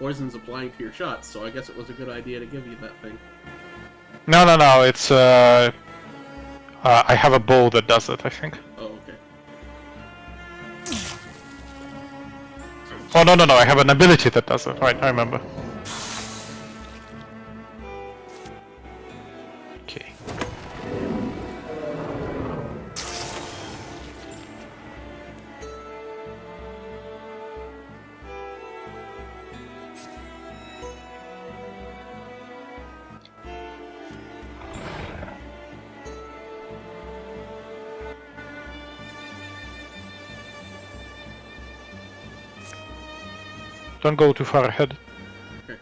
A: poison's applying to your shots, so I guess it was a good idea to give you that thing.
B: No, it's I have a bow that does it, I think.
A: Oh, okay.
B: Oh, no, I have an ability that does it. Right, I remember. Okay. Don't go too far ahead.
A: Okay.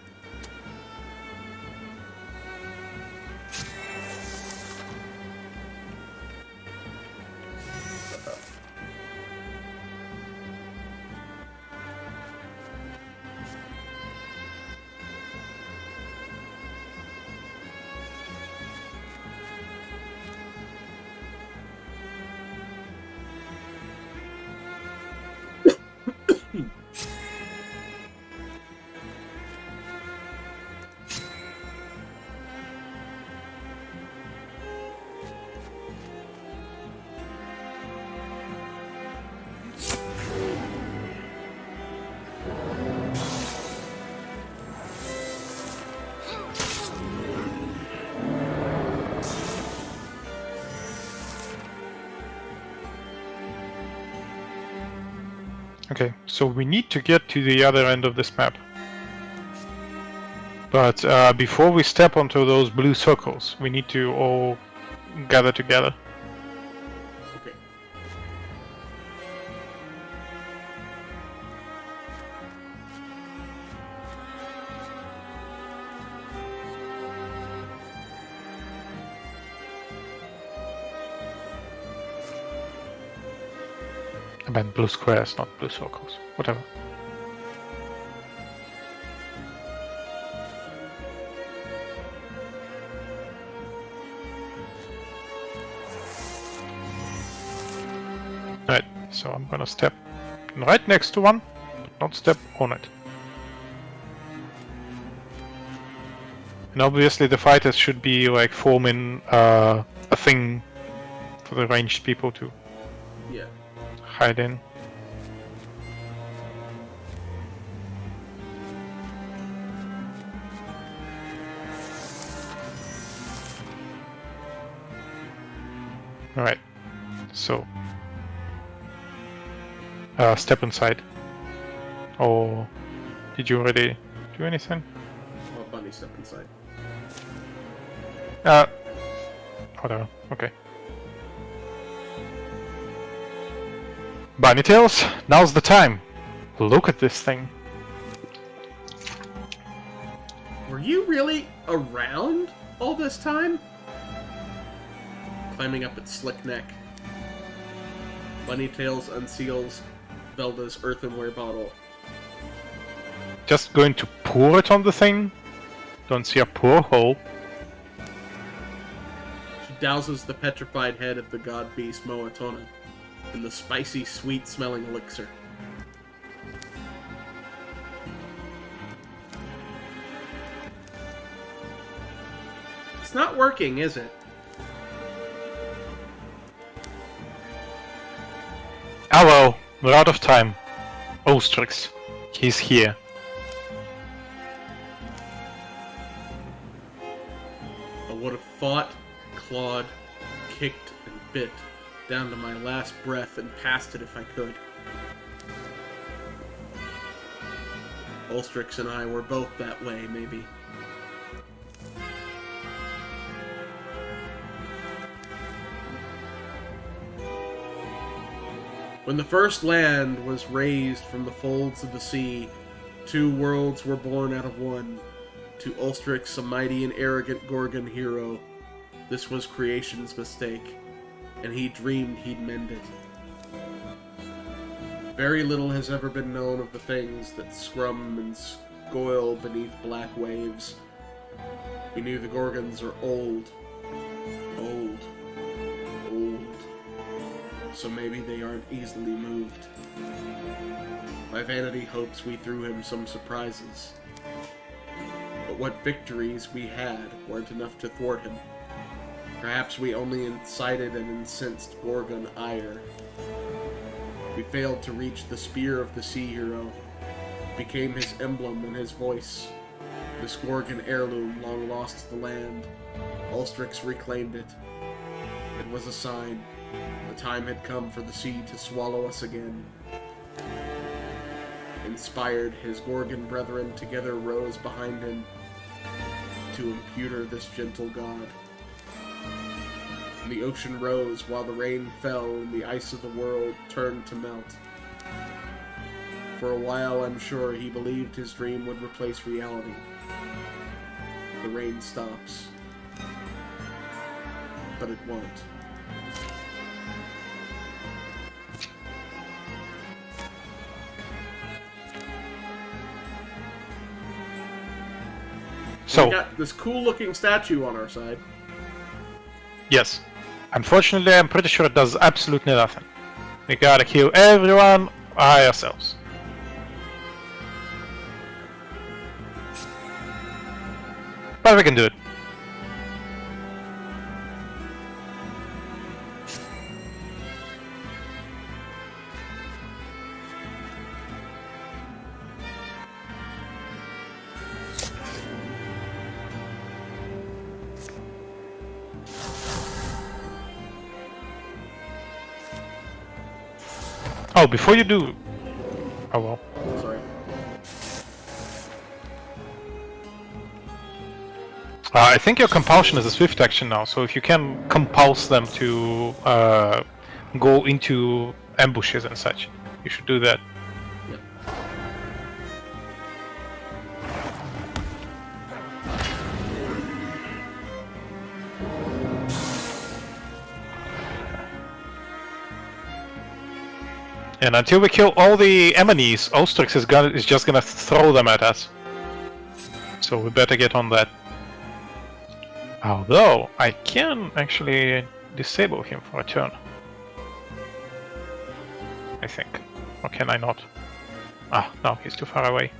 B: Okay, so we need to get to the other end of this map. But before we step onto those blue circles, we need to all gather together.
A: Okay.
B: I meant blue squares, not blue circles. Whatever. Right, so I'm gonna step right next to one, but not step on it. And obviously the fighters should be like forming a thing for the ranged people to
A: Yeah.
B: hide in. Alright, so step inside. Or did you already do anything?
A: I'll bunny step inside.
B: Whatever, okay. Bunny Tails, now's the time. Look at this thing.
A: Were you really around all this time? Climbing up its slick neck, Bunny Tails unseals Velda's earthenware bottle.
B: Just going to pour it on the thing? Don't see a pour hole.
A: She douses the petrified head of the god beast Moatona in the spicy, sweet-smelling elixir. It's not working, is it?
B: Ah well, we're out of time. Ostrix, he's here.
A: I would have fought, clawed, kicked, and bit down to my last breath and passed it if I could. Ulstrix and I were both that way, maybe. When the first land was raised from the folds of the sea, two worlds were born out of one. To Ulstrix, a mighty and arrogant Gorgon hero, this was creation's mistake, and he dreamed he'd mend it. Very little has ever been known of the things that scrum and scoil beneath black waves. We knew the Gorgons are old. Old. Old. So maybe they aren't easily moved. My vanity hopes we threw him some surprises. But what victories we had weren't enough to thwart him. Perhaps we only incited and incensed Gorgon ire. We failed to reach the spear of the sea hero, became his emblem and his voice. This Gorgon heirloom long lost to the land. Ulstrix reclaimed it. It was a sign. The time had come for the sea to swallow us again. Inspired, his Gorgon brethren together rose behind him to imputer this gentle god. The ocean rose while the rain fell and the ice of the world turned to melt. For a while, I'm sure, he believed his dream would replace reality. The rain stops. But it won't.
B: So,
A: we got this cool-looking statue on our side.
B: yes. Unfortunately, I'm pretty sure it does absolutely nothing. We gotta kill everyone by ourselves. But we can do it. Oh, before you do... Oh well.
A: Sorry.
B: I think your compulsion is a swift action now, so if you can compulse them to go into ambushes and such, you should do that.
A: Yep.
B: And until we kill all the enemies, Ulstrix is just gonna throw them at us. So we better get on that. Although, I can actually disable him for a turn. I think. Or can I not? Ah, no, he's too far away.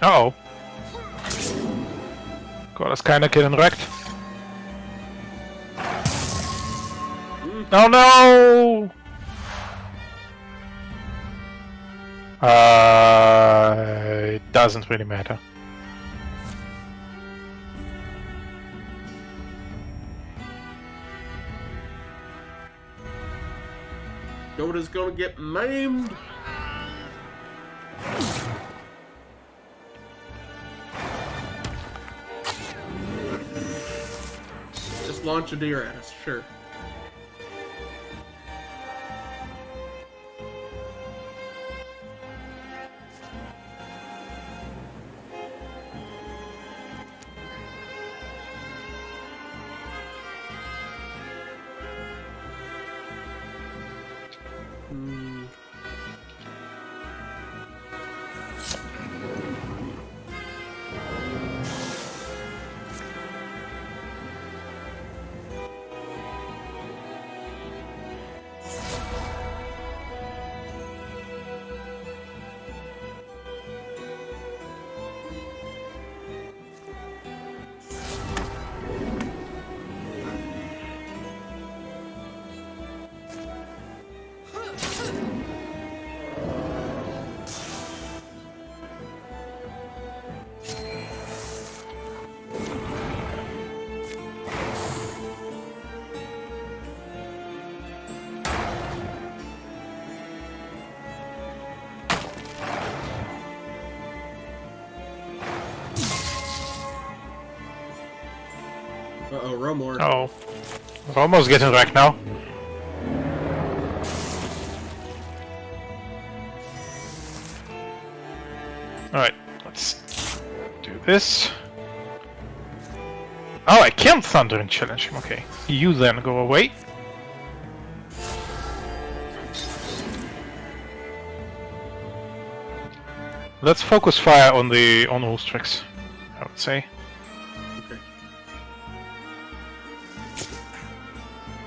B: Uh-oh. Got us kinda getting wrecked. Oh no! It doesn't really matter.
A: Yoda's gonna get maimed. Just launch a deer at us, sure. Uh-oh, Romor.
B: Oh. We're almost getting wrecked now. Alright, let's do this. Oh, I can Thunder and challenge him, okay. You then go away. Let's focus fire on the Ulstrix, I would say.
A: Okay.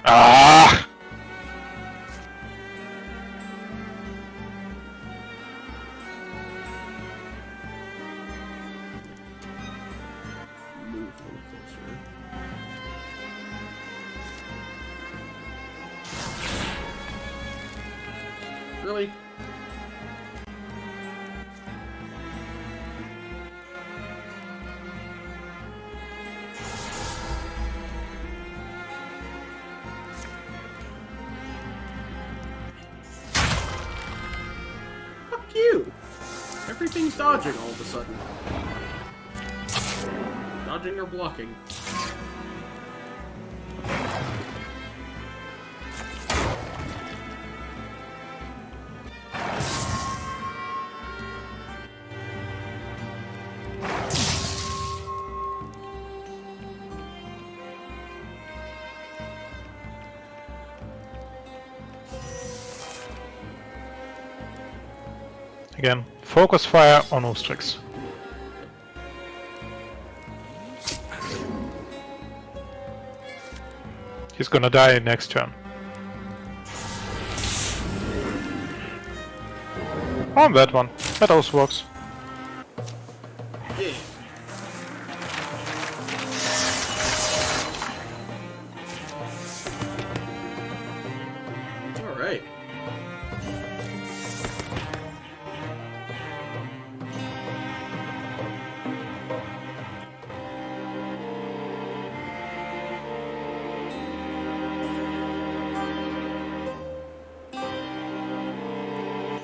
B: Ah!
A: Move a little closer. Really? Fuck you! Everything's dodging all of a sudden. Dodging or blocking.
B: Again, focus fire on Ulstrix. He's gonna die next turn. On that one. That also works.
A: Yeah. Alright.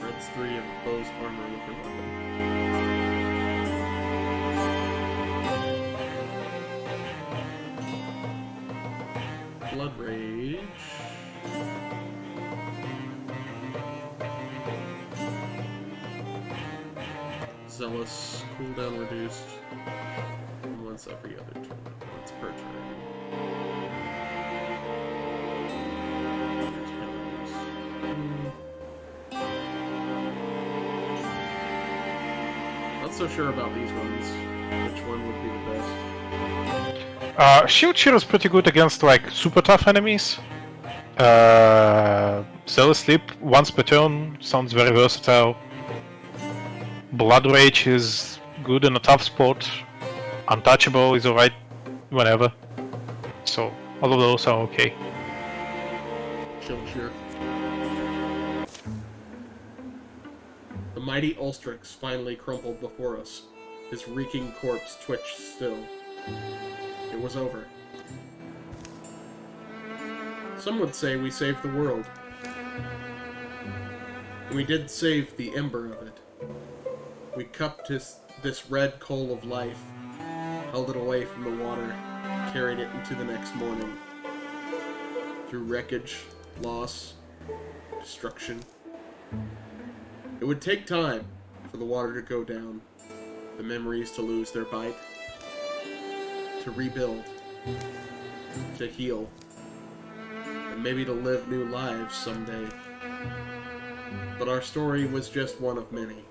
A: Red's 3 of opposed armor with her weapon. Blood Rage. Zealous, cooldown reduced. Once every other turn. Once per turn. There's penalties. Not so sure about these ones. Which one would be the best?
B: Shield Shear is pretty good against like super tough enemies. Zealous Sleep once per turn sounds very versatile. Blood Rage is good in a tough spot. Untouchable is alright whenever. So all of those are okay.
A: Shield Shear. The mighty Ulstrix finally crumpled before us. His reeking corpse twitched still. It was over. Some would say we saved the world. We did save the ember of it. We cupped this red coal of life, held it away from the water, carried it into the next morning. Through wreckage, loss, destruction. It would take time for the water to go down, the memories to lose their bite, to rebuild, to heal, and maybe to live new lives someday. But our story was just one of many.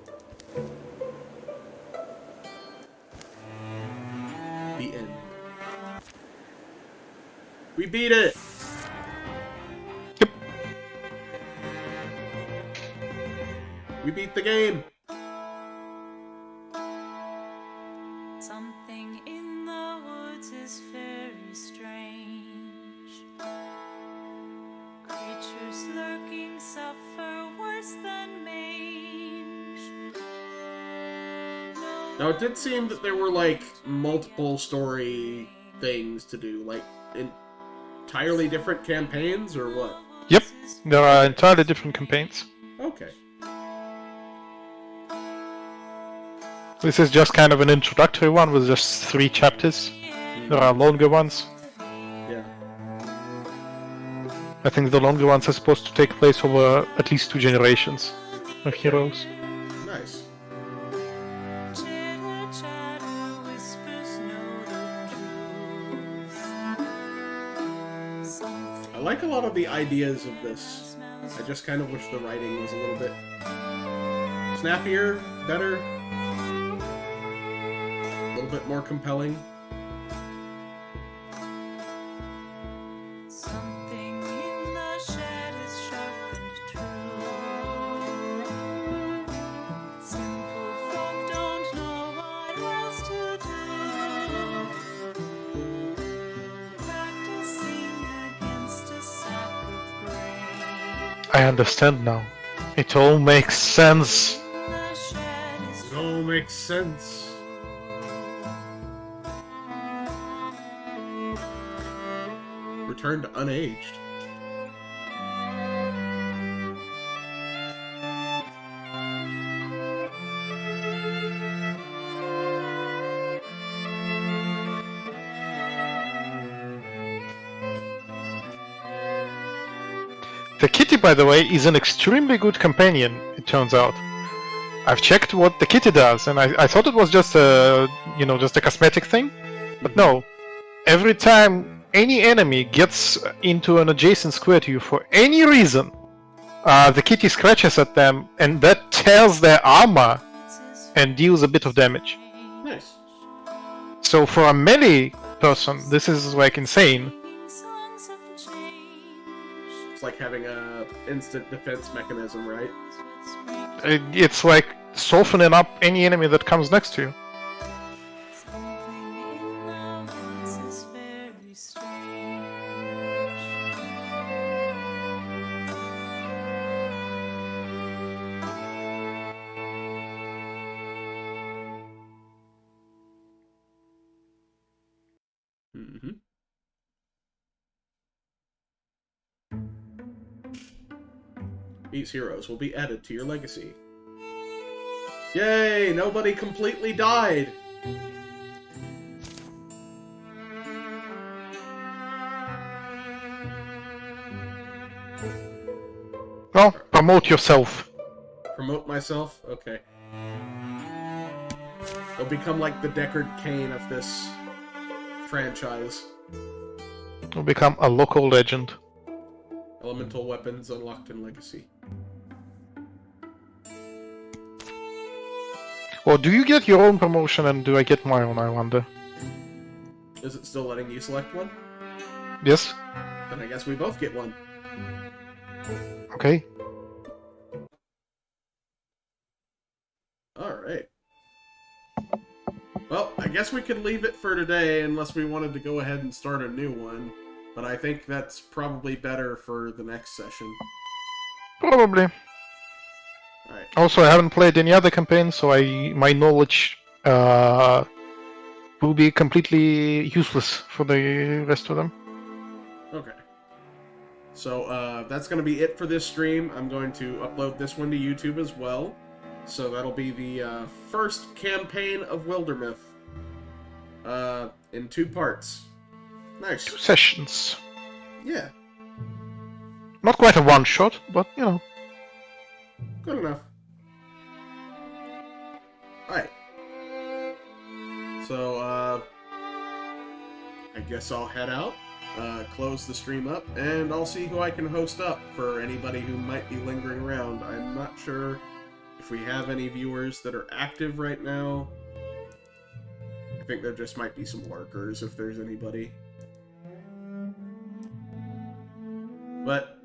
A: The end. We beat it!
B: Yep.
A: We beat the game!
E: Something in the woods is very strange. Creatures lurking suffer worse than mange.
A: Now, it did seem that there were, like, multiple story things to do. Like, entirely different campaigns, or what?
B: Yep, there are entirely different campaigns.
A: Okay.
B: This is just kind of an introductory one with just 3 chapters. There are longer ones. I think the longer ones are supposed to take place over at least 2 generations of heroes.
A: Nice.
E: Chitter chatter whispers know the truth. Something
A: I like a lot of the ideas of this.
E: smells
A: I just kind of wish the writing was a little bit snappier, better, a little bit more compelling.
E: something in the shed is sharp and true. Simple folk don't know what else to do. Practicing against a sack of grain.
B: I understand now. It all makes sense.
E: The shed is
A: It all makes sense. Returned unaged.
B: The kitty, by the way, is an extremely good companion, it turns out. I've checked what the kitty does, and I thought it was just a, just a cosmetic thing. But no. Every time any enemy gets into an adjacent square to you for any reason, the kitty scratches at them, and that tears their armor and deals a bit of damage.
A: Nice.
B: So for a melee person, this is like insane.
E: songs of change.
A: It's like having a instant defense mechanism, right?
B: It's like softening up any enemy that comes next to you.
E: Something in the woods is very strange.
A: Mm-hmm. These heroes will be added to your legacy. Yay! Nobody completely died!
B: Well, promote yourself.
A: Promote myself? Okay. I'll become like the Deckard Cain of this franchise.
B: You'll become a local legend.
A: Elemental weapons unlocked in Legacy.
B: Or do you get your own promotion and do I get my own, I wonder?
A: Is it still letting you select one?
B: Yes?
A: Then I guess we both get one.
B: Okay.
A: Alright. Well, I guess we could leave it for today unless we wanted to go ahead and start a new one. But I think that's probably better for the next session.
B: Probably.
A: Alright.
B: Also, I haven't played any other campaigns, so my knowledge will be completely useless for the rest of them.
A: Okay. So, that's going to be it for this stream. I'm going to upload this one to YouTube as well. So that'll be the first campaign of Wildermyth. In 2 parts. Nice.
B: 2 sessions.
A: Yeah,
B: Not quite a one-shot, but,
A: good enough. Alright. So, I guess I'll head out, close the stream up, and I'll see who I can host up for anybody who might be lingering around. I'm not sure if we have any viewers that are active right now. I think there just might be some lurkers if there's anybody. But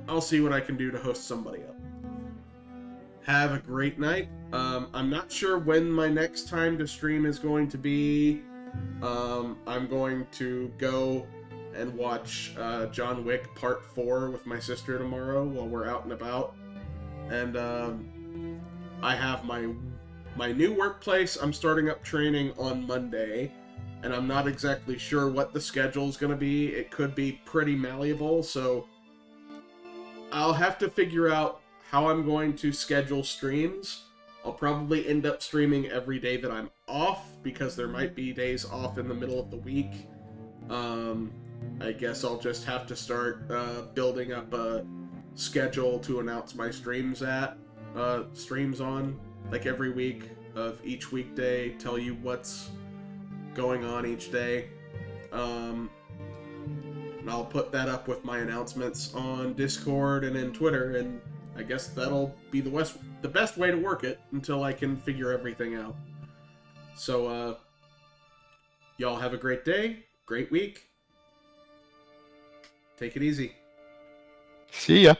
A: I'll see what I can do to host somebody up. Have a great night. I'm not sure when my next time to stream is going to be. I'm going to go and watch John Wick Part 4 with my sister tomorrow while we're out and about. And I have my new workplace. I'm starting up training on Monday, and I'm not exactly sure what the schedule is going to be. It could be pretty malleable, so I'll have to figure out how I'm going to schedule streams. I'll probably end up streaming every day that I'm off, because there might be days off in the middle of the week. I guess I'll just have to start building up a schedule to announce my streams on, like every week of each weekday, tell you what's going on each day. And I'll put that up with my announcements on Discord and in Twitter, and I guess that'll be the best way to work it until I can figure everything out. So, y'all have a great day, great week. Take it easy.
B: See ya.